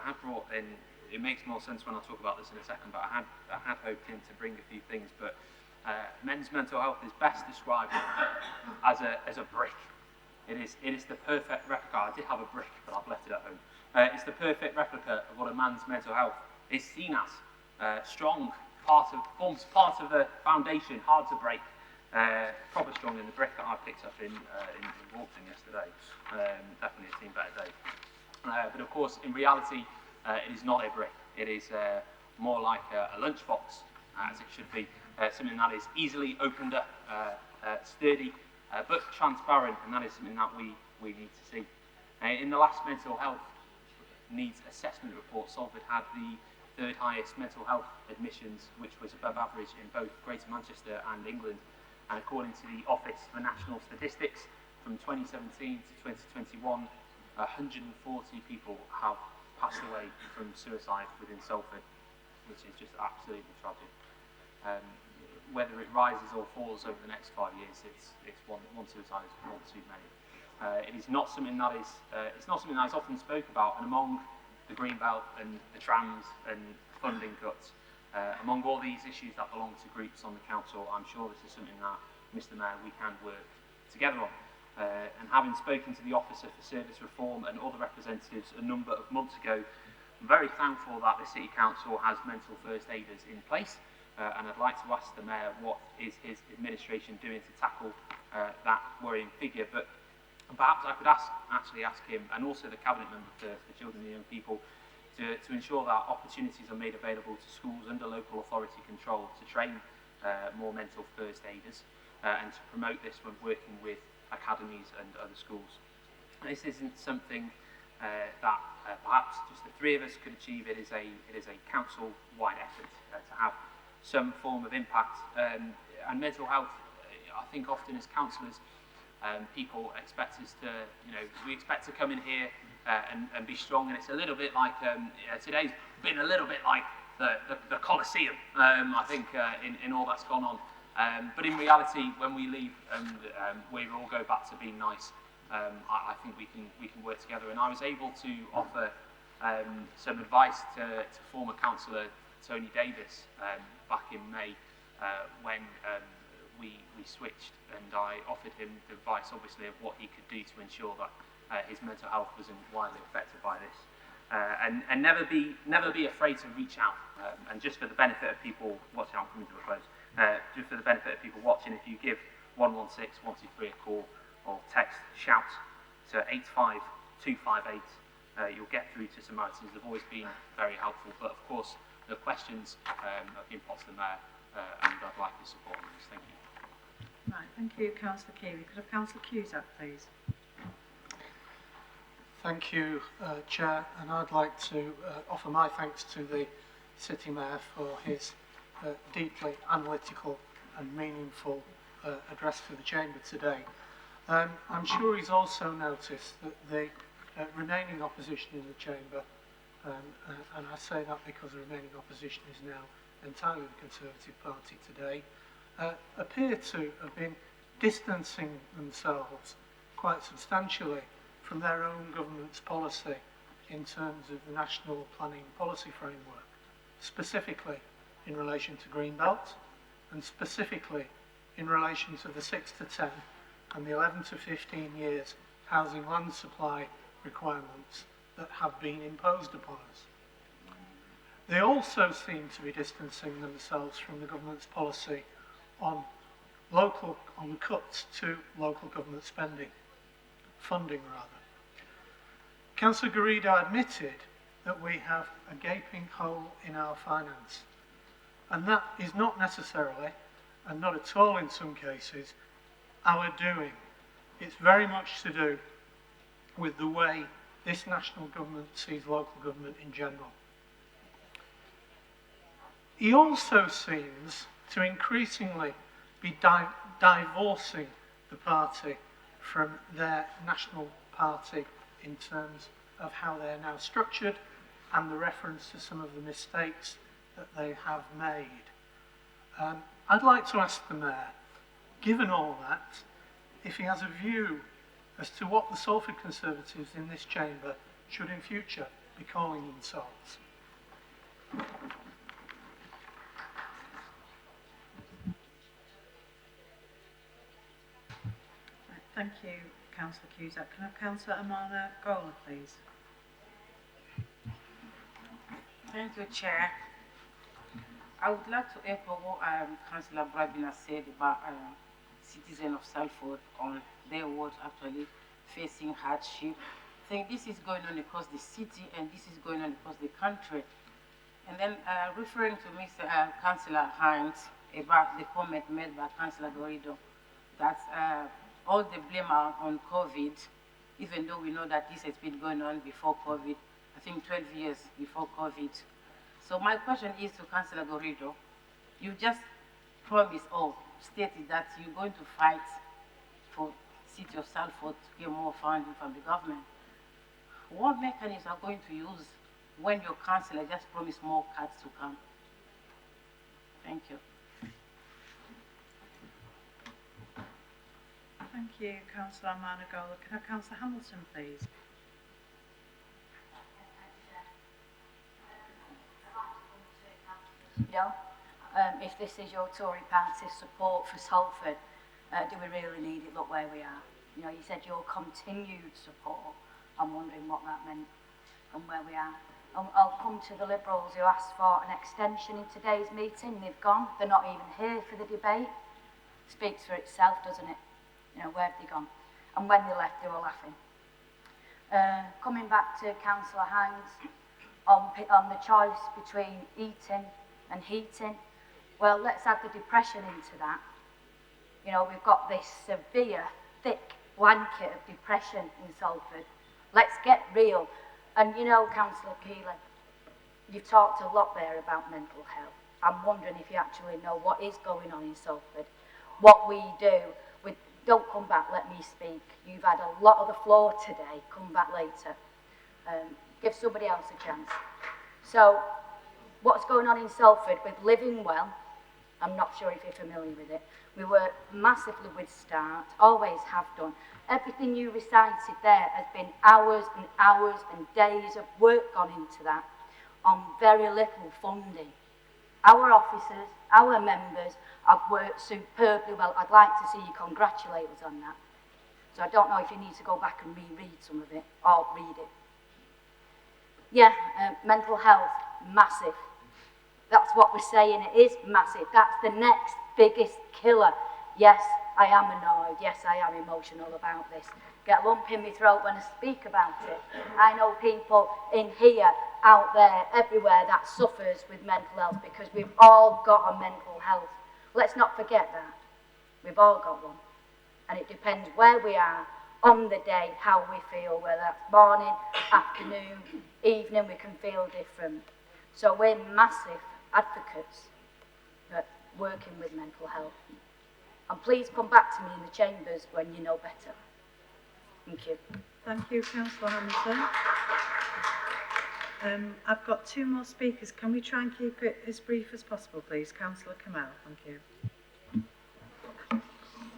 had brought in, it makes more sense when I talk about this in a second, but I had hoped in to bring a few things, but men's mental health is best described as a brick. It is the perfect replica. I did have a brick, but I've left it at home. It's the perfect replica of what a man's mental health is seen as. Strong, forms part of the foundation, hard to break. Proper strong in the brick that I picked up in Walton yesterday. Definitely a team better day. But of course, in reality, it is not a brick. It is more like a lunchbox, as it should be. Something that is easily opened up, sturdy, but transparent, and that is something that we need to see. In the last mental health needs assessment report, Salford had the 3rd highest mental health admissions, which was above average in both Greater Manchester and England. And according to the Office for National Statistics, from 2017 to 2021, 140 people have passed away from suicide within Salford, which is just absolutely tragic. Whether it rises or falls over the next 5 years, it's one suicide is one too many. It is not something that is often spoke about, and among the Green Belt and the trams and funding cuts, among all these issues that belong to groups on the council, I'm sure this is something that, Mr. Mayor, we can work together on. And having spoken to the Officer for Service Reform and other representatives a number of months ago, I'm very thankful that the City Council has mental first aiders in place, and I'd like to ask the Mayor what is his administration doing to tackle that worrying figure. But perhaps I could actually ask him, and also the Cabinet Member for Children and Young People, to ensure that opportunities are made available to schools under local authority control to train more mental first aiders, and to promote this when working with academies and other schools. This isn't something that perhaps just the 3 of us could achieve. It is a council-wide effort to have some form of impact. And mental health, I think often as councillors, people expect us to, we expect to come in here and be strong, and it's a little bit like, today's been a little bit like the Colosseum, I think, in all that's gone on. But in reality, when we leave and we all go back to being nice, I think we can work together. And I was able to offer some advice to former councillor Tony Davis back in May when we switched, and I offered him the advice, obviously, of what he could do to ensure that his mental health wasn't widely affected by this. And never be afraid to reach out. And just for the benefit of people watching, I'm coming to a close. Just for the benefit of people watching, if you give 116 123 a call or text shout to 85258, you'll get through to Samaritans. They've always been very helpful, but of course the questions have been put to the Mayor, and I'd like his support on this. Thank you. Right, thank you, Councillor Keeley. Could I have Councillor Cusack, please? Thank you, Chair, and I'd like to offer my thanks to the City Mayor for his deeply analytical and meaningful address to the Chamber today. I'm sure he's also noticed that the remaining opposition in the Chamber, and I say that because the remaining opposition is now entirely the Conservative Party today, appear to have been distancing themselves quite substantially from their own government's policy in terms of the National Planning Policy Framework, specifically in relation to Greenbelt, and specifically in relation to the 6 to 10 and the 11 to 15 years housing land supply requirements that have been imposed upon us. They also seem to be distancing themselves from the government's policy on cuts to local government spending, funding rather. Councillor Garrido admitted that we have a gaping hole in our finance, and that is not necessarily, and not at all in some cases, our doing. It's very much to do with the way this national government sees local government in general. He also seems to increasingly be divorcing the party from their national party in terms of how they are now structured and the reference to some of the mistakes that they have made. I'd like to ask the Mayor, given all that, if he has a view as to what the Salford Conservatives in this chamber should in future be calling themselves. Thank you, Councillor Cusack. Can I have Councillor Amana Gola, please? Thank you, Chair. I would like to echo what Councillor Brabina said about citizens of Salford on their words actually facing hardship. I think this is going on across the city and this is going on across the country. And then referring to Mr. Councillor Hines about the comment made by Councillor Garrido that all the blame are on COVID, even though we know that this has been going on before COVID, I think 12 years before COVID. So my question is to Councillor Garrido. You just promised or stated that you're going to fight for City of Salford to get more funding from the government. What mechanisms are going to use when your councillor just promised more cuts to come? Thank you. Thank you, Councillor Amana Gola. Can I have Councillor Hamilton, please? If this is your Tory party's support for Salford, do we really need it? Look where we are. You know, you said your continued support. I'm wondering what that meant and where we are. I'll come to the Liberals who asked for an extension in today's meeting. They've gone. They're not even here for the debate. Speaks for itself, doesn't it? You know, where have they gone? And when they left, they were laughing. Coming back to Councillor Hines on the choice between eating and heating, well, let's add the depression into that. You know, we've got this severe, thick blanket of depression in Salford. Let's get real. And you know, Councillor Keeley, you've talked a lot there about mental health. I'm wondering if you actually know what is going on in Salford. What we do with, don't come back, let me speak. You've had a lot of the floor today, come back later. Give somebody else a chance. So, what's going on in Salford with Living Well, I'm not sure if you're familiar with it. We work massively with Start, always have done. Everything you recited there has been hours and days of work gone into that on very little funding. Our officers, our members have worked superbly well. I'd like to see you congratulate us on that. So I don't know if you need to go back and reread some of it, or read it. Yeah, mental health, massive. That's what we're saying, it is massive. That's the next biggest killer. Yes, I am annoyed. Yes, I am emotional about this. Get a lump in my throat when I speak about it. I know people in here, out there, everywhere that suffers with mental health because we've all got a mental health. Let's not forget that. We've all got one. And it depends where we are on the day, how we feel, whether that's morning, afternoon, evening, we can feel different. So we're massive advocates for working with mental health. And please come back to me in the chambers when you know better. Thank you. Thank you, Councillor Hamilton. I've got two more speakers. Can we try and keep it as brief as possible, please? Councillor Kamel, thank you.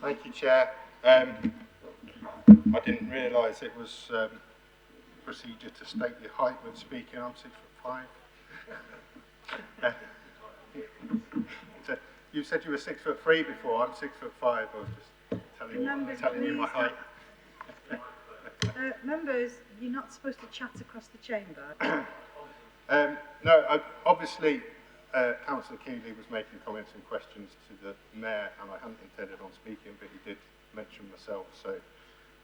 Thank you, Chair. I didn't realise it was procedure to state your height when speaking. I'm 6'5". So you said you were 6'3" before. I'm 6'5". I was just telling you my height. Members, you're not supposed to chat across the chamber. No, obviously, Councillor Keeley was making comments and questions to the Mayor, and I hadn't intended on speaking, but he did mention myself. So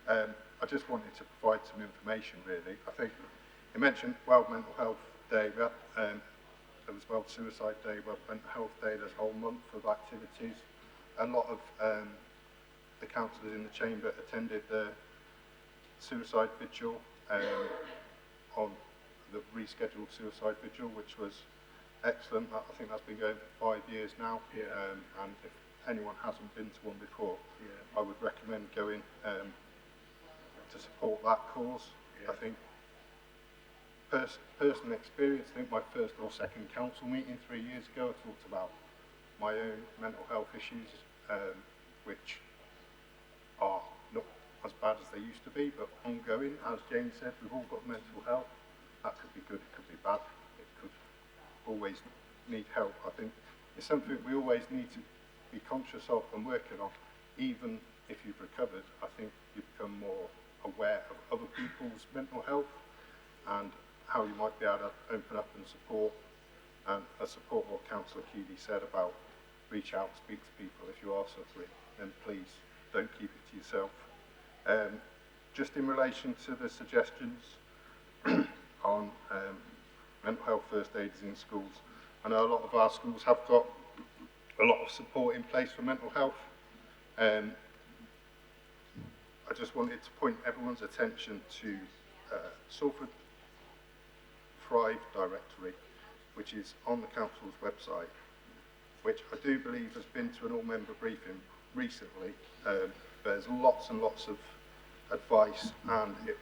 I just wanted to provide some information, really. I think he mentioned World Mental Health Day. There was World Suicide Day, World Mental Health Day. There's a whole month of activities. A lot of the councillors in the chamber attended the suicide vigil on the rescheduled suicide vigil, which was excellent. I think that's been going for 5 years now. Yeah. And if anyone hasn't been to one before, I would recommend going to support that cause. I think personal experience, I think my first or second council meeting 3 years ago, I talked about my own mental health issues, which are not as bad as they used to be, but ongoing. As Jane said, we've all got mental health. That could be good, it could be bad, it could always need help. I think it's something we always need to be conscious of and working on. Even if you've recovered, I think you become more aware of other people's mental health and how you might be able to open up and support. And support what Councillor Keeley said about reach out, speak to people. If you are suffering, then please don't keep it to yourself. Just in relation to the suggestions on mental health first aiders in schools, I know a lot of our schools have got a lot of support in place for mental health. I just wanted to point everyone's attention to Salford Thrive Directory, which is on the council's website, which I do believe has been to an all-member briefing recently. There's lots and lots of advice, and it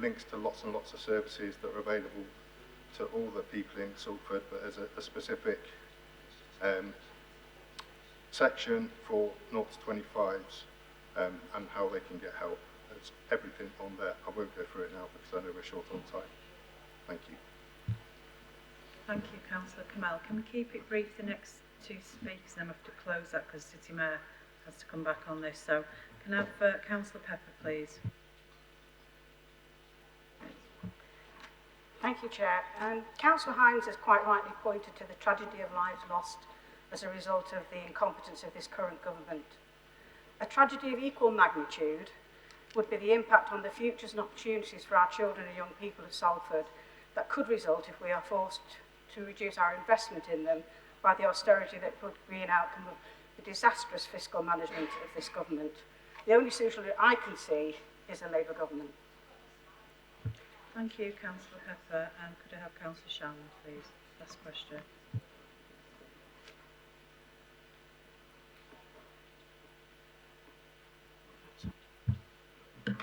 links to lots and lots of services that are available to all the people in Salford, but there's a specific section for 0 to 25s and how they can get help. There's everything on there. I won't go through it now because I know we're short on time. Thank you. Thank you, Councillor Kamel. Can we keep it brief, the next two speakers, then we have to close that because City Mayor has to come back on this. So can I have Councillor Pepper, please? Thank you, Chair. Councillor Hines has quite rightly pointed to the tragedy of lives lost as a result of the incompetence of this current government. A tragedy of equal magnitude would be the impact on the futures and opportunities for our children and young people of Salford that could result if we are forced to reduce our investment in them by the austerity that would be an outcome of the disastrous fiscal management of this government. The only solution that I can see is a Labour government. Thank you, Councillor Pepper. And could I have Councillor Shannon, please? Last question.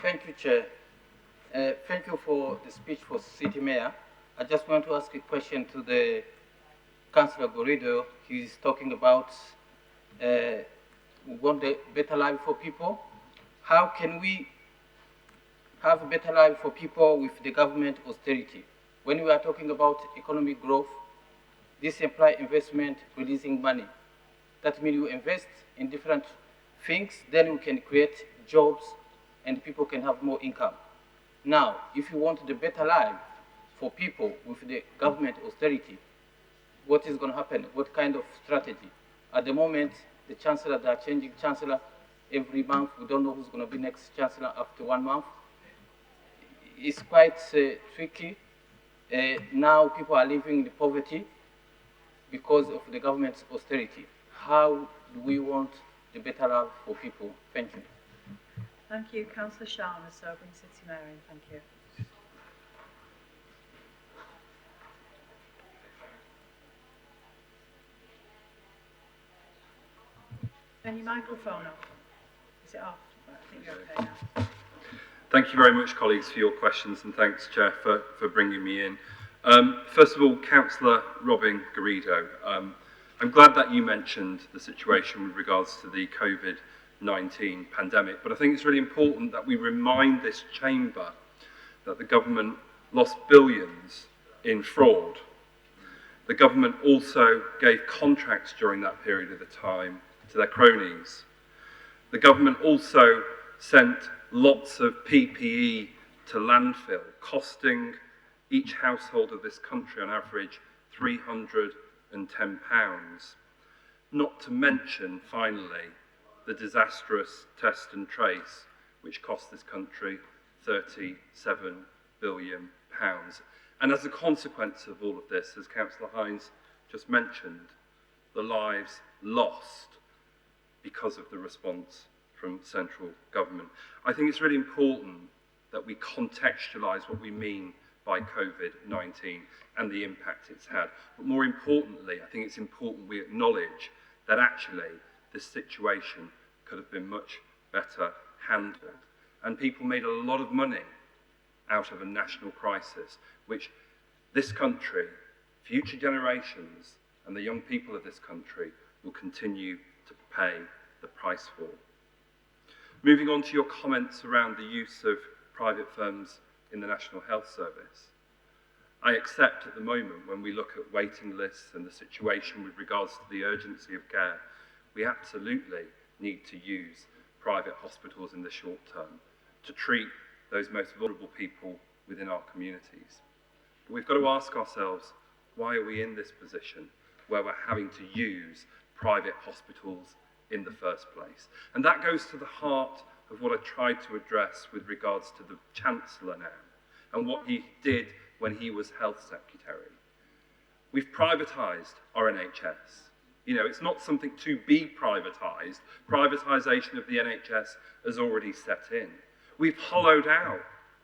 Thank you, Chair. Thank you for the speech for City Mayor. I just want to ask a question to the Councillor Garrido. He's talking about we want a better life for people. How can we have a better life for people with the government austerity? When we are talking about economic growth, This implies investment, releasing money. That means you invest in different things, then we can create jobs and people can have more income. Now, if you want the better life for people with the government austerity, what is going to happen? What kind of strategy? At the moment, the chancellor, they are changing chancellor every month. We don't know who's going to be next chancellor after 1 month. It's quite tricky. Now people are living in poverty because of the government's austerity. How do we want the better life for people? Thank you. Thank you. Councillor Sharma, Sobering City Mayor. Thank you. Turn your microphone off. Is it off? Right, I think you're okay now. Thank you very much, colleagues, for your questions, and thanks, Chair, for bringing me in. First of all, Councillor Robin Garrido, I'm glad that you mentioned the situation with regards to the COVID-19 pandemic, but I think it's really important that we remind this chamber that the government lost billions in fraud. The government also gave contracts during that period of the time to their cronies. The government also sent lots of PPE to landfill, costing each household of this country on average £310. Not to mention, finally, the disastrous test and trace, which cost this country £37 billion. And as a consequence of all of this, as Councillor Hines just mentioned, the lives lost because of the response from central government. I think it's really important that we contextualise what we mean by COVID-19 and the impact it's had. But more importantly, I think it's important we acknowledge that actually this situation could have been much better handled. And people made a lot of money out of a national crisis, which this country, future generations, and the young people of this country will continue to pay the price for. Moving on to your comments around the use of private firms in the National Health Service. I accept at the moment, when we look at waiting lists and the situation with regards to the urgency of care, we absolutely need to use private hospitals in the short term to treat those most vulnerable people within our communities. But we've got to ask ourselves, why are we in this position where we're having to use private hospitals in the first place? And that goes to the heart of what I tried to address with regards to the Chancellor now and what he did when he was Health Secretary. We've privatised our NHS. You know, it's not something to be privatised. Privatisation of the NHS has already set in. We've hollowed out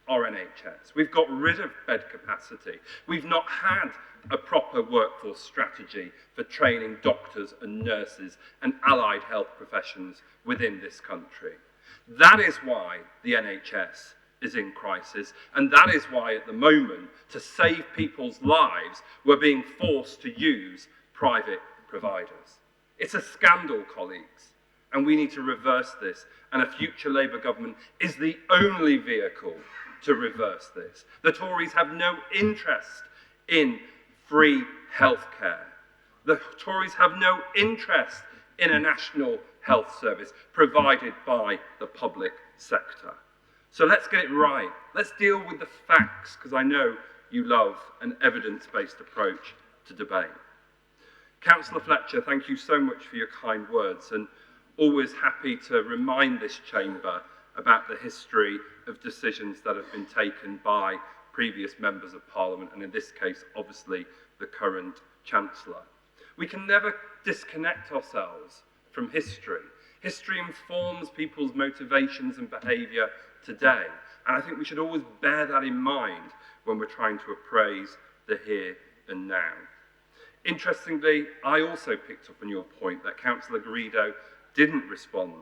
our NHS. We've got rid of bed capacity. We've not had a proper workforce strategy for training doctors and nurses and allied health professions within this country. That is why the NHS is in crisis, and that is why at the moment, to save people's lives, we're being forced to use private providers. It's a scandal, colleagues, and we need to reverse this, and a future Labour government is the only vehicle to reverse this. The Tories have no interest in free healthcare. The Tories have no interest in a national health service provided by the public sector. So let's get it right. Let's deal with the facts, because I know you love an evidence-based approach to debate. Councillor Fletcher, thank you so much for your kind words, and always happy to remind this chamber about the history of decisions that have been taken by previous members of Parliament, and in this case, obviously, the current Chancellor. We can never disconnect ourselves from history. History informs people's motivations and behaviour today, and I think we should always bear that in mind when we're trying to appraise the here and now. Interestingly, I also picked up on your point that Councillor Garrido didn't respond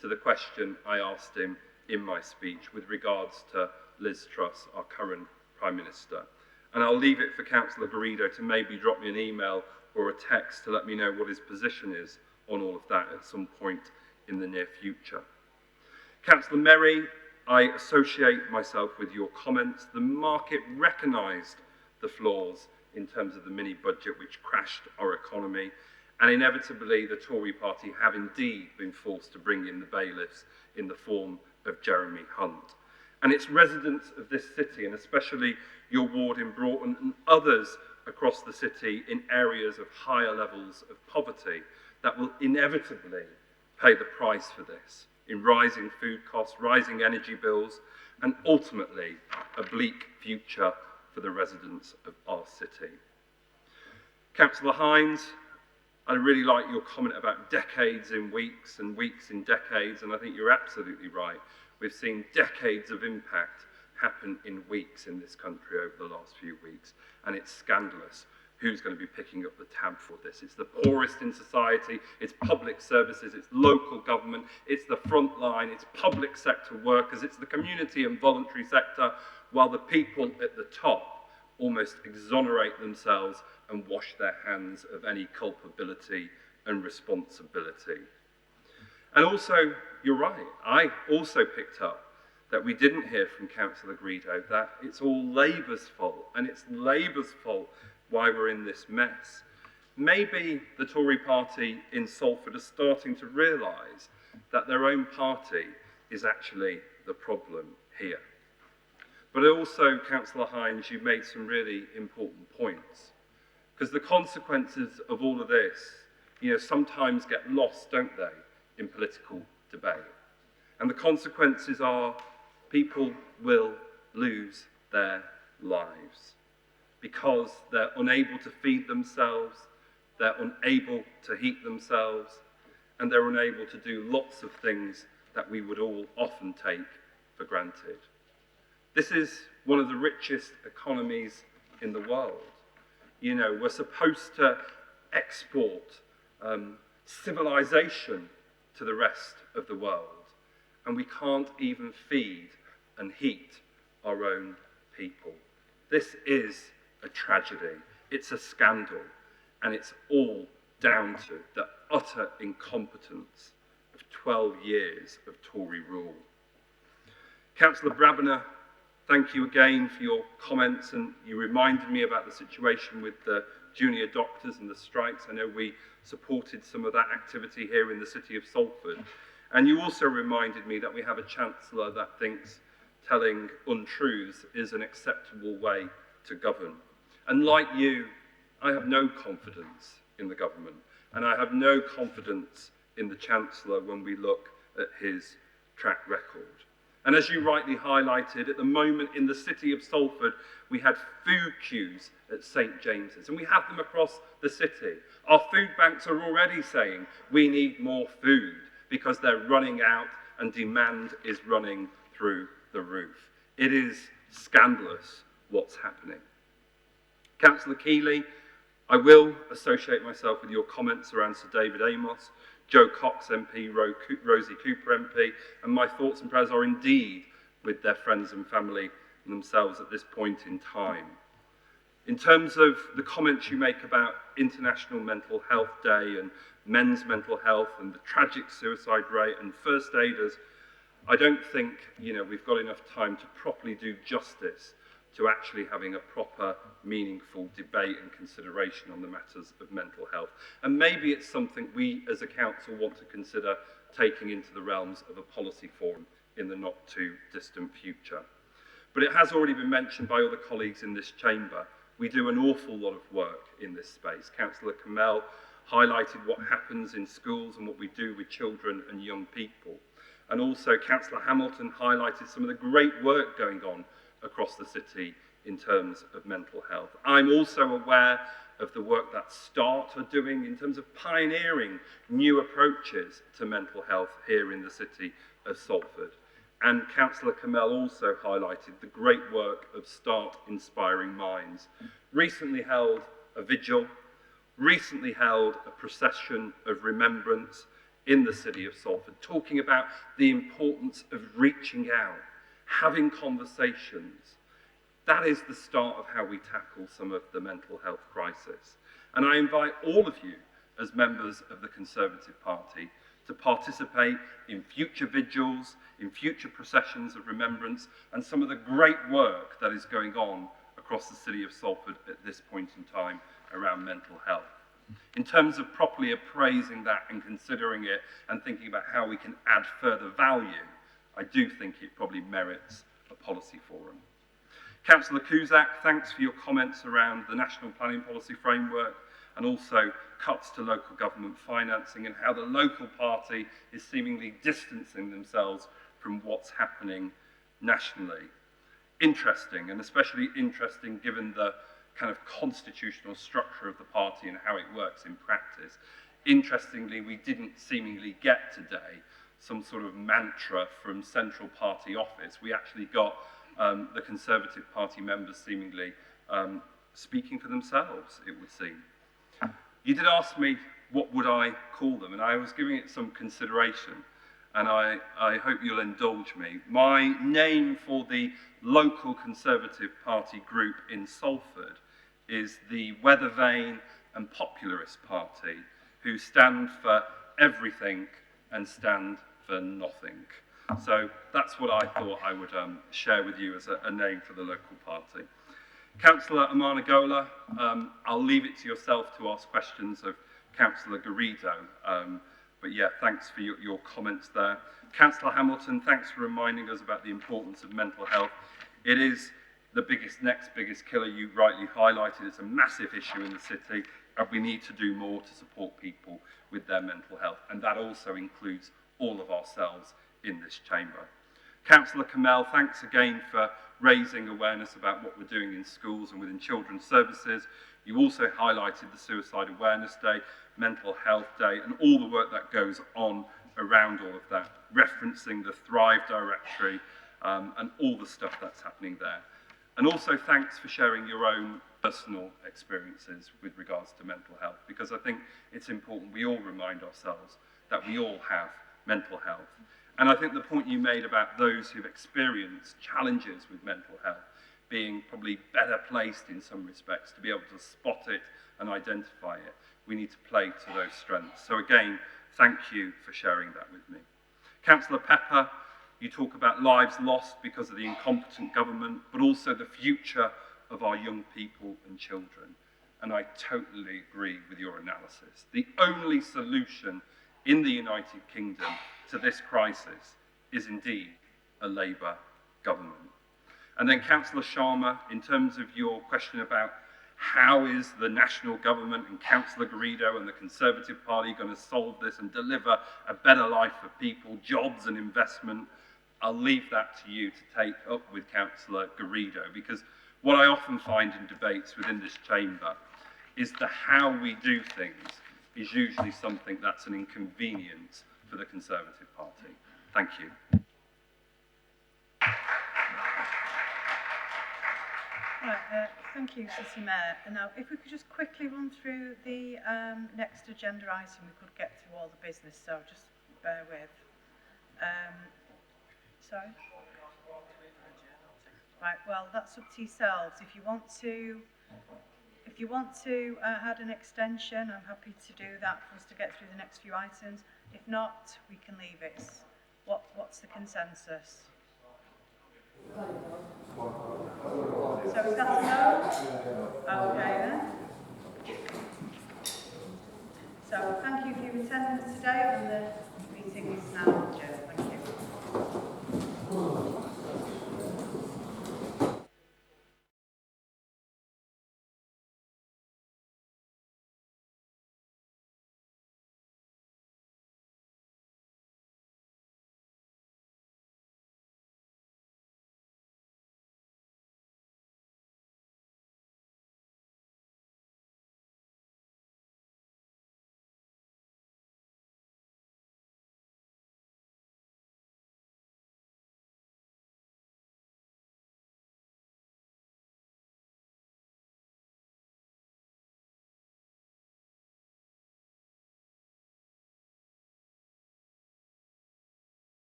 to the question I asked him in my speech with regards to Liz Truss, our current Prime Minister. And I'll leave it for Councillor Garrido to maybe drop me an email or a text to let me know what his position is on all of that at some point in the near future. Councillor Merry, I associate myself with your comments. The market recognised the flaws in terms of the mini budget which crashed our economy, and inevitably the Tory party have indeed been forced to bring in the bailiffs in the form of Jeremy Hunt. And it's residents of this city, and especially your ward in Broughton and others across the city in areas of higher levels of poverty, that will inevitably pay the price for this in rising food costs, rising energy bills, and ultimately a bleak future for the residents of our city. Councillor Hines, I really like your comment about decades in weeks and weeks in decades, and I think you're absolutely right. We've seen decades of impact happen in weeks in this country over the last few weeks, and it's scandalous. Who's going to be picking up the tab for this? It's the poorest in society, it's public services, it's local government, it's the front line, it's public sector workers, it's the community and voluntary sector, while the people at the top almost exonerate themselves and wash their hands of any culpability and responsibility. And also, you're right, I also picked up that we didn't hear from Councillor Greedo that it's all Labour's fault, and it's Labour's fault why we're in this mess. Maybe the Tory party in Salford are starting to realise that their own party is actually the problem here. But also, Councillor Hines, you made some really important points, because the consequences of all of this, sometimes get lost, don't they, in political debate. And the consequences are people will lose their lives because they're unable to feed themselves, they're unable to heat themselves, and they're unable to do lots of things that we would all often take for granted. This is one of the richest economies in the world. We're supposed to export civilization to the rest of the world, and we can't even feed and heat our own people. This is a tragedy, it's a scandal, and it's all down to the utter incompetence of 12 years of Tory rule. Councillor Brabiner, thank you again for your comments, and you reminded me about the situation with the junior doctors and the strikes. I know we supported some of that activity here in the city of Salford. And you also reminded me that we have a Chancellor that thinks telling untruths is an acceptable way to govern. And like you, I have no confidence in the government, and I have no confidence in the Chancellor when we look at his track record. And as you rightly highlighted, at the moment in the city of Salford, we had food queues at St James's, and we have them across the city. Our food banks are already saying we need more food because they're running out and demand is running through the roof. It is scandalous what's happening. Councillor Keeley, I will associate myself with your comments around Sir David Amos, Joe Cox MP, Rosie Cooper MP, and my thoughts and prayers are indeed with their friends and family and themselves at this point in time. In terms of the comments you make about International Mental Health Day and men's mental health and the tragic suicide rate and first aiders, I don't think we've got enough time to properly do justice to actually having a proper, meaningful debate and consideration on the matters of mental health. And maybe it's something we as a council want to consider taking into the realms of a policy forum in the not too distant future. But it has already been mentioned by other colleagues in this chamber. We do an awful lot of work in this space. Councillor Kamel highlighted what happens in schools and what we do with children and young people. And also Councillor Hamilton highlighted some of the great work going on across the city in terms of mental health. I'm also aware of the work that START are doing in terms of pioneering new approaches to mental health here in the city of Salford. And Councillor Kamel also highlighted the great work of START Inspiring Minds. Recently held a vigil, recently held a procession of remembrance in the city of Salford, talking about the importance of reaching out, having conversations. That is the start of how we tackle some of the mental health crisis. And I invite all of you as members of the Conservative Party to participate in future vigils, in future processions of remembrance, and some of the great work that is going on across the city of Salford at this point in time around mental health. In terms of properly appraising that and considering it and thinking about how we can add further value, I do think it probably merits a policy forum. Councillor Cusack, thanks for your comments around the National Planning Policy Framework and also cuts to local government financing and how the local party is seemingly distancing themselves from what's happening nationally. Interesting, and especially interesting given the kind of constitutional structure of the party and how it works in practice. Interestingly, we didn't seemingly get today some sort of mantra from central party office. We actually got the Conservative Party members seemingly speaking for themselves, it would seem. You did ask me what would I call them, and I was giving it some consideration, and I hope you'll indulge me. My name for the local Conservative Party group in Salford is the Weather Vane and Popularist Party, who stand for everything and stand for nothing. So that's what I thought I would share with you as a name for the local party. Councillor Amana Gola, I'll leave it to yourself to ask questions of Councillor Garrido, but yeah, thanks for your comments there. Councillor Hamilton, thanks for reminding us about the importance of mental health. It is the next biggest killer you rightly highlighted. It's a massive issue in the city, and we need to do more to support people with their mental health, and that also includes all of ourselves in this chamber. Councillor Kamel, thanks again for raising awareness about what we're doing in schools and within children's services. You also highlighted the Suicide Awareness Day, Mental Health Day, and all the work that goes on around all of that, referencing the Thrive Directory and all the stuff that's happening there. And also thanks for sharing your own personal experiences with regards to mental health, because I think it's important we all remind ourselves that we all have mental health. And I think the point you made about those who've experienced challenges with mental health being probably better placed in some respects to be able to spot it and identify it, we need to play to those strengths. So again, thank you for sharing that with me. Councillor Pepper, you talk about lives lost because of the incompetent government, but also the future of our young people and children. And I totally agree with your analysis. The only solution in the United Kingdom to this crisis is indeed a Labour government. And then Councillor Sharma, in terms of your question about how is the national government and Councillor Garrido and the Conservative Party going to solve this and deliver a better life for people, jobs and investment, I'll leave that to you to take up with Councillor Garrido, because what I often find in debates within this chamber is the how we do things is usually something that's an inconvenience for the Conservative Party. Thank you. Right, thank you, City Mayor. And now, if we could just quickly run through the next agenda item, we could get through all the business, so just bear with. Sorry? Right, well, that's up to yourselves. If you want to add an extension, I'm happy to do that for us to get through the next few items. If not, we can leave it. What's the consensus? So is that a no? Okay then. So thank you for your attendance today on the